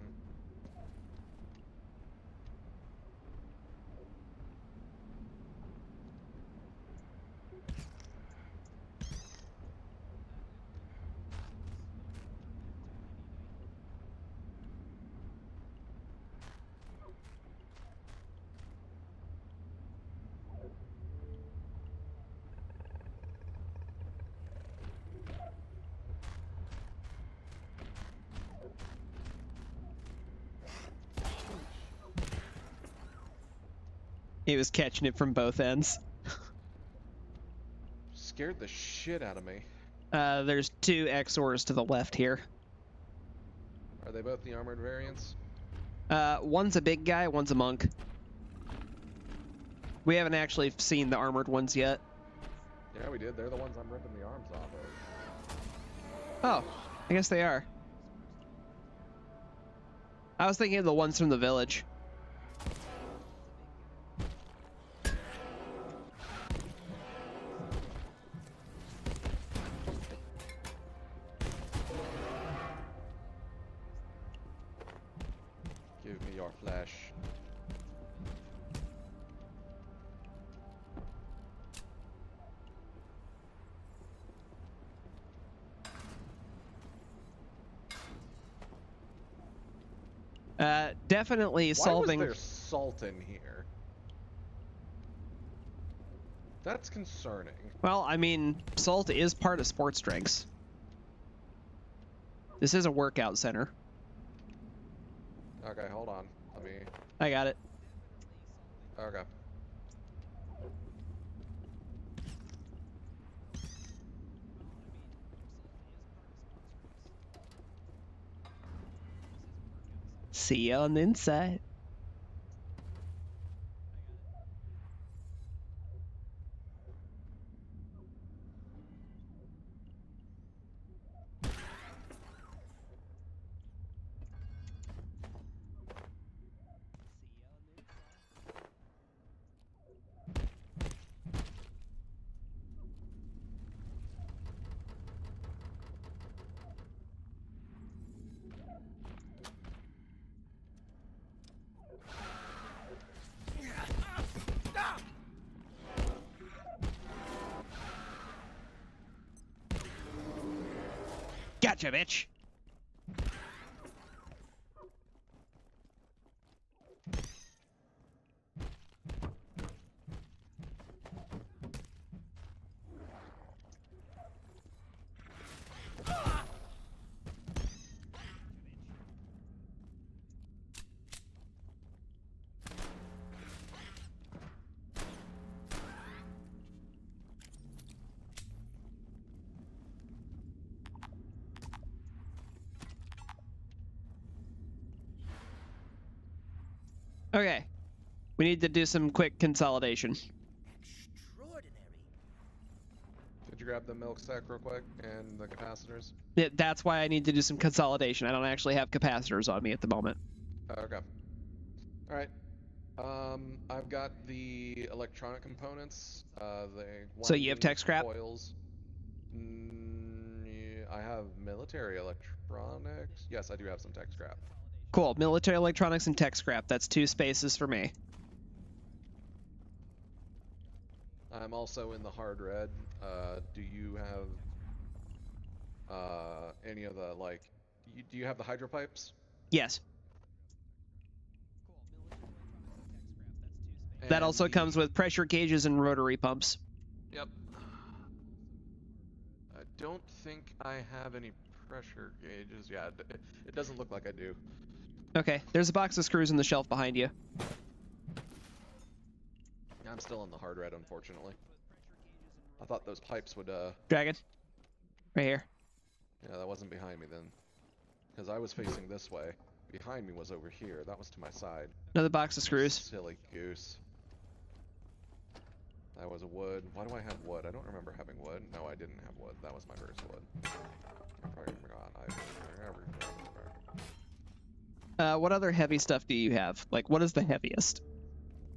He was catching it from both ends. Scared the shit out of me. There's 2 XORs to the left here. Are they both the armored variants? One's a big guy, one's a monk. We haven't actually seen the armored ones yet. Yeah, we did. They're the ones I'm ripping the arms off of. Oh, I guess they are. I was thinking of the ones from the village. Give me your flesh. Definitely solving. Why was there salt in here? That's concerning. Well, I mean, salt is part of sports drinks. This is a workout center. Okay, hold on. Let me... I got it. Okay. See you on the inside. Gotcha, bitch. Okay. We need to do some quick consolidation. Extraordinary. Did you grab the milk sack real quick and the capacitors? Yeah, that's why I need to do some consolidation. I don't actually have capacitors on me at the moment. Okay. Alright. I've got the electronic components. So you have tech scrap? Coils. Yeah, I have military electronics. Yes, I do have some tech scrap. Cool. Military electronics and tech scrap. That's 2 spaces for me. I'm also in the hard red. Do you have any of the, like, do you have the hydro pipes? Yes. And that also comes with pressure gauges and rotary pumps. Yep. I don't think I have any pressure gauges. Yeah, it doesn't look like I do. Okay, there's a box of screws on the shelf behind you. I'm still in the hard red, unfortunately. I thought those pipes would, Dragon. Right here. Yeah, that wasn't behind me then. Because I was facing this way. Behind me was over here. That was to my side. Another box of screws. Silly goose. That was a wood. Why do I have wood? I don't remember having wood. No, I didn't have wood. That was my first wood. I probably forgot. What other heavy stuff do you have? Like, what is the heaviest?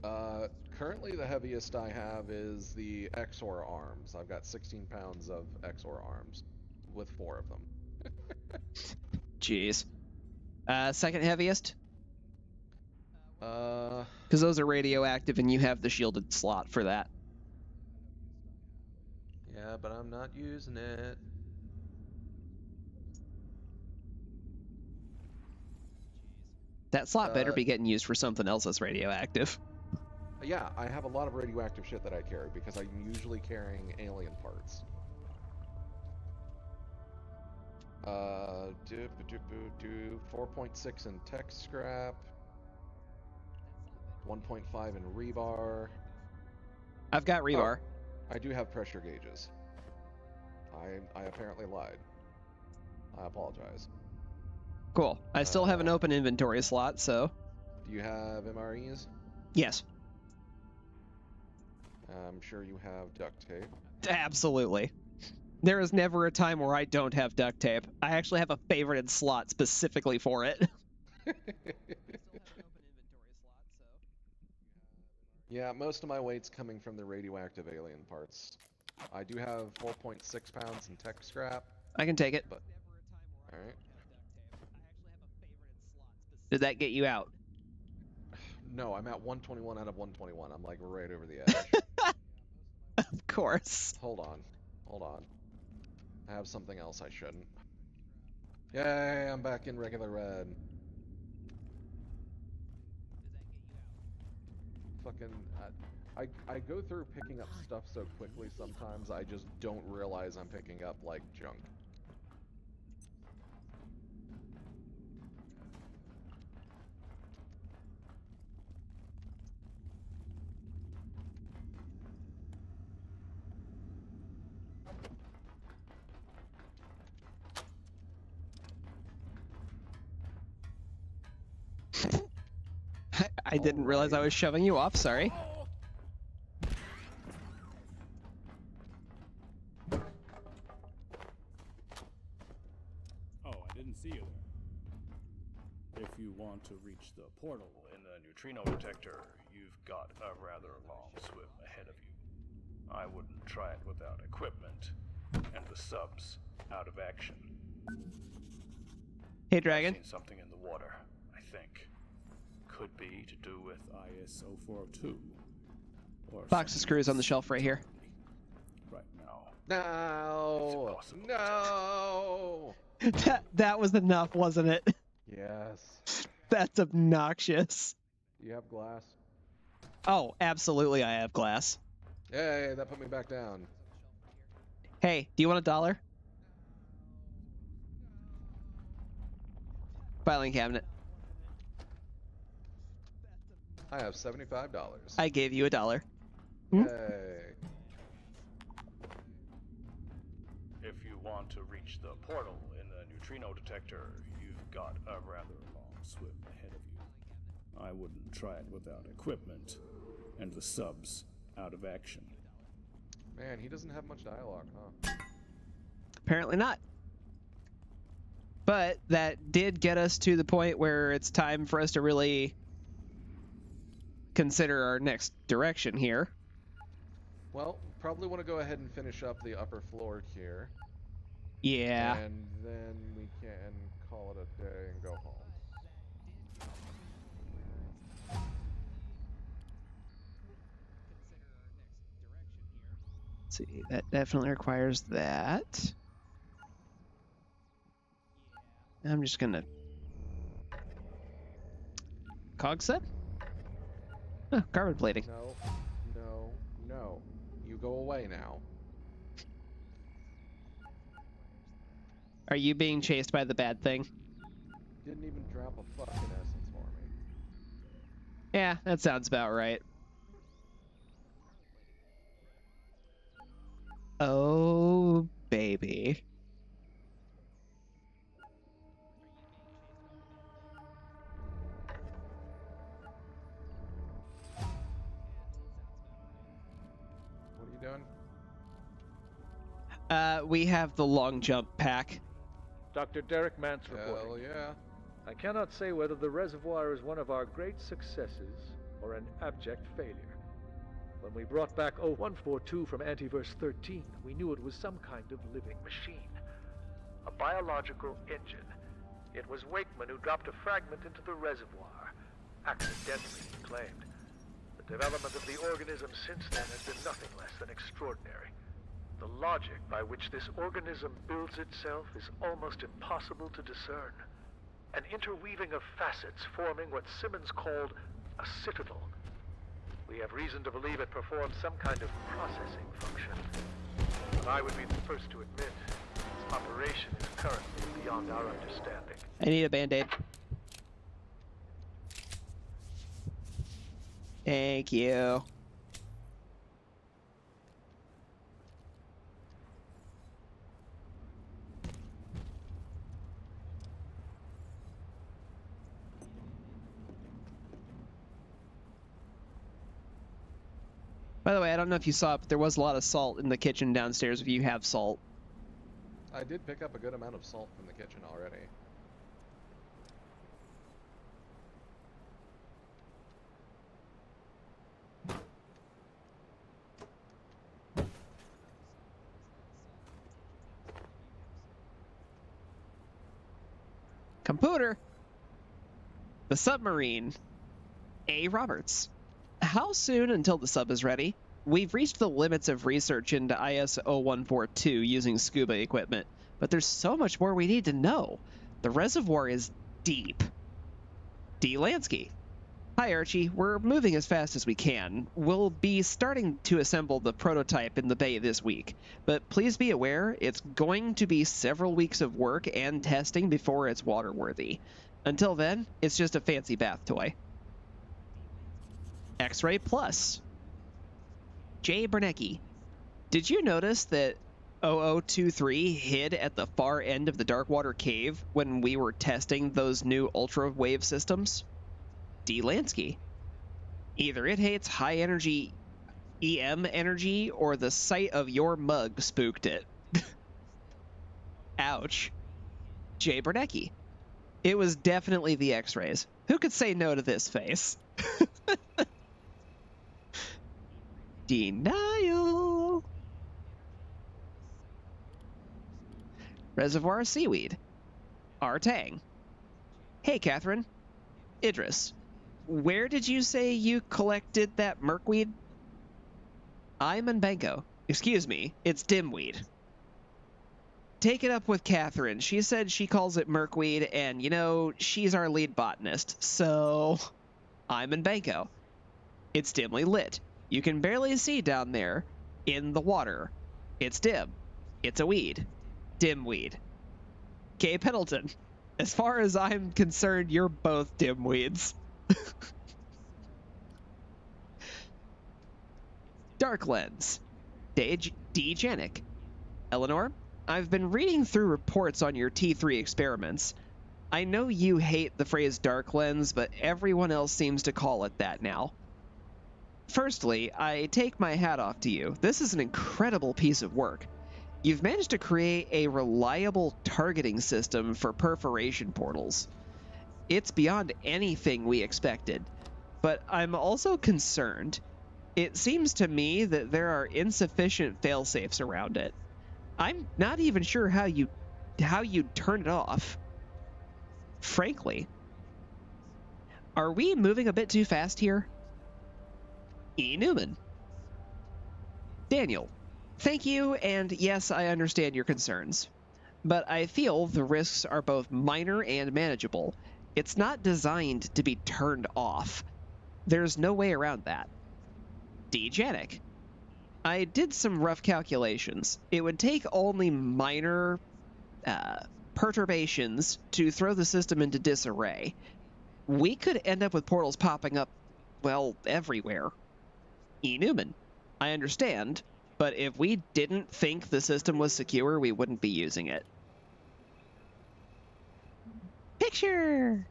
Currently the heaviest I have is the Exor arms. I've got 16 pounds of Exor arms, with 4 of them. Jeez. Second heaviest? Uh, Because those are radioactive and you have the shielded slot for that. yeah, but I'm not using it. That slot better be getting used for something else that's radioactive. Yeah, I have a lot of radioactive shit that I carry because I'm usually carrying alien parts. 4.6 in tech scrap, 1.5 in rebar. I've got rebar. Oh, I do have pressure gauges. I apparently lied. I apologize. Cool. I still have an open inventory slot, so... Do you have MREs? Yes. I'm sure you have duct tape. Absolutely. There is never a time where I don't have duct tape. I actually have a favorited slot specifically for it. Yeah, most of my weight's coming from the radioactive alien parts. I do have 4.6 pounds in tech scrap. I can take it. But alright. Did that get you out? No, I'm at 121 out of 121. I'm like right over the edge. Of course. Hold on. I have something else I shouldn't. Yay, I'm back in regular red. Fucking... I go through picking up stuff so quickly sometimes I just don't realize I'm picking up, like, junk. I didn't realize I was shoving you off, sorry. Oh, I didn't see you there. If you want to reach the portal in the neutrino detector, you've got a rather long swim ahead of you. I wouldn't try it without equipment, and the subs out of action. Hey, Dragon. I've seen something in the water, I think. Could be to do with IS-0402. Or Box of screws on the shelf right here. Right now. No! No! That was enough, wasn't it? Yes. That's obnoxious. You have glass? Oh, absolutely I have glass. Yay, that put me back down. Hey, do you want $1? Filing cabinet. I have $75. I gave you $1. Yay. If you want to reach the portal in the neutrino detector, you've got a rather long swim ahead of you. I wouldn't try it without equipment, and the subs out of action. Man, he doesn't have much dialogue, huh? Apparently not. But that did get us to the point where it's time for us to really consider our next direction here. Well, probably want to go ahead and finish up the upper floor here. Yeah. And then we can call it a day and go home. Let's see, that definitely requires that. I'm just gonna... Cog set? Oh, carbon plating. No, no, no. You go away now. Are you being chased by the bad thing? Didn't even drop a fucking essence for me. Yeah, that sounds about right. Oh, baby. We have the long jump pack. Dr. Derek Mance reporting. Hell yeah. I cannot say whether the reservoir is one of our great successes or an abject failure. When we brought back 0142 from Antiverse 13, we knew it was some kind of living machine. A biological engine. It was Wakeman who dropped a fragment into the reservoir. Accidentally, he claimed. The development of the organism since then has been nothing less than extraordinary. The logic by which this organism builds itself is almost impossible to discern. An interweaving of facets forming what Simmons called a citadel. We have reason to believe it performs some kind of processing function. But I would be the first to admit its operation is currently beyond our understanding. I need a band-aid. Thank you. By the way, I don't know if you saw it, but there was a lot of salt in the kitchen downstairs if you have salt. I did pick up a good amount of salt from the kitchen already. Computer. The submarine. A. Roberts. How soon until the sub is ready? We've reached the limits of research into IS-0142 using scuba equipment, but there's so much more we need to know. The reservoir is deep. D. Lansky. Hi, Archie. We're moving as fast as we can. We'll be starting to assemble the prototype in the bay this week, but please be aware it's going to be several weeks of work and testing before it's waterworthy. Until then, it's just a fancy bath toy. X-Ray Plus. Jay Bernecki. Did you notice that 0023 hid at the far end of the Darkwater Cave when we were testing those new ultra-wave systems? D. Lansky. Either it hates high-energy EM energy or the sight of your mug spooked it. Ouch. Jay Bernecki. It was definitely the X-rays. Who could say no to this face? Denial. Reservoir Seaweed. Artang. Hey, Catherine. Idris. Where did you say you collected that merkweed? I'm in Banco. Excuse me, it's dimweed. Take it up with Catherine. She said she calls it merkweed, and, you know, she's our lead botanist, so... I'm in Banco. It's dimly lit. You can barely see down there in the water. It's dim. It's a weed. Dimweed. Kay Pendleton. As far as I'm concerned, you're both dimweeds. Dark Lens. D. Janik. Eleanor, I've been reading through reports on your T3 experiments. I know you hate the phrase dark lens, but everyone else seems to call it that now. Firstly, I take my hat off to you. This is an incredible piece of work. You've managed to create a reliable targeting system for perforation portals. It's beyond anything we expected, but I'm also concerned. It seems to me that there are insufficient failsafes around it. I'm not even sure how you'd turn it off. Frankly. Are we moving a bit too fast here? E. Newman. Daniel, thank you, and yes, I understand your concerns. But I feel the risks are both minor and manageable. It's not designed to be turned off. There's no way around that. D. Janik. I did some rough calculations. It would take only minor perturbations to throw the system into disarray. We could end up with portals popping up, well, everywhere. E. Newman. I understand, but if we didn't think the system was secure, we wouldn't be using it. Picture!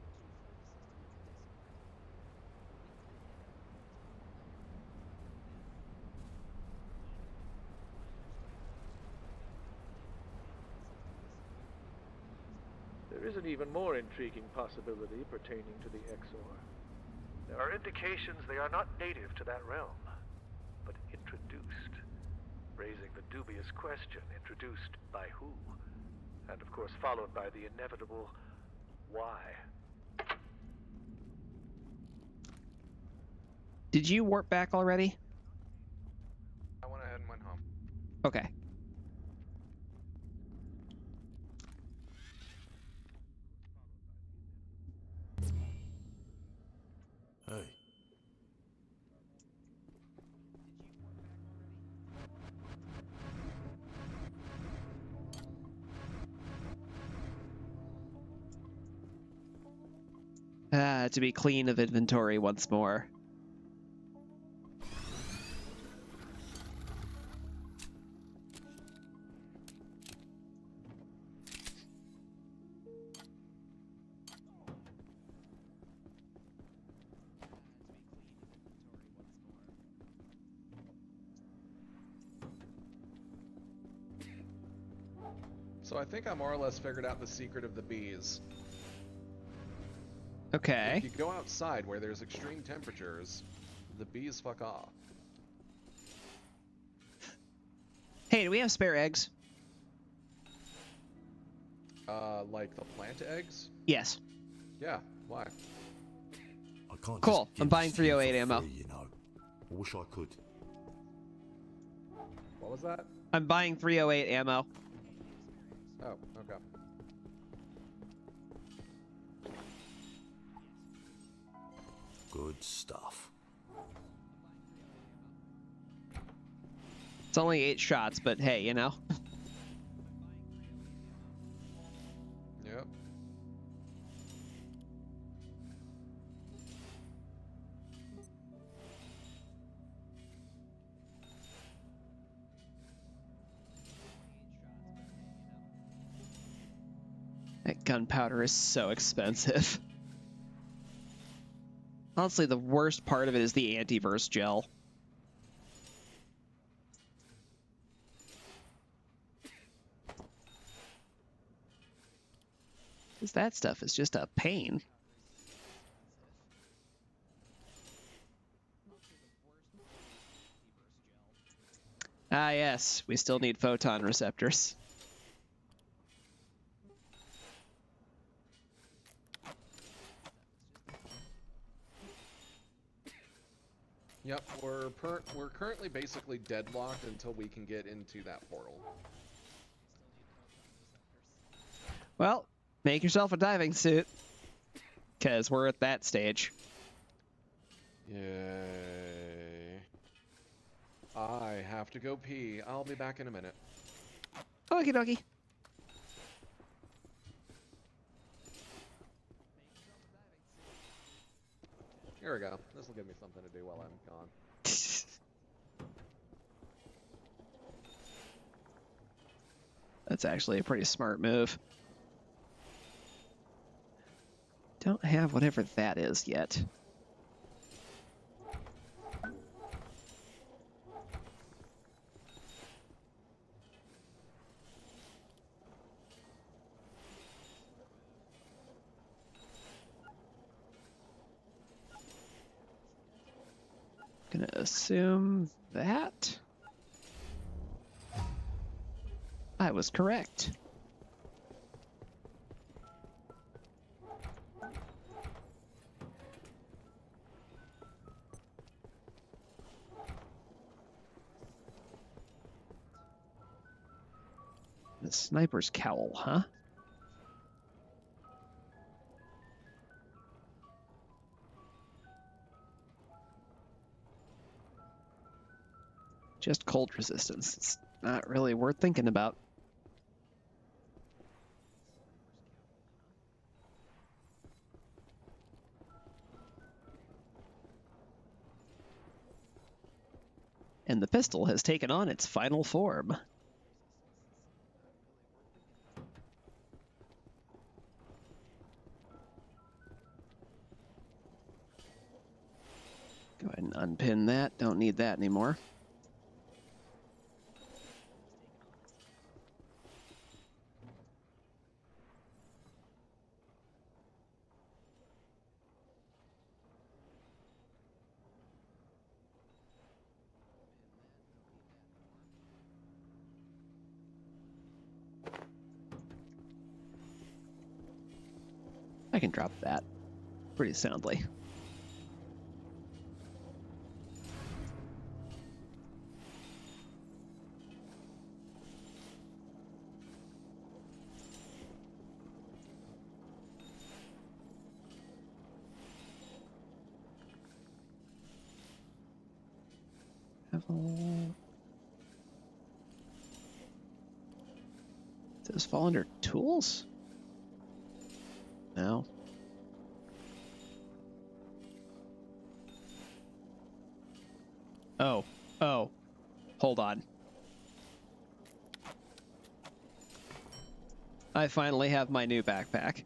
There is an even more intriguing possibility pertaining to the Exor. There are indications they are not native to that realm, but introduced, raising the dubious question, introduced by who? And of course followed by the inevitable why. Did you warp back already? I went ahead and went home. Okay. Hey. To be clean of inventory once more. So I think I more or less figured out the secret of the bees. Okay. If you go outside where there's extreme temperatures, the bees fuck off. Hey, do we have spare eggs? Like the plant eggs? Yes. Yeah, why? I can't Cool. just give I'm buying this to you 308 for ammo. free, you know. I wish I could. What was that? I'm buying 308 ammo. Oh, okay. Good stuff. It's only 8 shots, but hey, you know. Yep. That gunpowder is so expensive. Honestly, the worst part of it is the antiverse gel. Because that stuff is just a pain. Ah, yes, we still need photon receptors. Yep, we're currently basically deadlocked until we can get into that portal. Well, make yourself a diving suit. Because we're at that stage. Yay. I have to go pee. I'll be back in a minute. Okie dokie. Here we go. This will give me something to do while I'm gone. That's actually a pretty smart move. Don't have whatever that is yet. Gonna assume that I was correct. The sniper's cowl, huh? Just cold resistance. It's not really worth thinking about. And the pistol has taken on its final form. Go ahead and unpin that. Don't need that anymore. I can drop that pretty soundly. Does this fall under tools? No. Oh. Hold on. I finally have my new backpack.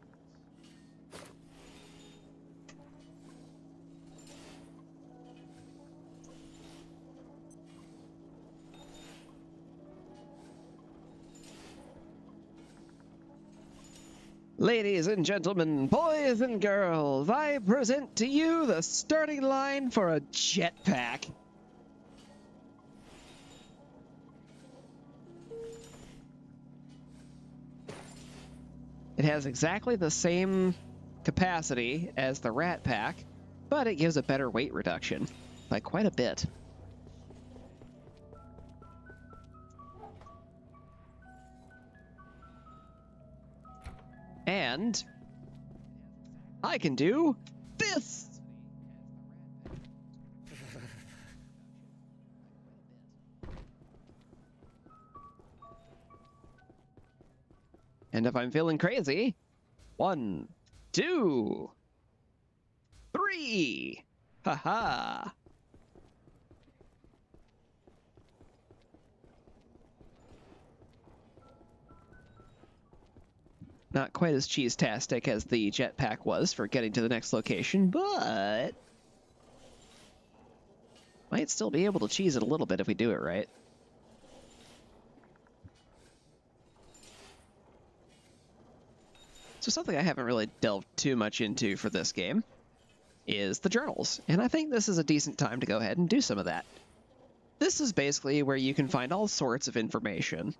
Ladies and gentlemen, boys and girls, I present to you the starting line for a jetpack. It has exactly the same capacity as the Rat Pack, but it gives a better weight reduction by quite a bit. And I can do this! And if I'm feeling crazy, 1, 2, 3! Haha! Not quite as cheese-tastic as the jetpack was for getting to the next location, but might still be able to cheese it a little bit if we do it right. So something I haven't really delved too much into for this game is the journals, and I think this is a decent time to go ahead and do some of that. This is basically where you can find all sorts of information.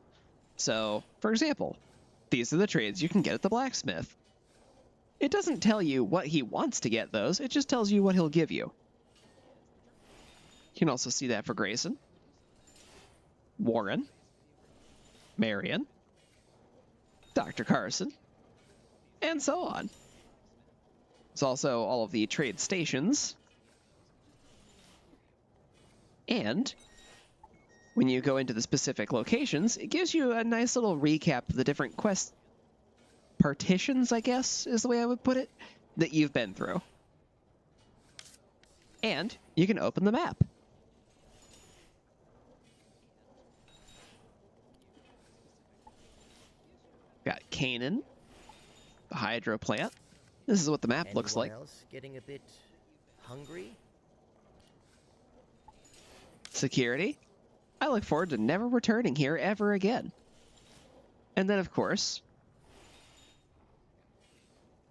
So, for example, these are the trades you can get at the blacksmith. It doesn't tell you what he wants to get those, it just tells you what he'll give you. You can also see that for Grayson, Warren, Marion, Dr. Carson, and so on. There's also all of the trade stations. And when you go into the specific locations, it gives you a nice little recap of the different quest partitions, I guess, is the way I would put it, that you've been through. And you can open the map. Got Canaan, the hydro plant. This is what the map looks like. Else getting a bit hungry? Security. I look forward to never returning here ever again. And then, of course,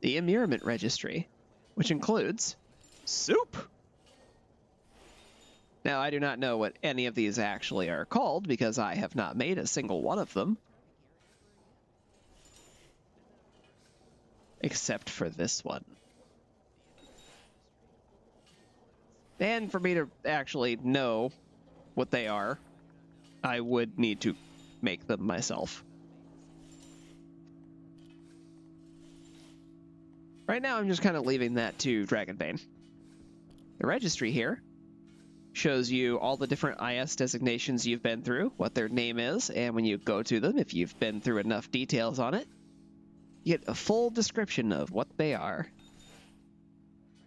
the immurement registry, which includes soup. Now, I do not know what any of these actually are called because I have not made a single one of them. Except for this one. And for me to actually know what they are, I would need to make them myself. Right now, I'm just kind of leaving that to Dragonbane. The registry here shows you all the different IS designations you've been through, what their name is, and when you go to them, if you've been through enough details on it, you get a full description of what they are.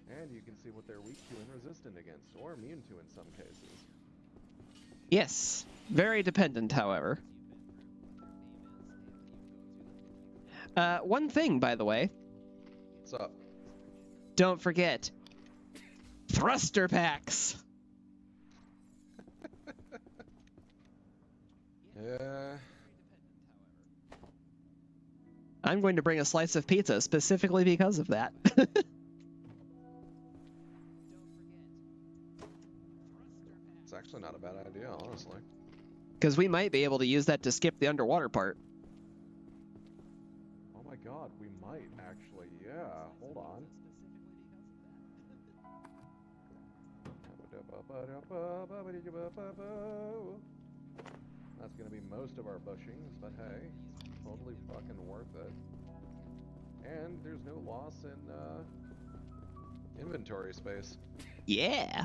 And you can see what they're weak to and resistant against, or immune to in some cases. Yes, very dependent, however. One thing, by the way. What's up? Don't forget, thruster packs. Yeah. I'm going to bring a slice of pizza specifically because of that. It's actually not a bad idea, honestly. Because we might be able to use that to skip the underwater part. Oh my god, we might actually. Yeah, hold on. That's gonna be most of our bushings, but hey, totally fucking worth it. And there's no loss in inventory space. Yeah.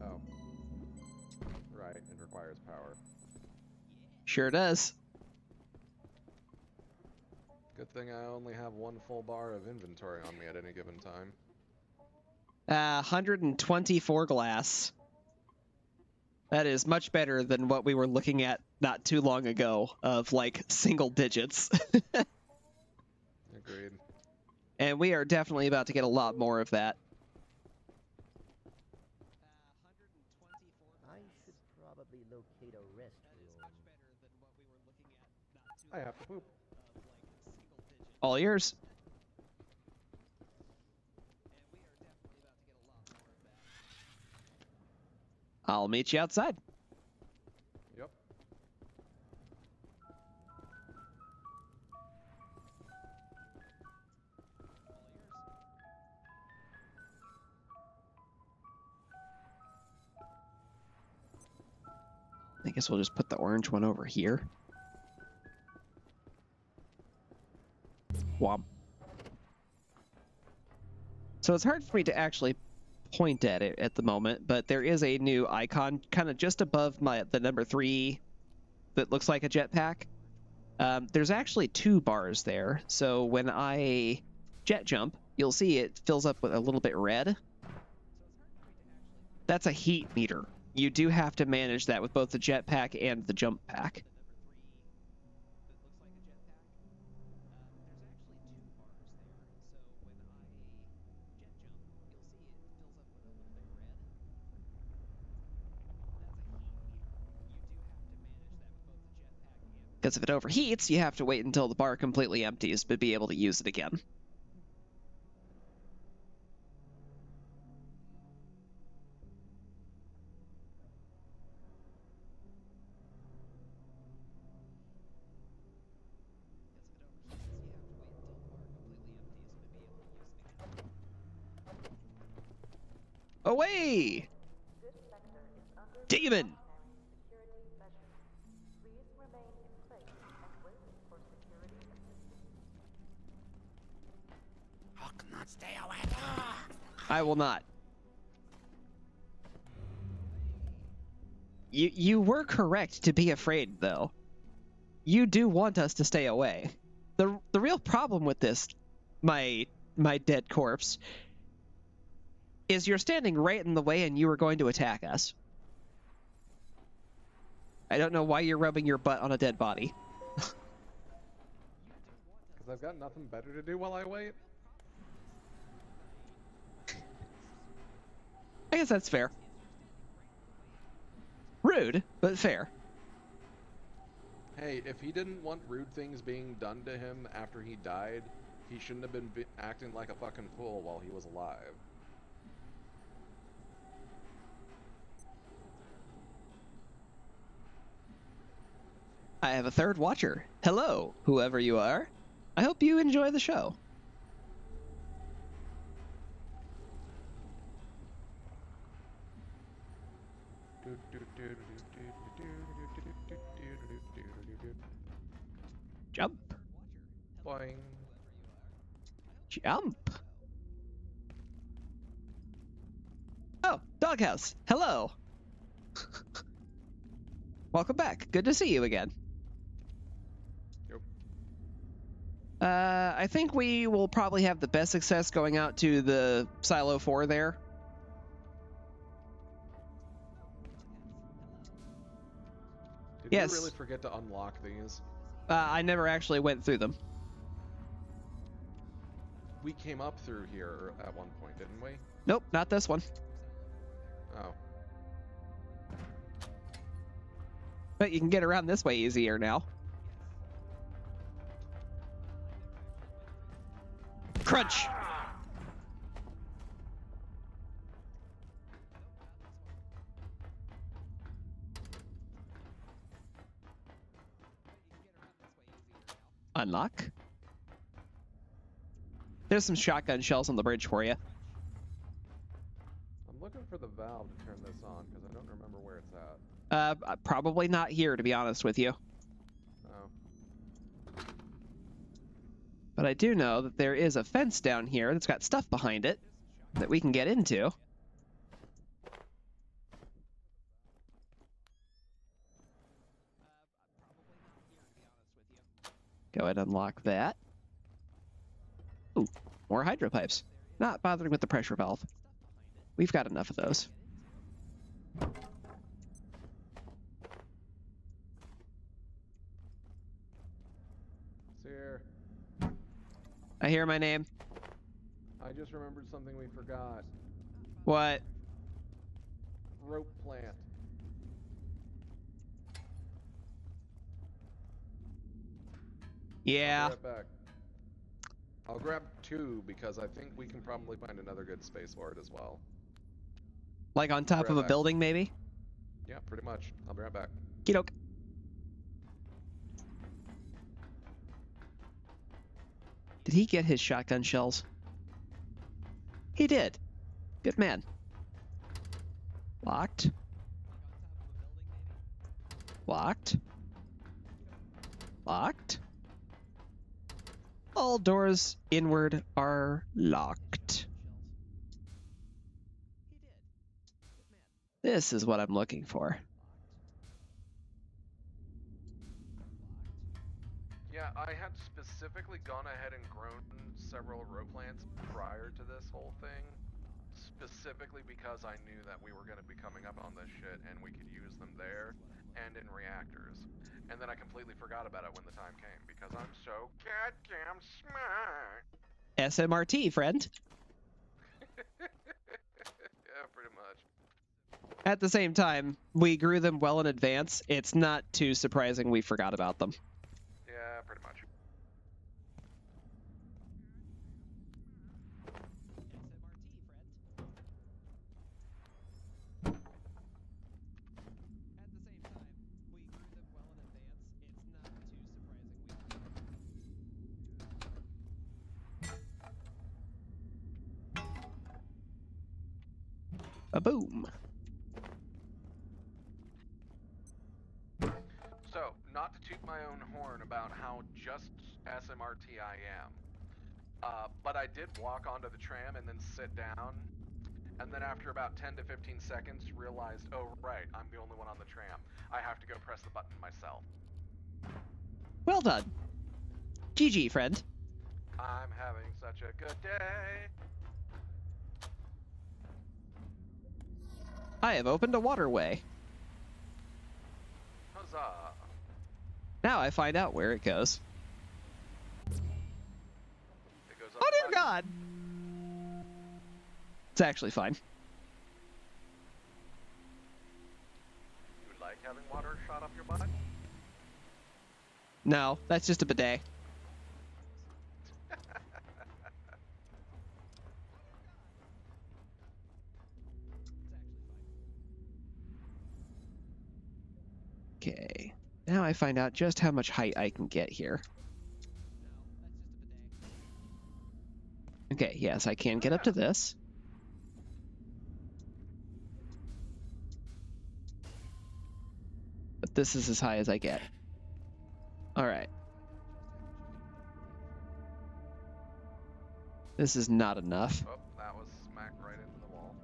Oh. Right, it requires power. Sure does. Good thing I only have one full bar of inventory on me at any given time. 124 glass. That is much better than what we were looking at not too long ago of like single digits. Agreed. And we are definitely about to get a lot more of that. I should probably locate a restroom. I have to poop. All yours. I'll meet you outside. Yep. I guess we'll just put the orange one over here. Womp. So it's hard for me to actually point at it at the moment, but there is a new icon kind of just above the number 3 that looks like a jetpack. There's actually 2 bars there, so when I jet jump, you'll see it fills up with a little bit red. That's a heat meter. You do have to manage that with both the jetpack and the jump pack. Because if it overheats, you have to wait until the bar completely empties to be able to use it again. Away! Demon! Stay away. I will not. You were correct to be afraid, though. You do want us to stay away. The real problem with this, my dead corpse, is you're standing right in the way and you were going to attack us. I don't know why you're rubbing your butt on a dead body. Because I've got nothing better to do while I wait. I guess that's fair. Rude, but fair. Hey, if he didn't want rude things being done to him after he died, he shouldn't have been acting like a fucking fool while he was alive. I have a third watcher. Hello, whoever you are. I hope you enjoy the show. Jump. Boing. Jump. Oh, Doghouse. Hello. Welcome back. Good to see you again. Yep. I think we will probably have the best success going out to the Silo 4 there. Did you really forget to unlock these? I never actually went through them. We came up through here at one point, didn't we? Nope, not this one. Oh. But you can get around this way easier now. Crunch! Unlock. There's some shotgun shells on the bridge for you. I'm looking for the valve to turn this on because I don't remember where it's at. Probably not here, to be honest with you. Oh. But I do know that there is a fence down here that's got stuff behind it that we can get into. Go ahead and unlock that. Ooh, more hydro pipes. Not bothering with the pressure valve. We've got enough of those. Sear. I hear my name. I just remembered something we forgot. What? Rope plant. Yeah. I'll be right back. I'll grab 2 because I think we can probably find another good space for it as well. Like on top of a building, maybe? Yeah, pretty much. I'll be right back. Kidok. Did he get his shotgun shells? He did. Good man. Locked. Locked. Locked. All doors inward are locked. This is what I'm looking for. Yeah, I had specifically gone ahead and grown several row plants prior to this whole thing. Specifically because I knew that we were going to be coming up on this shit and we could use them there and in reactors. And then I completely forgot about it when the time came because I'm so goddamn smart. SMRT, friend. Yeah, pretty much. At the same time, we grew them well in advance. It's not too surprising we forgot about them. Yeah, pretty much. A-boom. So, not to toot my own horn about how just SMRT I am, but I did walk onto the tram and then sit down, and then after about 10 to 15 seconds realized, oh right, I'm the only one on the tram. I have to go press the button myself. Well done. GG, friend. I'm having such a good day. I have opened a waterway. Huzzah. Now I find out where it goes. It goes up Oh dear God! It's actually fine. You like having water shot up your butt? No, that's just a bidet. Okay, now I find out just how much height I can get here. Okay, yes, I can get up to this. But this is as high as I get. Alright. This is not enough. Oh, that was smacked right into the wall.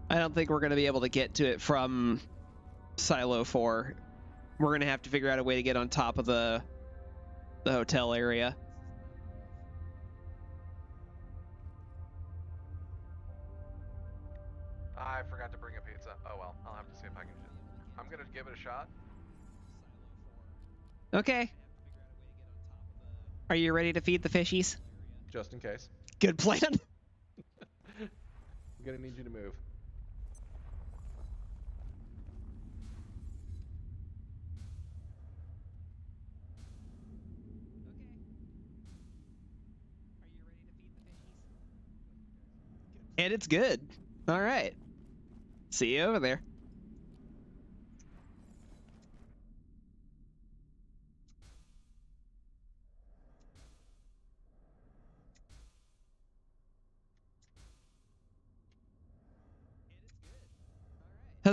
I don't think we're going to be able to get to it from Silo 4. We're going to have to figure out a way to get on top of the hotel area. I forgot to bring a pizza. Oh well, I'll have to see if I can. I'm gonna give it a shot. Okay. Are you ready to feed the fishies? Just in case. Good plan. I'm gonna need you to move. And it's good. All right. See you over there.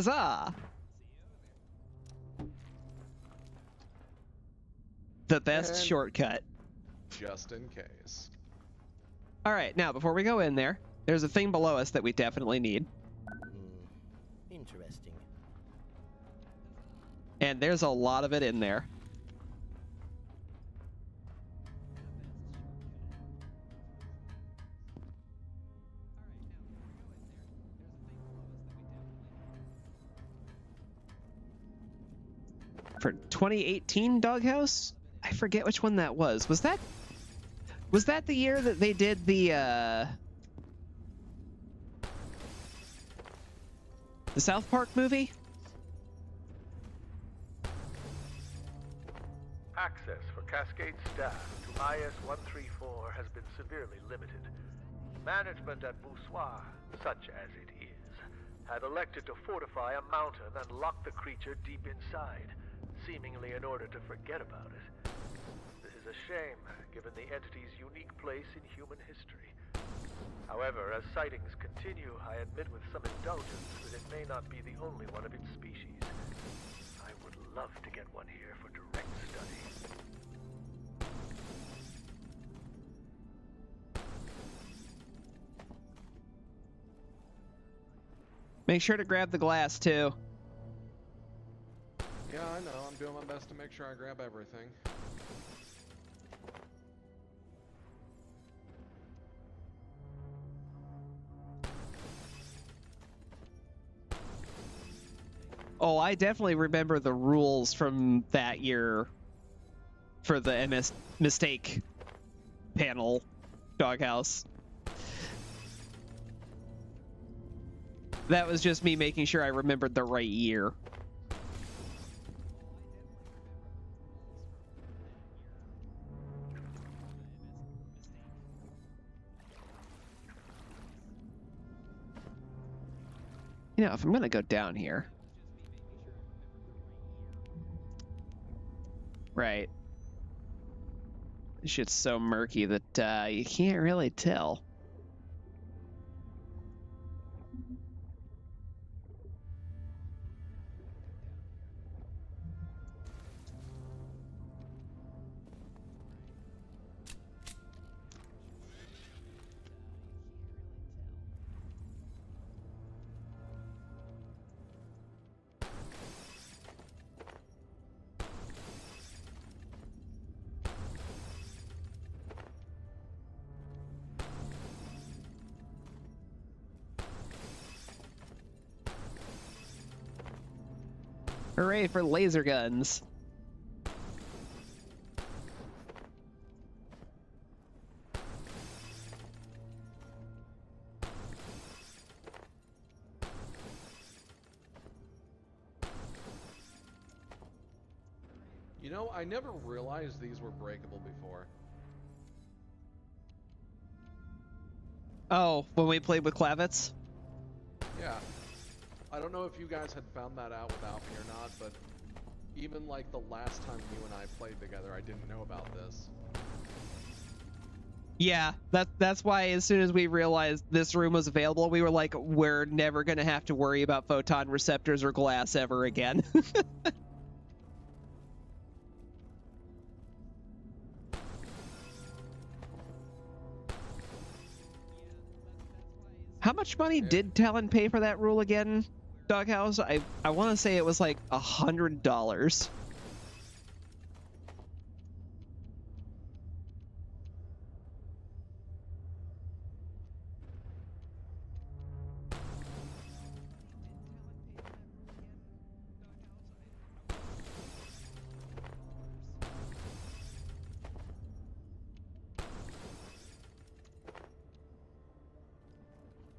Huzzah! The best And shortcut. just in case. All right, now before we go in there, there's a thing below us that we definitely need. Interesting. And there's a lot of it in there. For 2018 Doghouse? I forget which one that was. Was that the year that they did the South Park movie? Access for Cascade staff to IS-134 has been severely limited. Management at Boussoir, such as it is, had elected to fortify a mountain and lock the creature deep inside, seemingly in order to forget about it. This is a shame, given the entity's unique place in human history. However, as sightings continue, I admit with some indulgence that it may not be the only one of its species. I would love to get one here for direct study. Make sure to grab the glass too. Yeah, I know. I'm doing my best to make sure I grab everything. Oh, I definitely remember the rules from that year for the mistake panel Doghouse. That was just me making sure I remembered the right year. You know, if I'm gonna go down here. Right. This shit's so murky that you can't really tell. Hooray for laser guns. You know, I never realized these were breakable before. Oh, when we played with Clavitz? Yeah. I don't know if you guys had found that out without me or not, but even like the last time you and I played together, I didn't know about this. Yeah, that's why as soon as we realized this room was available, we were like, we're never gonna have to worry about photon receptors or glass ever again. How much money did Talon pay for that rule again, Doghouse? I want to say it was like $100.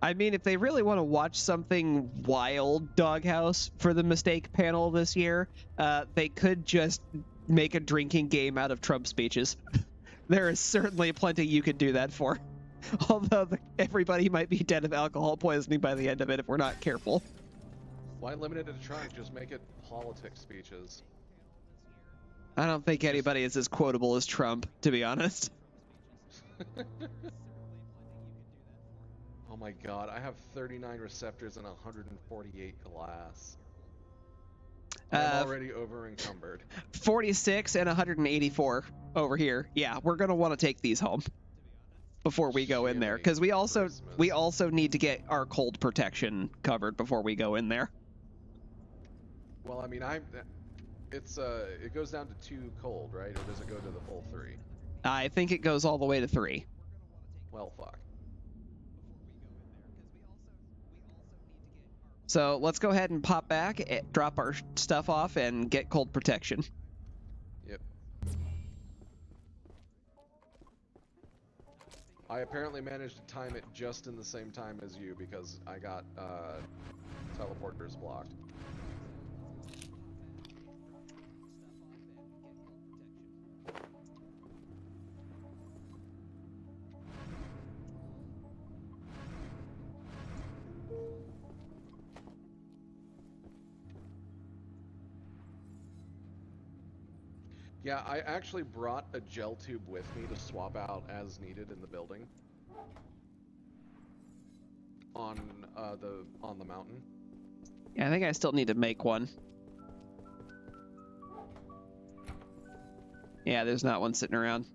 I mean, if they really want to watch something wild, Doghouse, for the mistake panel this year, they could just make a drinking game out of Trump speeches. There is certainly plenty you could do that for. Although everybody might be dead of alcohol poisoning by the end of it if we're not careful. Why limit it to Trump? Just make it politics speeches. I don't think anybody is as quotable as Trump, to be honest. Oh my god, I have 39 receptors and 148 glass. I'm already over encumbered. 46 and 184 over here. Yeah, we're gonna want to take these home before we go in there, because we also need to get our cold protection covered before we go in there. Well, I mean, it goes down to 2 cold, right? Or does it go to the full 3? I think it goes all the way to 3. Well, fuck. So let's go ahead and pop back, drop our stuff off, and get cold protection. Yep. I apparently managed to time it just in the same time as you because I got teleporters blocked. Yeah, I actually brought a gel tube with me to swap out as needed in the building. On the mountain. Yeah, I think I still need to make one. Yeah, there's not one sitting around.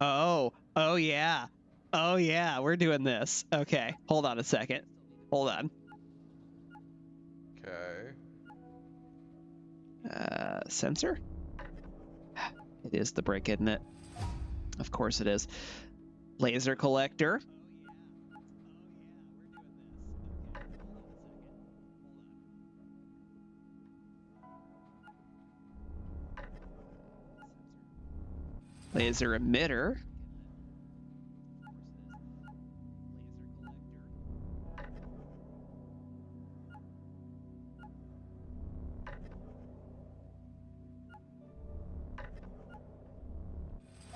Oh yeah. Oh yeah, we're doing this. Okay, hold on a second. Hold on. Okay. Sensor? It is the brick, isn't it? Of course it is. Laser collector. Laser emitter.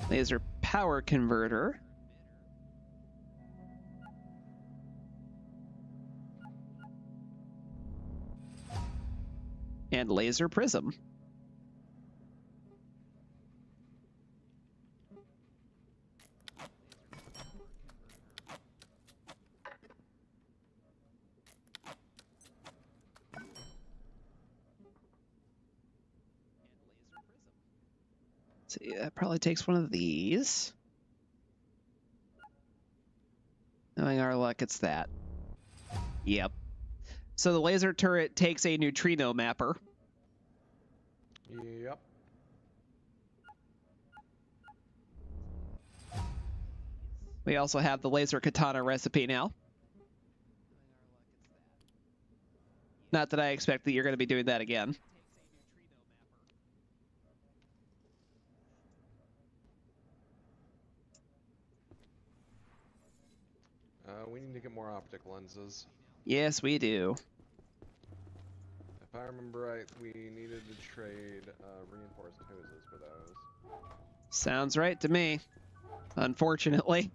Laser power converter. And laser prism. See, that probably takes one of these. Knowing our luck, it's that. Yep. So the laser turret takes a neutrino mapper. Yep. We also have the laser katana recipe now. Not that I expect that you're going to be doing that again. We need to get more optic lenses. Yes, we do. If I remember right, we needed to trade reinforced hoses for those. Sounds right to me. Unfortunately.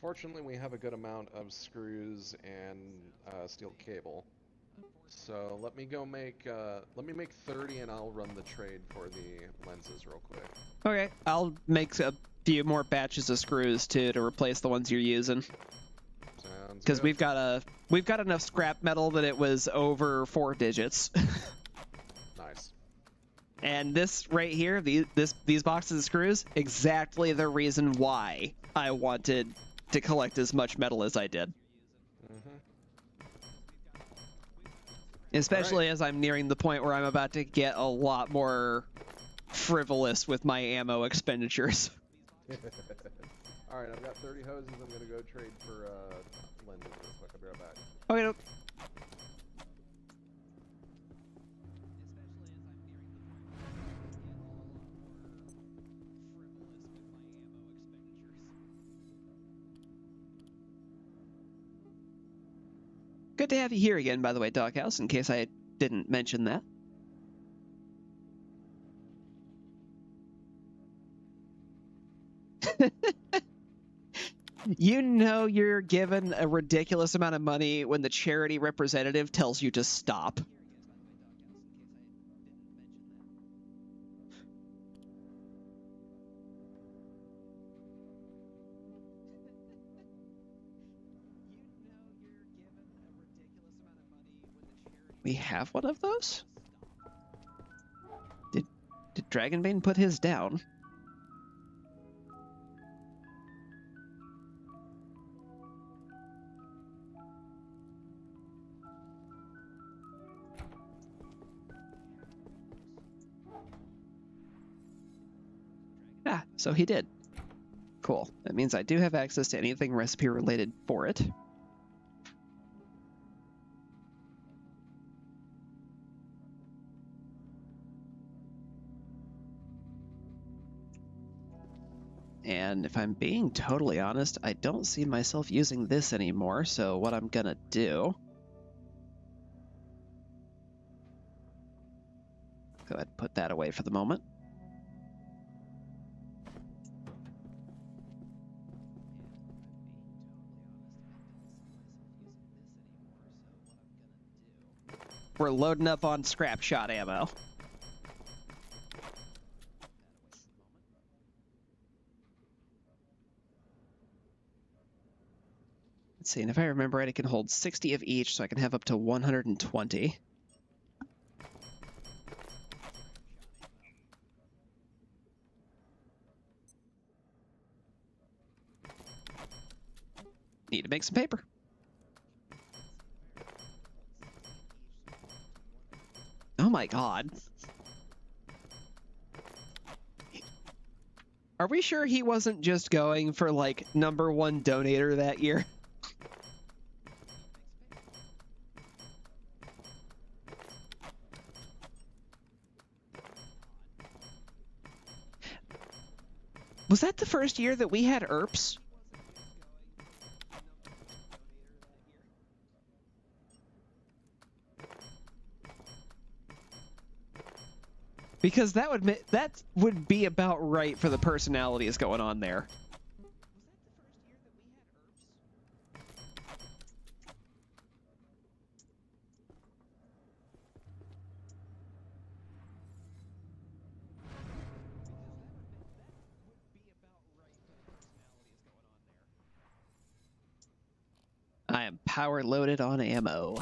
Fortunately, we have a good amount of screws and steel cable. So let me go make 30 and I'll run the trade for the lenses real quick. Okay, I'll make a few more batches of screws too to replace the ones you're using. Sounds because good. we've got enough scrap metal that it was over 4 digits. Nice. And this right here, these boxes of screws, exactly the reason why I wanted to collect as much metal as I did. Especially as I'm nearing the point where I'm about to get a lot more frivolous with my ammo expenditures. Alright, I've got 30 hoses. I'm going to go trade for lenses real quick. I'll be right back. Okay, nope. Good to have you here again, by the way, Doghouse, in case I didn't mention that. You know you're given a ridiculous amount of money when the charity representative tells you to stop. We have one of those? Did Dragonbane put his down? Ah, so he did. Cool. That means I do have access to anything recipe related for it. And if I'm being totally honest, I don't see myself using this anymore, so what I'm gonna do... Go ahead and put that away for the moment. We're loading up on scrap shot ammo. Let's see, and if I remember right, it can hold 60 of each, so I can have up to 120. Need to make some paper. Oh my god. Are we sure he wasn't just going for, like, #1 donator that year? Was that the first year that we had ERPs? Because that would be about right for the personalities going on there. I am power loaded on ammo.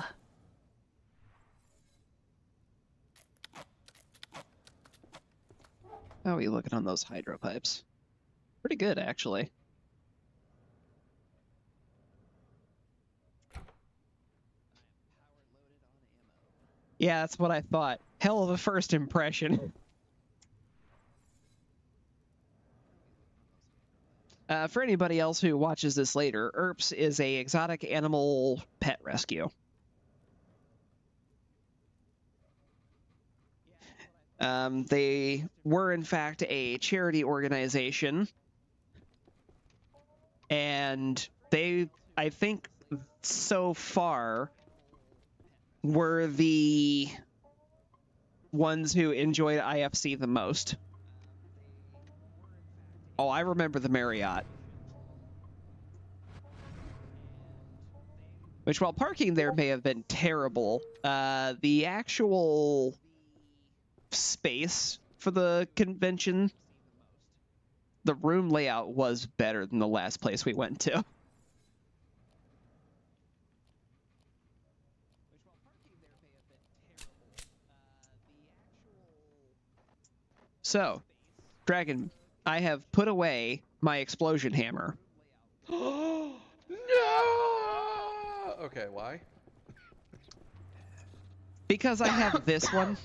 How are we looking on those hydro pipes? Pretty good, actually. Yeah, that's what I thought. Hell of a first impression. For anybody else who watches this later, ERPS is a exotic animal pet rescue. They were, in fact, a charity organization, and they, I think, so far, were the ones who enjoyed IFC the most. Oh, I remember the Marriott. Which, while parking there may have been terrible, the actual space for the convention, the room layout was better than the last place we went to. So, Dragon, I have put away my explosion hammer. No! Okay, why? Because I have this one.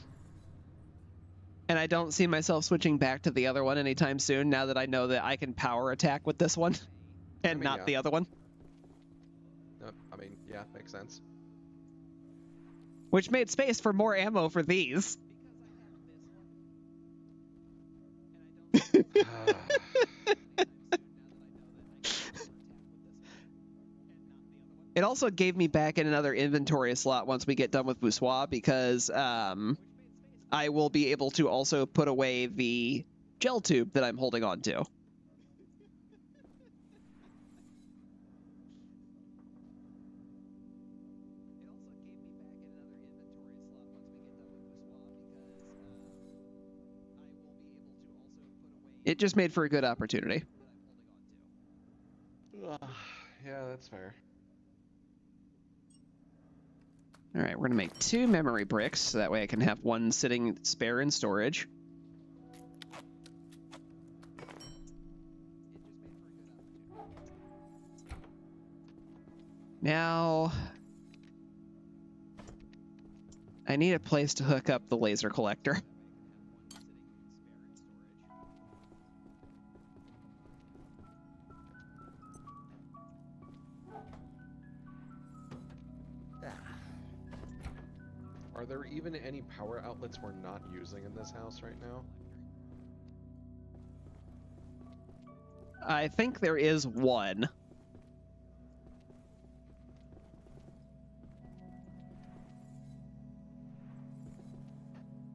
And I don't see myself switching back to the other one anytime soon, now that I know that I can power attack with this one, and not the other one. I mean, yeah, makes sense. Which made space for more ammo for these. It also gave me back in another inventory slot once we get done with Boussois, because I will be able to also put away the gel tube that I'm holding on to. It just made for a good opportunity. Yeah, that's fair. All right, we're going to make 2 memory bricks, so that way I can have 1 sitting spare in storage. Now, I need a place to hook up the laser collector. Are there even any power outlets we're not using in this house right now? I think there is 1.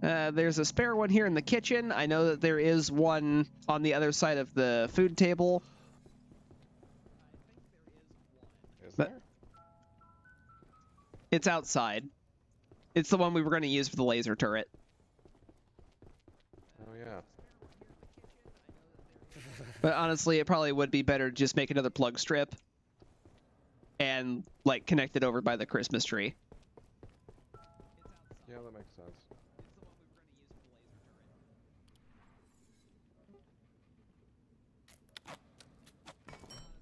There's a spare one here in the kitchen. I know that there is one on the other side of the food table. Is there? It's outside. It's the one we were going to use for the laser turret. Oh, yeah. But honestly, it probably would be better to just make another plug strip and, like, connect it over by the Christmas tree. Yeah, that makes sense.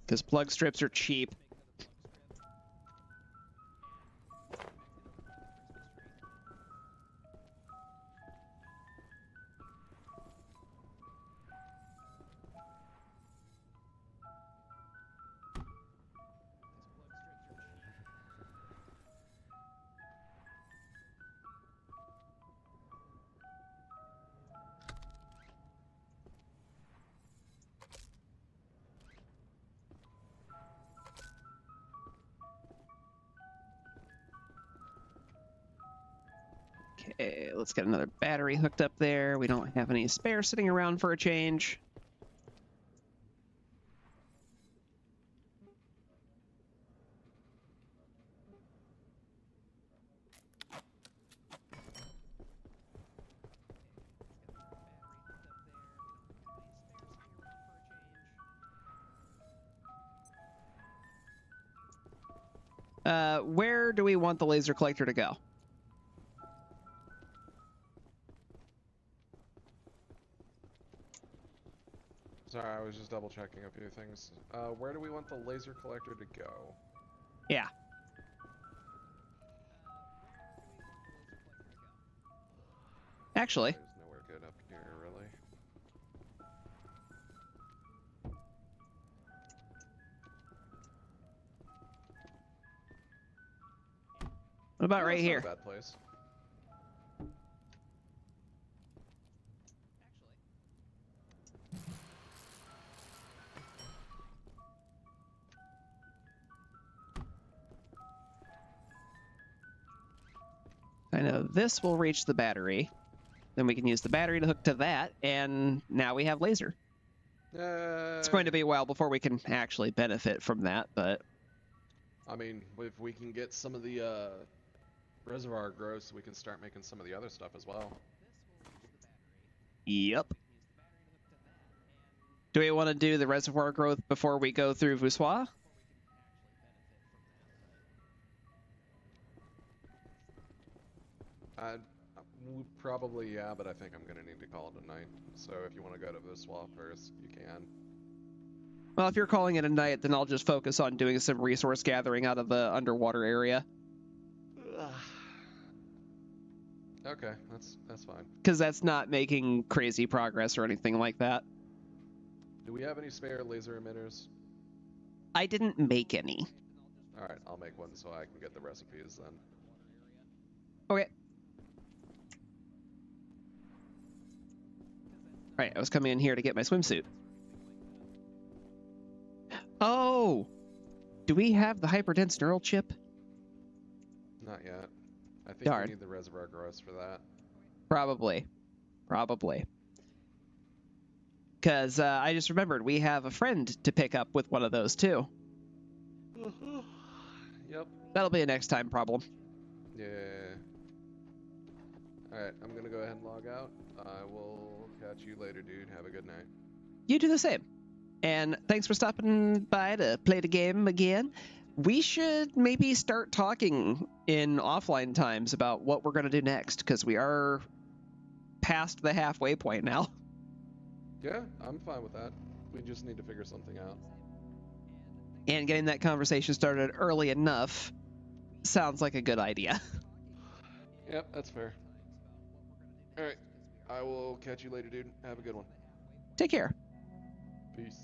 Because plug strips are cheap. Okay, let's get another battery hooked up there. We don't have any spare sitting around for a change. Where do we want the laser collector to go? Sorry, I was just double checking a few things. Where do we want the laser collector to go? Yeah. Actually. There's nowhere good up here, really. What about right That's here? not a bad place. I know this will reach the battery. Then we can use the battery to hook to that, and now we have laser. It's going to be a while before we can actually benefit from that, but... I mean, if we can get some of the reservoir growth, we can start making some of the other stuff as well. Yep. Do we want to do the reservoir growth before we go through Voussois? Probably, yeah, but I think I'm going to need to call it a night. So if you want to go to Voussois first, you can. Well, if you're calling it a night, then I'll just focus on doing some resource gathering out of the underwater area. Okay, that's fine. Because that's not making crazy progress or anything like that. Do we have any spare laser emitters? I didn't make any. Alright, I'll make one so I can get the recipes then. Okay. Alright, I was coming in here to get my swimsuit. Oh! Do we have the hyperdense neural chip? Not yet. I think Darn. we need the reservoir growth for that. Probably. Because I just remembered we have a friend to pick up with one of those too. Yep. That'll be a next time problem. Yeah. Alright, I'm gonna go ahead and log out. I will catch you later, dude. Have a good night. You do the same. And thanks for stopping by to play the game again. We should maybe start talking in offline times about what we're going to do next, because we are past the halfway point now. Yeah, I'm fine with that. We just need to figure something out. And getting that conversation started early enough sounds like a good idea. Yep, that's fair. Alright, I will catch you later, dude. Have a good one. Take care. Peace.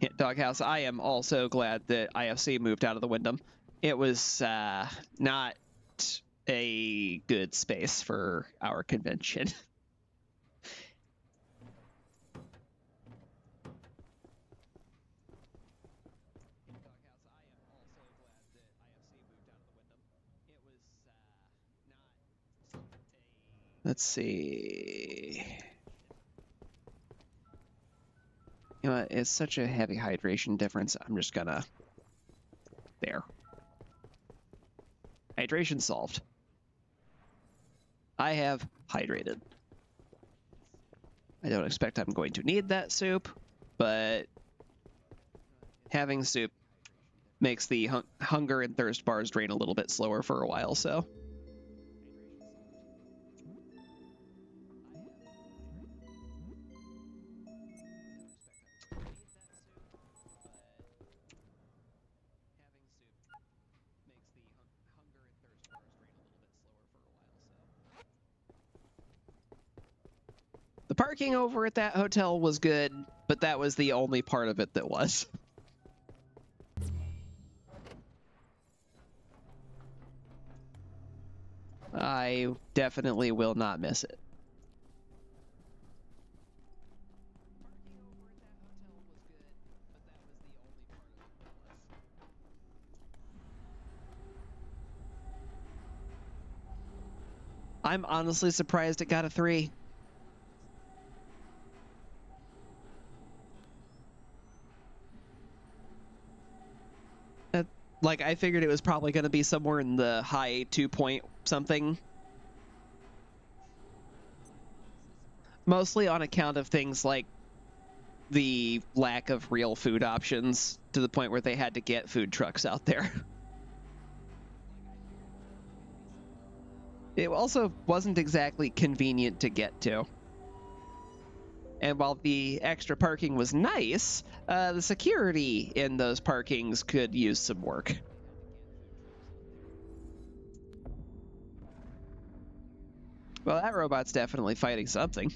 Yeah, Doghouse, I am also glad that IFC moved out of the Wyndham. It was not a good space for our convention. Let's see. You know what? It's such a heavy hydration difference. I'm just gonna... There. Hydration solved. I have hydrated. I don't expect I'm going to need that soup, but having soup makes the hunger and thirst bars drain a little bit slower for a while, so... The parking over at that hotel was good, but that was the only part of it that was. I definitely will not miss it. I'm honestly surprised it got a 3. Like, I figured it was probably going to be somewhere in the high 2 point something. Mostly on account of things like the lack of real food options, to the point where they had to get food trucks out there. It also wasn't exactly convenient to get to. And while the extra parking was nice, the security in those parkings could use some work. Well, that robot's definitely fighting something.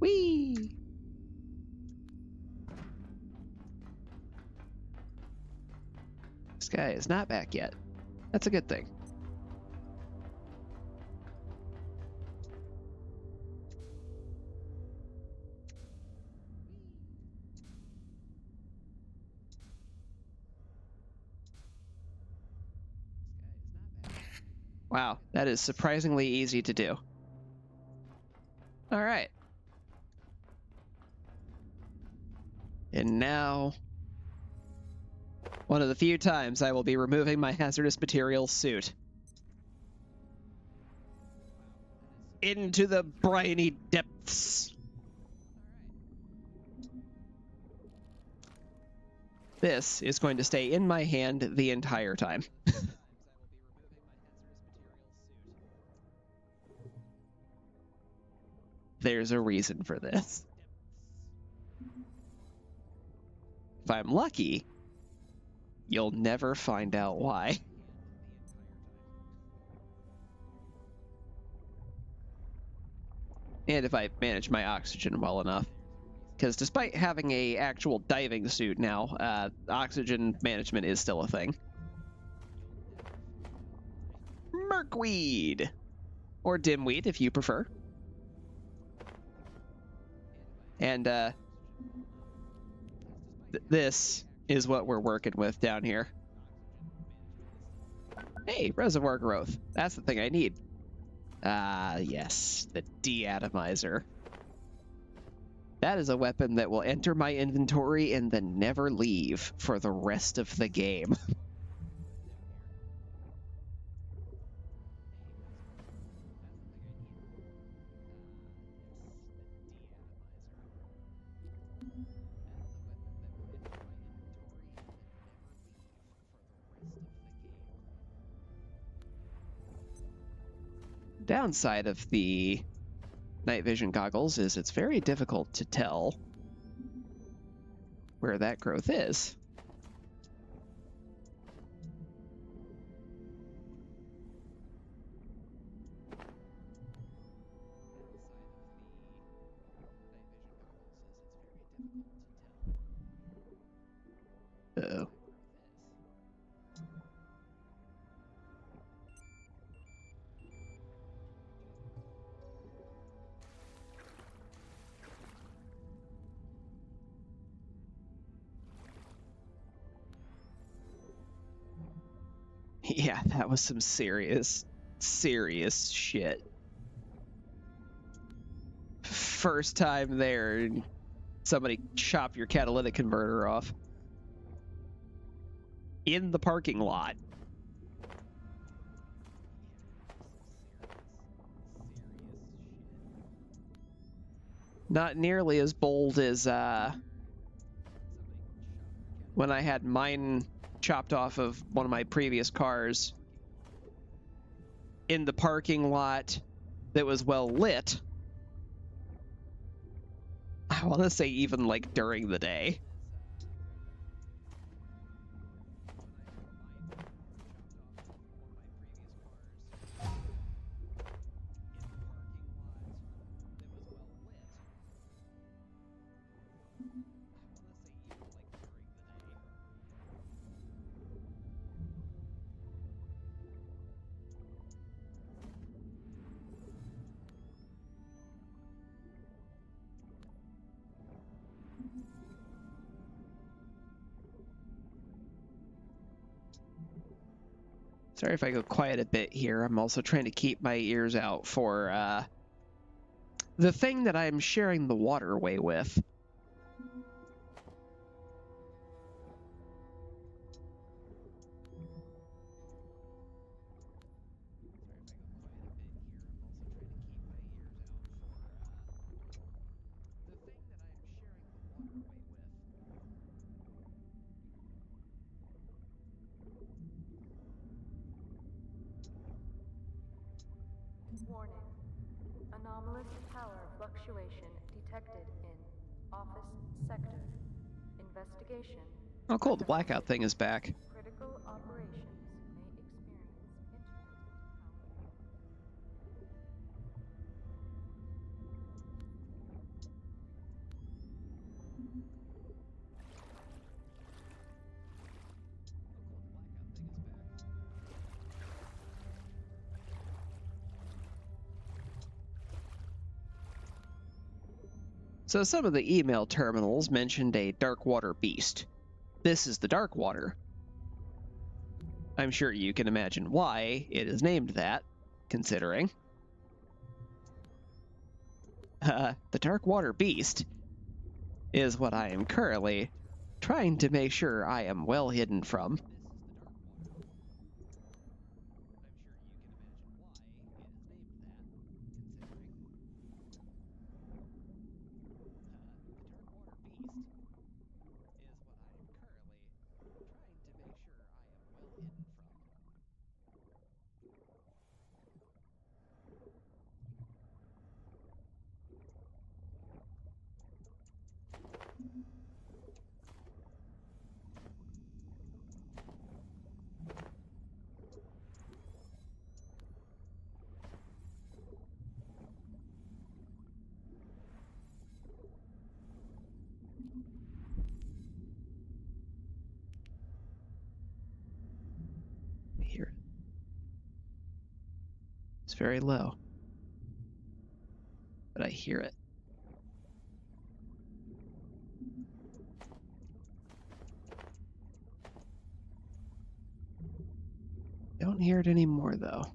Whee! This guy is not back yet. That's a good thing. Wow, that is surprisingly easy to do. All right. And now, one of the few times I will be removing my hazardous materials suit. Into the briny depths. This is going to stay in my hand the entire time. There's a reason for this. If I'm lucky, you'll never find out why. And if I manage my oxygen well enough. Because despite having a actual diving suit now, oxygen management is still a thing. Merkweed! Or dimweed, if you prefer. And, this is what we're working with down here. Hey, reservoir growth. That's the thing I need. Ah, yes, the deatomizer. That is a weapon that will enter my inventory and then never leave for the rest of the game. Downside of the night vision goggles is it's very difficult to tell where that growth is. Uh-oh. Yeah, that was some serious shit. First time there, somebody chop your catalytic converter off. In the parking lot. Not nearly as bold as when I had mine chopped off of one of my previous cars in the parking lot that was well lit. I want to say even like during the day. Sorry if I go quiet a bit here. I'm also trying to keep my ears out for the thing that I'm sharing the waterway with. Warning. Anomalous power fluctuation detected in office sector. Investigation. Oh cool, the blackout thing is back. Critical operations may experience intermittent So some of the email terminals mentioned a dark water beast. This is the dark water. I'm sure you can imagine why it is named that, considering. The dark water beast is what I am currently trying to make sure I am well hidden from. Hear it. It's very low, but I hear it. Don't hear it anymore, though.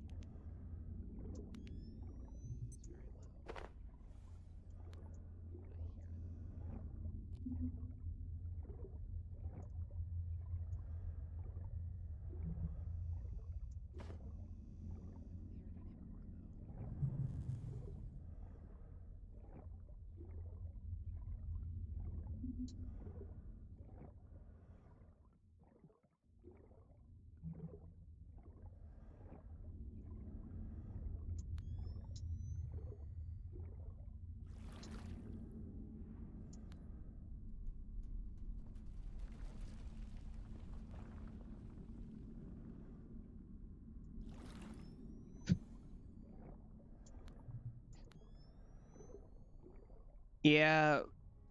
Yeah,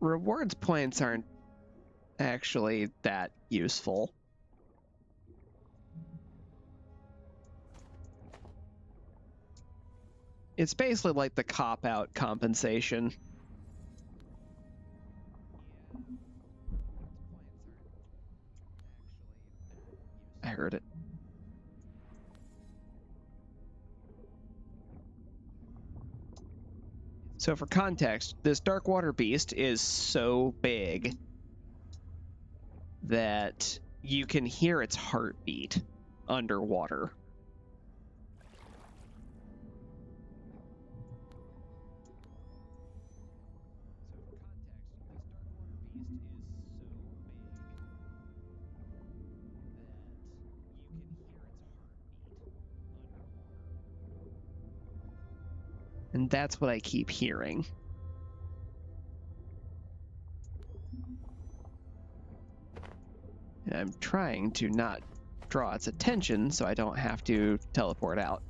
rewards points aren't actually that useful. It's basically like the cop-out compensation. I heard it. So for context, this dark water beast is so big that you can hear its heartbeat underwater. And that's what I keep hearing. And I'm trying to not draw its attention so I don't have to teleport out.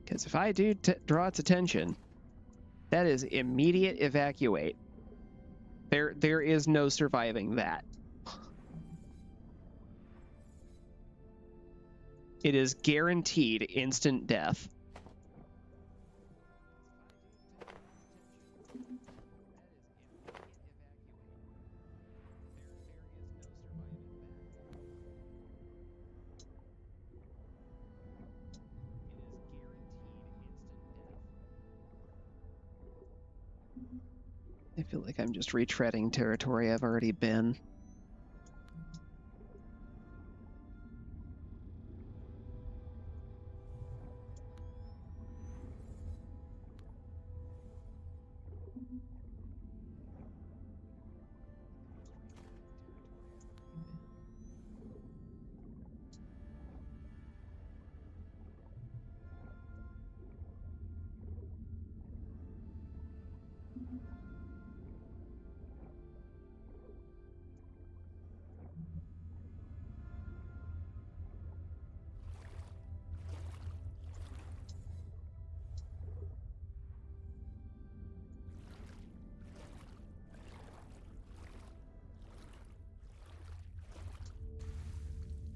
Because if I do draw its attention, that is immediate evacuate. There is no surviving that. It is guaranteed instant death. I feel like I'm just retreading territory I've already been.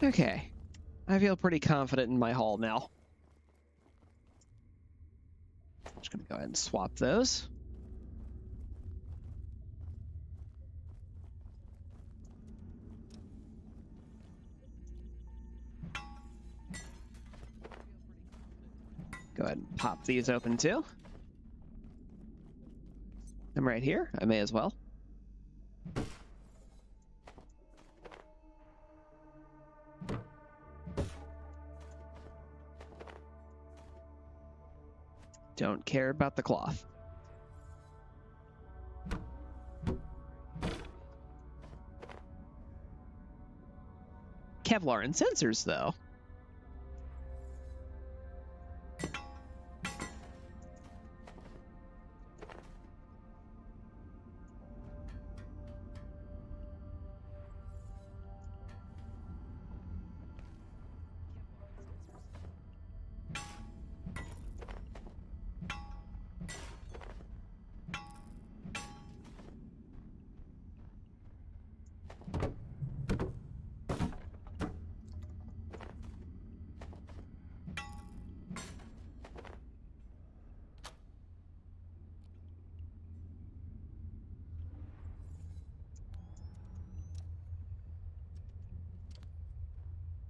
Okay, I feel pretty confident in my haul now. Just gonna go ahead and swap those. Go ahead and pop these open too. I'm right here, I may as well. Don't care about the cloth. Kevlar and sensors, though.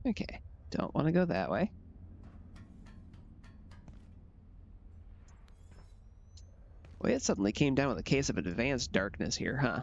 Okay, don't want to go that way. Well, it suddenly came down with a case of advanced darkness here, huh?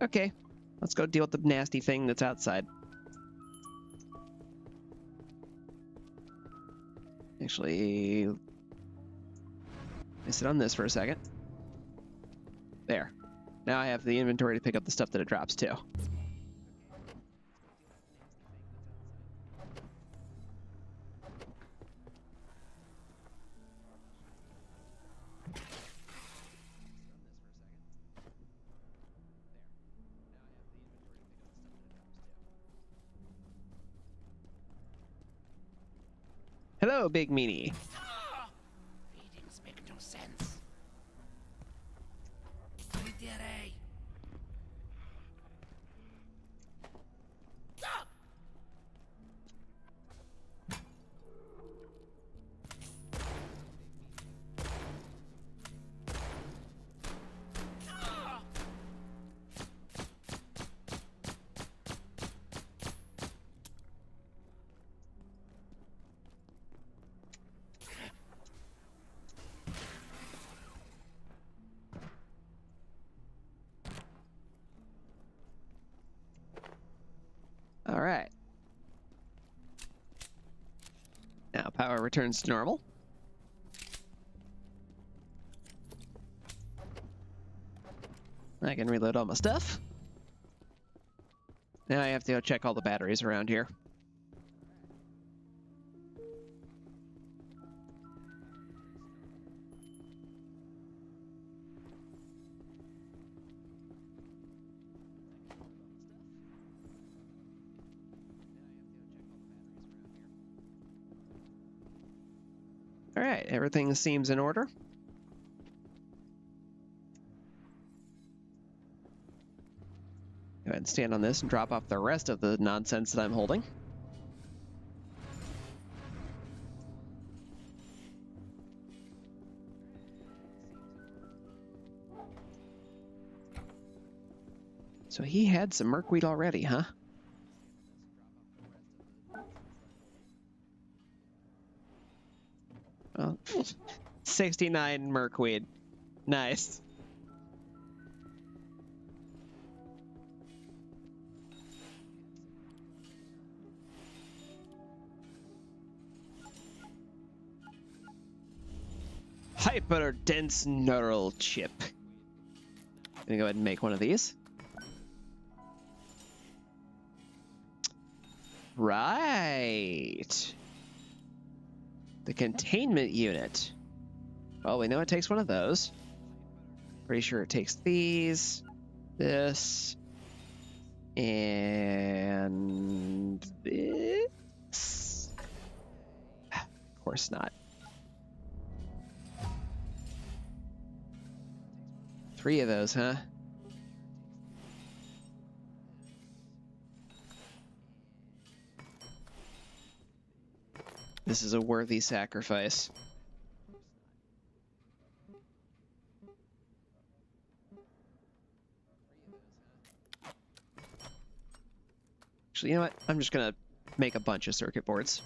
Okay, let's go deal with the nasty thing that's outside. Actually, let me sit on this for a second. There. Now I have the inventory to pick up the stuff that it drops too. Hello, Big Meanie. Readings make no sense. Ritirei. All right. Now power returns to normal. I can reload all my stuff. Now I have to go check all the batteries around here. All right, everything seems in order. Go ahead and stand on this and drop off the rest of the nonsense that I'm holding. So he had some merkweed already, huh? Well, 69 merkweed. Nice. Hyper dense neural chip. Gonna go ahead and make one of these. Right. The containment unit. Well, we know it takes one of those. Pretty sure it takes these, this, and this. Of course not. 3 of those, huh? This is a worthy sacrifice. Actually, you know what? I'm just gonna make a bunch of circuit boards.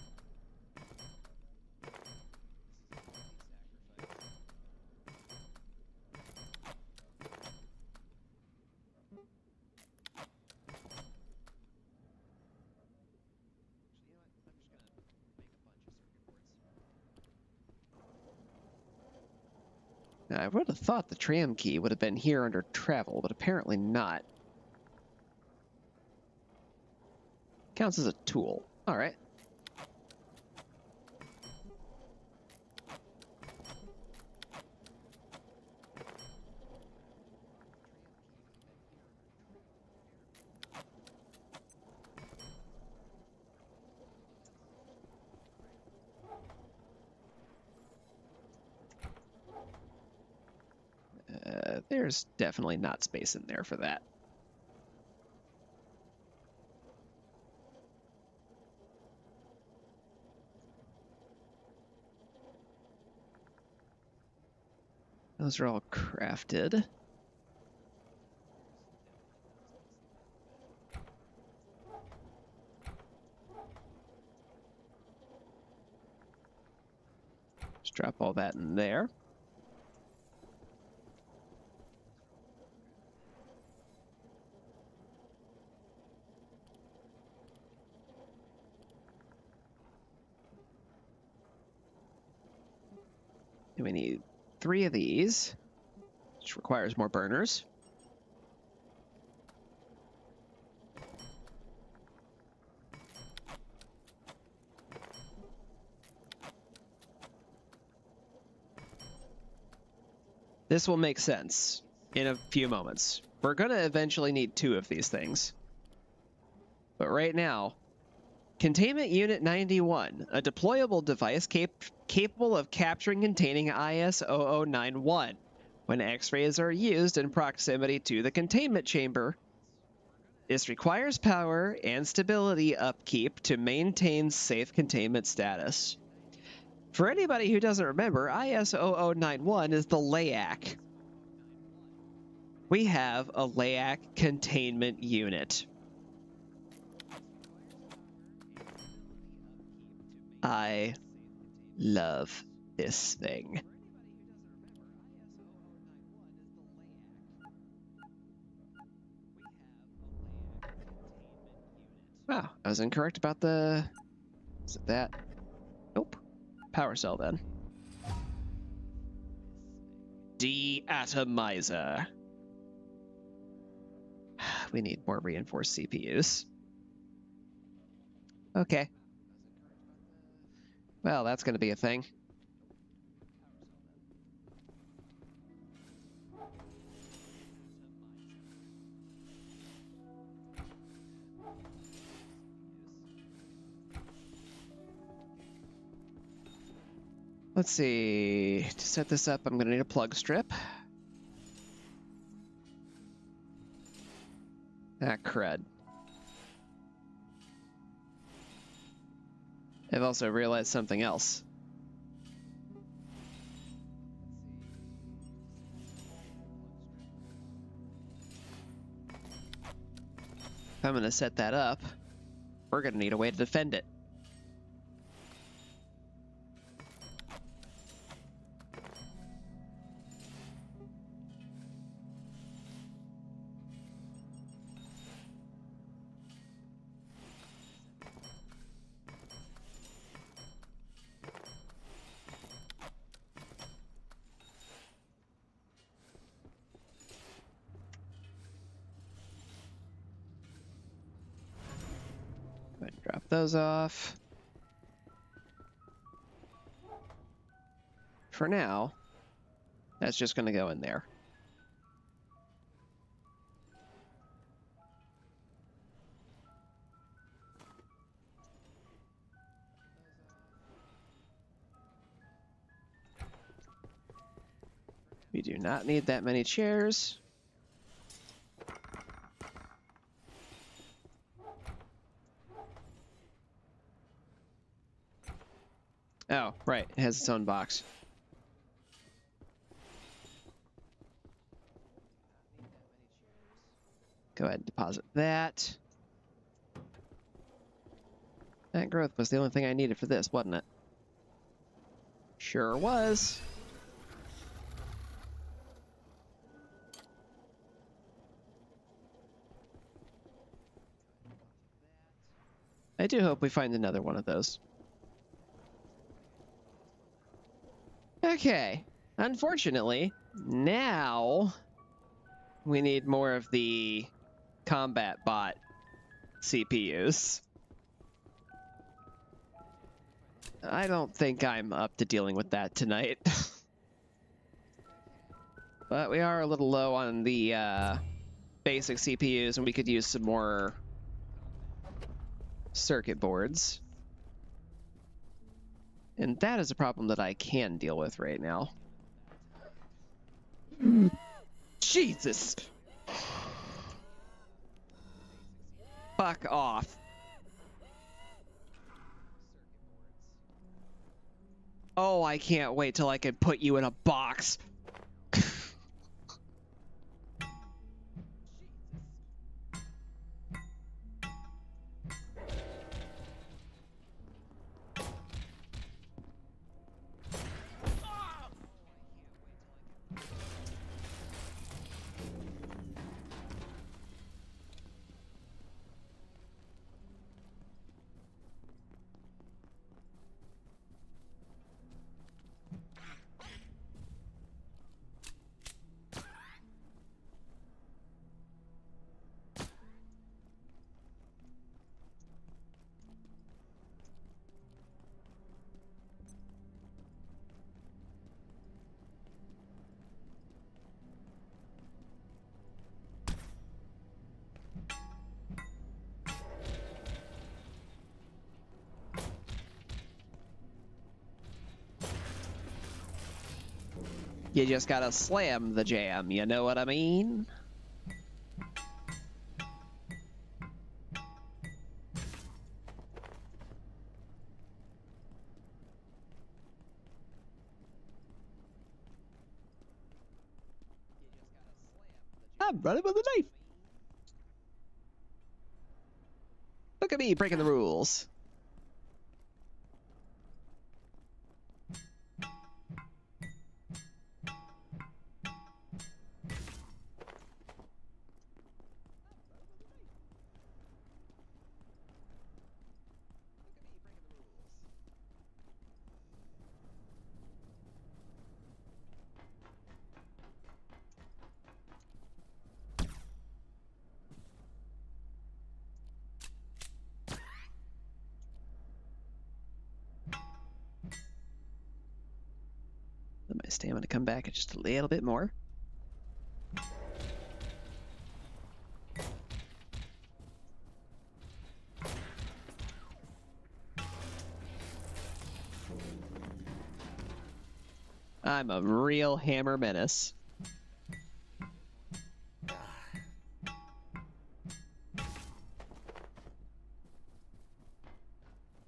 Now, I would have thought the tram key would have been here under travel, but apparently not. Counts as a tool. All right. There's definitely not space in there for that. Those are all crafted. Just drop all that in there. And we need 3 of these, which requires more burners. This will make sense in a few moments. We're going to eventually need 2 of these things. But right now, Containment Unit 91, a deployable device capable of capturing containing IS-0091. When X-rays are used in proximity to the containment chamber, this requires power and stability upkeep to maintain safe containment status. For anybody who doesn't remember, IS-0091 is the LAAC. We have a LAAC containment unit. I love this thing. Wow, I was incorrect about the... Is it that? Nope. Power cell, then. Deatomizer. We need more reinforced CPUs. Okay. Well, that's going to be a thing. Let's see. To set this up, I'm going to need a plug strip. Ah, crud. I've also realized something else. If I'm going to set that up, we're going to need a way to defend it. Drop those off. For now, that's just going to go in there. We do not need that many chairs. Oh, right. It has its own box. Go ahead and deposit that. That growth was the only thing I needed for this, wasn't it? Sure was. I do hope we find another one of those. Okay, unfortunately, now we need more of the combat bot CPUs. I don't think I'm up to dealing with that tonight. But we are a little low on the basic CPUs, and we could use some more circuit boards. And that is a problem that I can deal with right now. Jesus! Fuck off. Oh, I can't wait till I can put you in a box. You just gotta slam the jam, you know what I mean? I'm running with a knife. Look at me breaking the rules. Let my stamina come back just a little bit more. I'm a real hammer menace.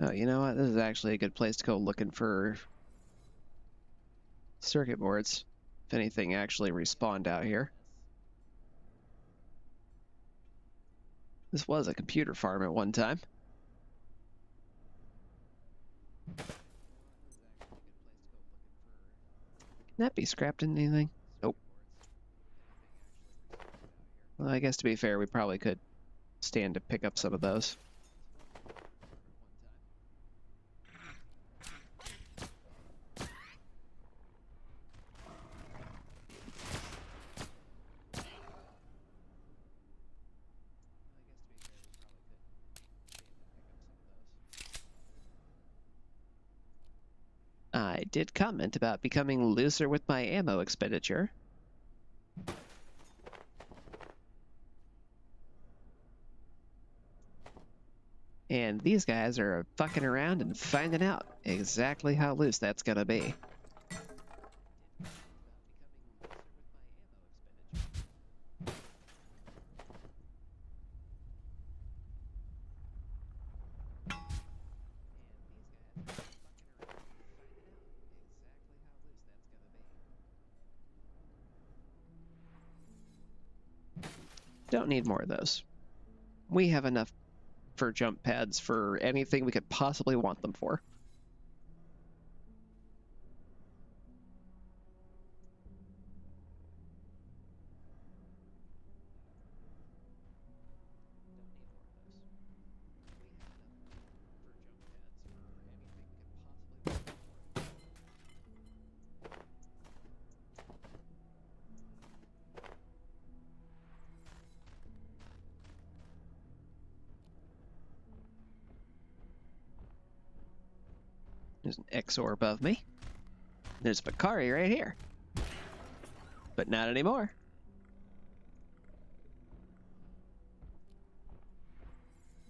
Oh, you know what? This is actually a good place to go looking for circuit boards, if anything actually respawned out here. This was a computer farm at one time. Can that be scrapped into anything? Nope. Well, I guess to be fair, we probably could stand to pick up some of those. I did comment about becoming looser with my ammo expenditure. And these guys are fucking around and finding out exactly how loose that's gonna be. Don't need more of those. We have enough for jump pads for anything we could possibly want them for. There's an XOR above me. There's Bakari right here. But not anymore.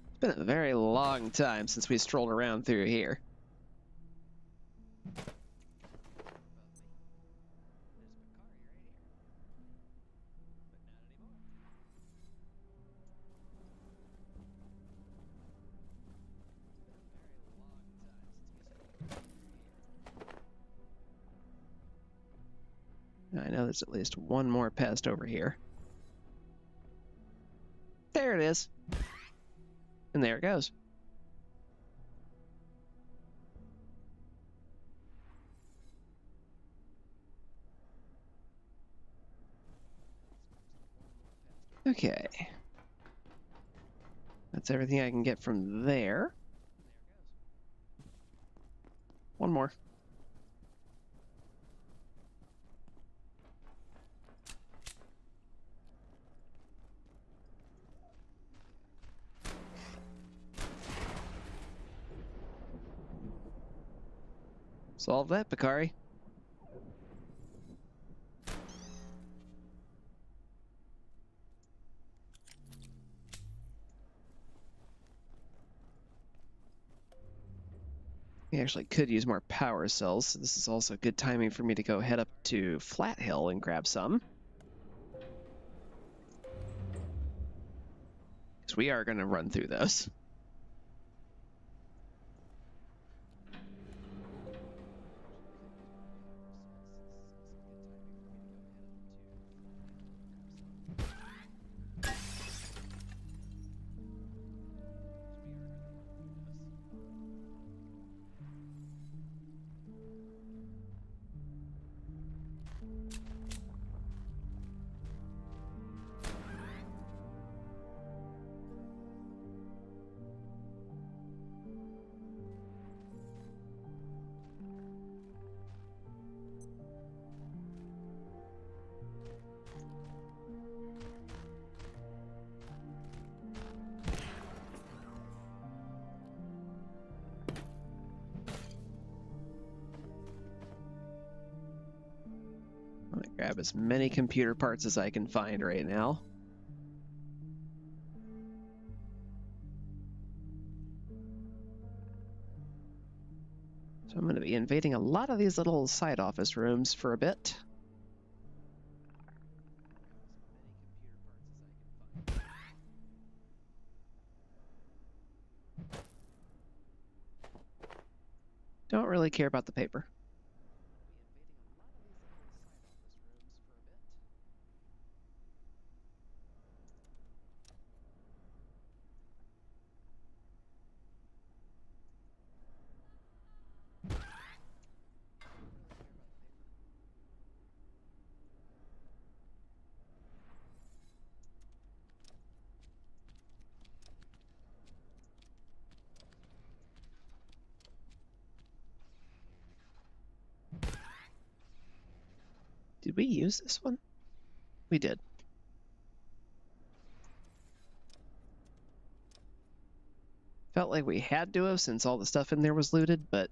It's been a very long time since we strolled around through here. there's at least one more pest over here. There it is. And there it goes. Okay. That's everything I can get from there. One more. Solve that, Bakari. We actually could use more power cells, so this is also good timing for me to go head up to Flat Hill and grab some. Because we are going to run through those. I'm gonna grab as many computer parts as I can find right now. So I'm going to be invading a lot of these little side office rooms for a bit. Don't really care about the paper. Did we use this one? We did. Felt like we had to have since all the stuff in there was looted, but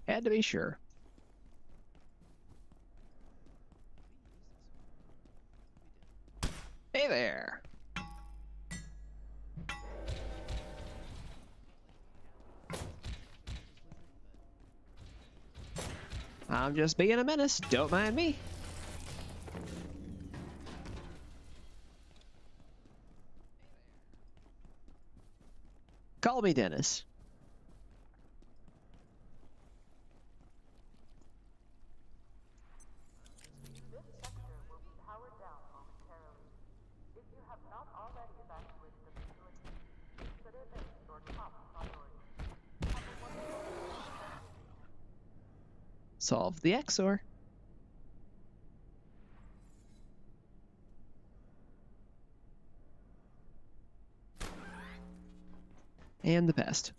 had to be sure. Hey there! I'm just being a menace, don't mind me. Call me Dennis. This sector will be powered down momentarily. If you have not already evacuated the facility, consider this your top priority. Have a wonderful day. Solve the XOR. And the pest.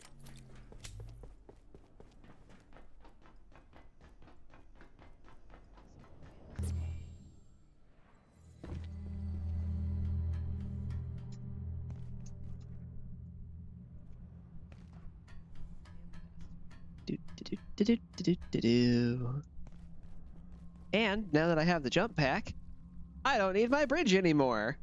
And now that I have the jump pack, I don't need my bridge anymore.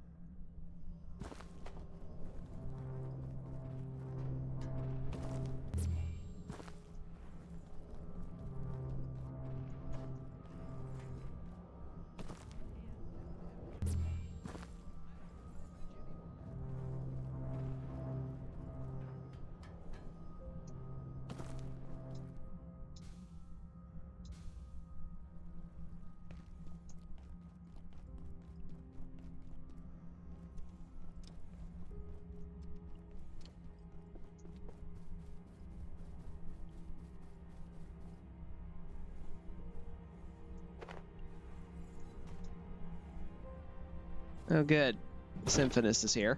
Oh, good. Symphonist is here.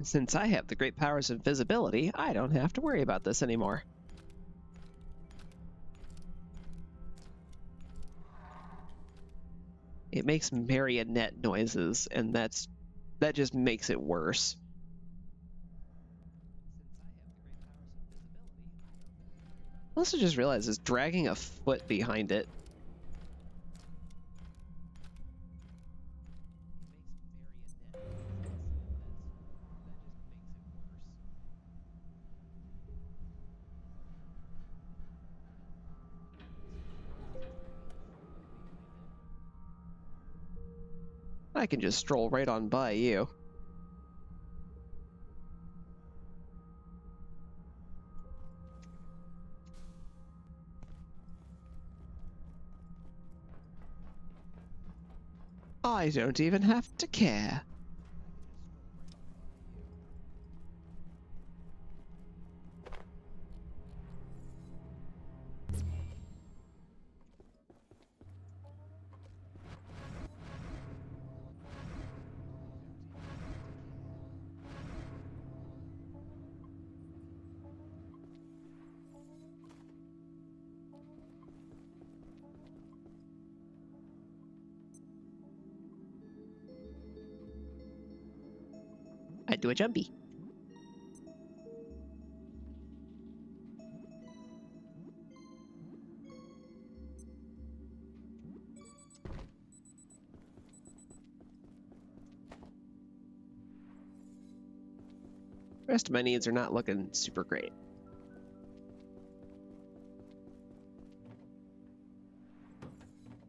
Since I have the great powers of invisibility, I don't have to worry about this anymore. It makes marionette noises, and that just makes it worse. I also just realized it's dragging a foot behind it. I can just stroll right on by you. I don't even have to care. I'd do a jumpy. The rest of my needs are not looking super great.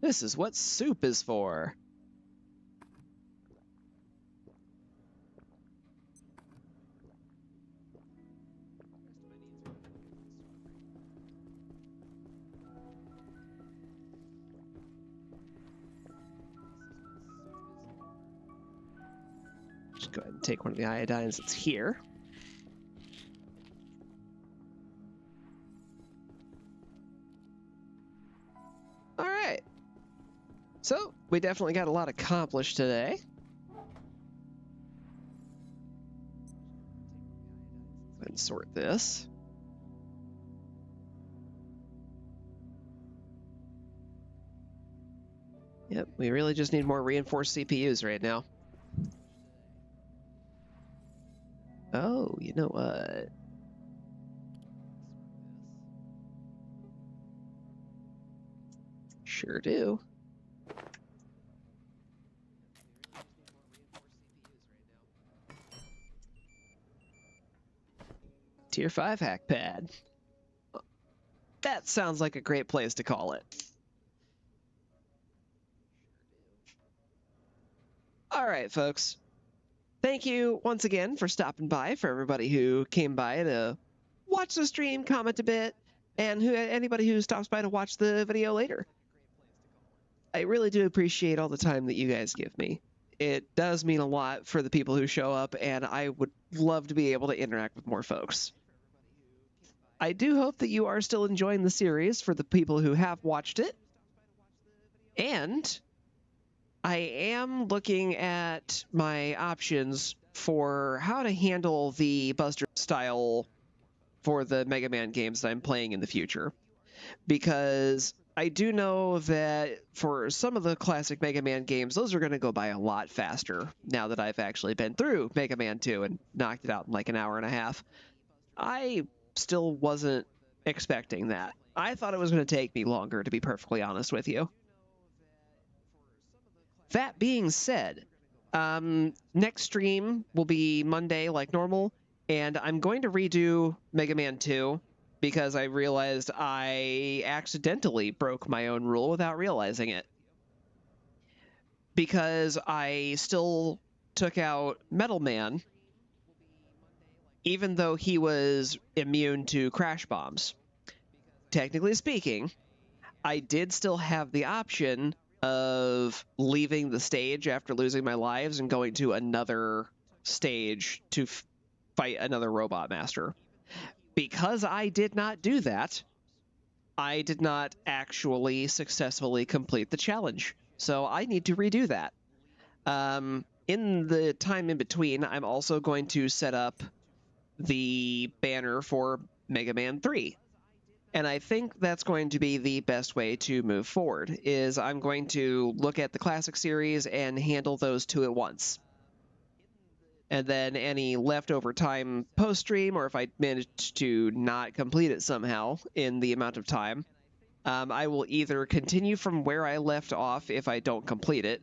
This is what soup is for. Just go ahead and take one of the iodines that's here. All right. So, we definitely got a lot accomplished today. Go ahead and sort this. Yep, we really just need more reinforced CPUs right now. Oh, you know what? Sure do. Tier 5 hack pad. That sounds like a great place to call it. All right, folks. Thank you once again for stopping by, for everybody who came by to watch the stream, comment a bit, and anybody who stops by to watch the video later. I really do appreciate all the time that you guys give me. It does mean a lot for the people who show up, and I would love to be able to interact with more folks. I do hope that you are still enjoying the series for the people who have watched it. And I am looking at my options for how to handle the Buster style for the Mega Man games that I'm playing in the future. Because I do know that for some of the classic Mega Man games, those are going to go by a lot faster now that I've actually been through Mega Man 2 and knocked it out in like an hour and a half. I still wasn't expecting that. I thought it was going to take me longer, to be perfectly honest with you. That being said, next stream will be Monday like normal, and I'm going to redo Mega Man 2 because I realized I accidentally broke my own rule without realizing it. Because I still took out Metal Man, even though he was immune to crash bombs. Technically speaking, I did still have the option of leaving the stage after losing my lives and going to another stage to fight another Robot Master. Because I did not do that, I did not actually successfully complete the challenge. So I need to redo that. In the time in between, I'm also going to set up the banner for Mega Man 3. And I think that's going to be the best way to move forward, is I'm going to look at the classic series and handle those two at once. And then any leftover time post-stream, or if I manage to not complete it somehow in the amount of time, I will either continue from where I left off if I don't complete it,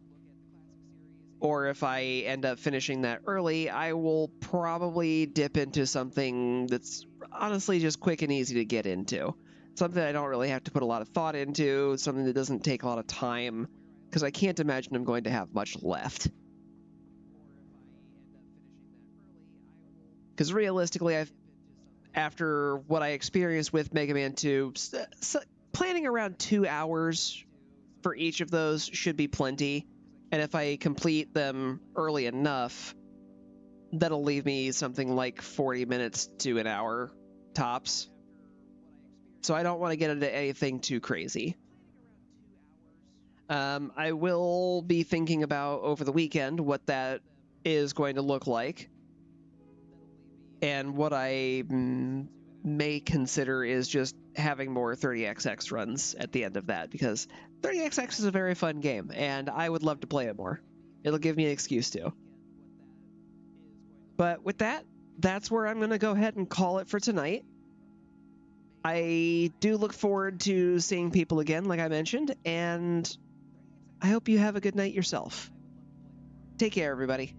or if I end up finishing that early, I will probably dip into something that's honestly just quick and easy to get into. Something I don't really have to put a lot of thought into, something that doesn't take a lot of time, because I can't imagine I'm going to have much left. Because realistically, after what I experienced with Mega Man 2, planning around 2 hours for each of those should be plenty. And if I complete them early enough, that'll leave me something like 40 minutes to an hour tops. So I don't want to get into anything too crazy. I will be thinking about over the weekend what that is going to look like. And what I may consider is just having more 30XX runs at the end of that, because 30XX is a very fun game, and I would love to play it more. It'll give me an excuse to. But with that, that's where I'm going to go ahead and call it for tonight. I do look forward to seeing people again, like I mentioned, and I hope you have a good night yourself. Take care, everybody.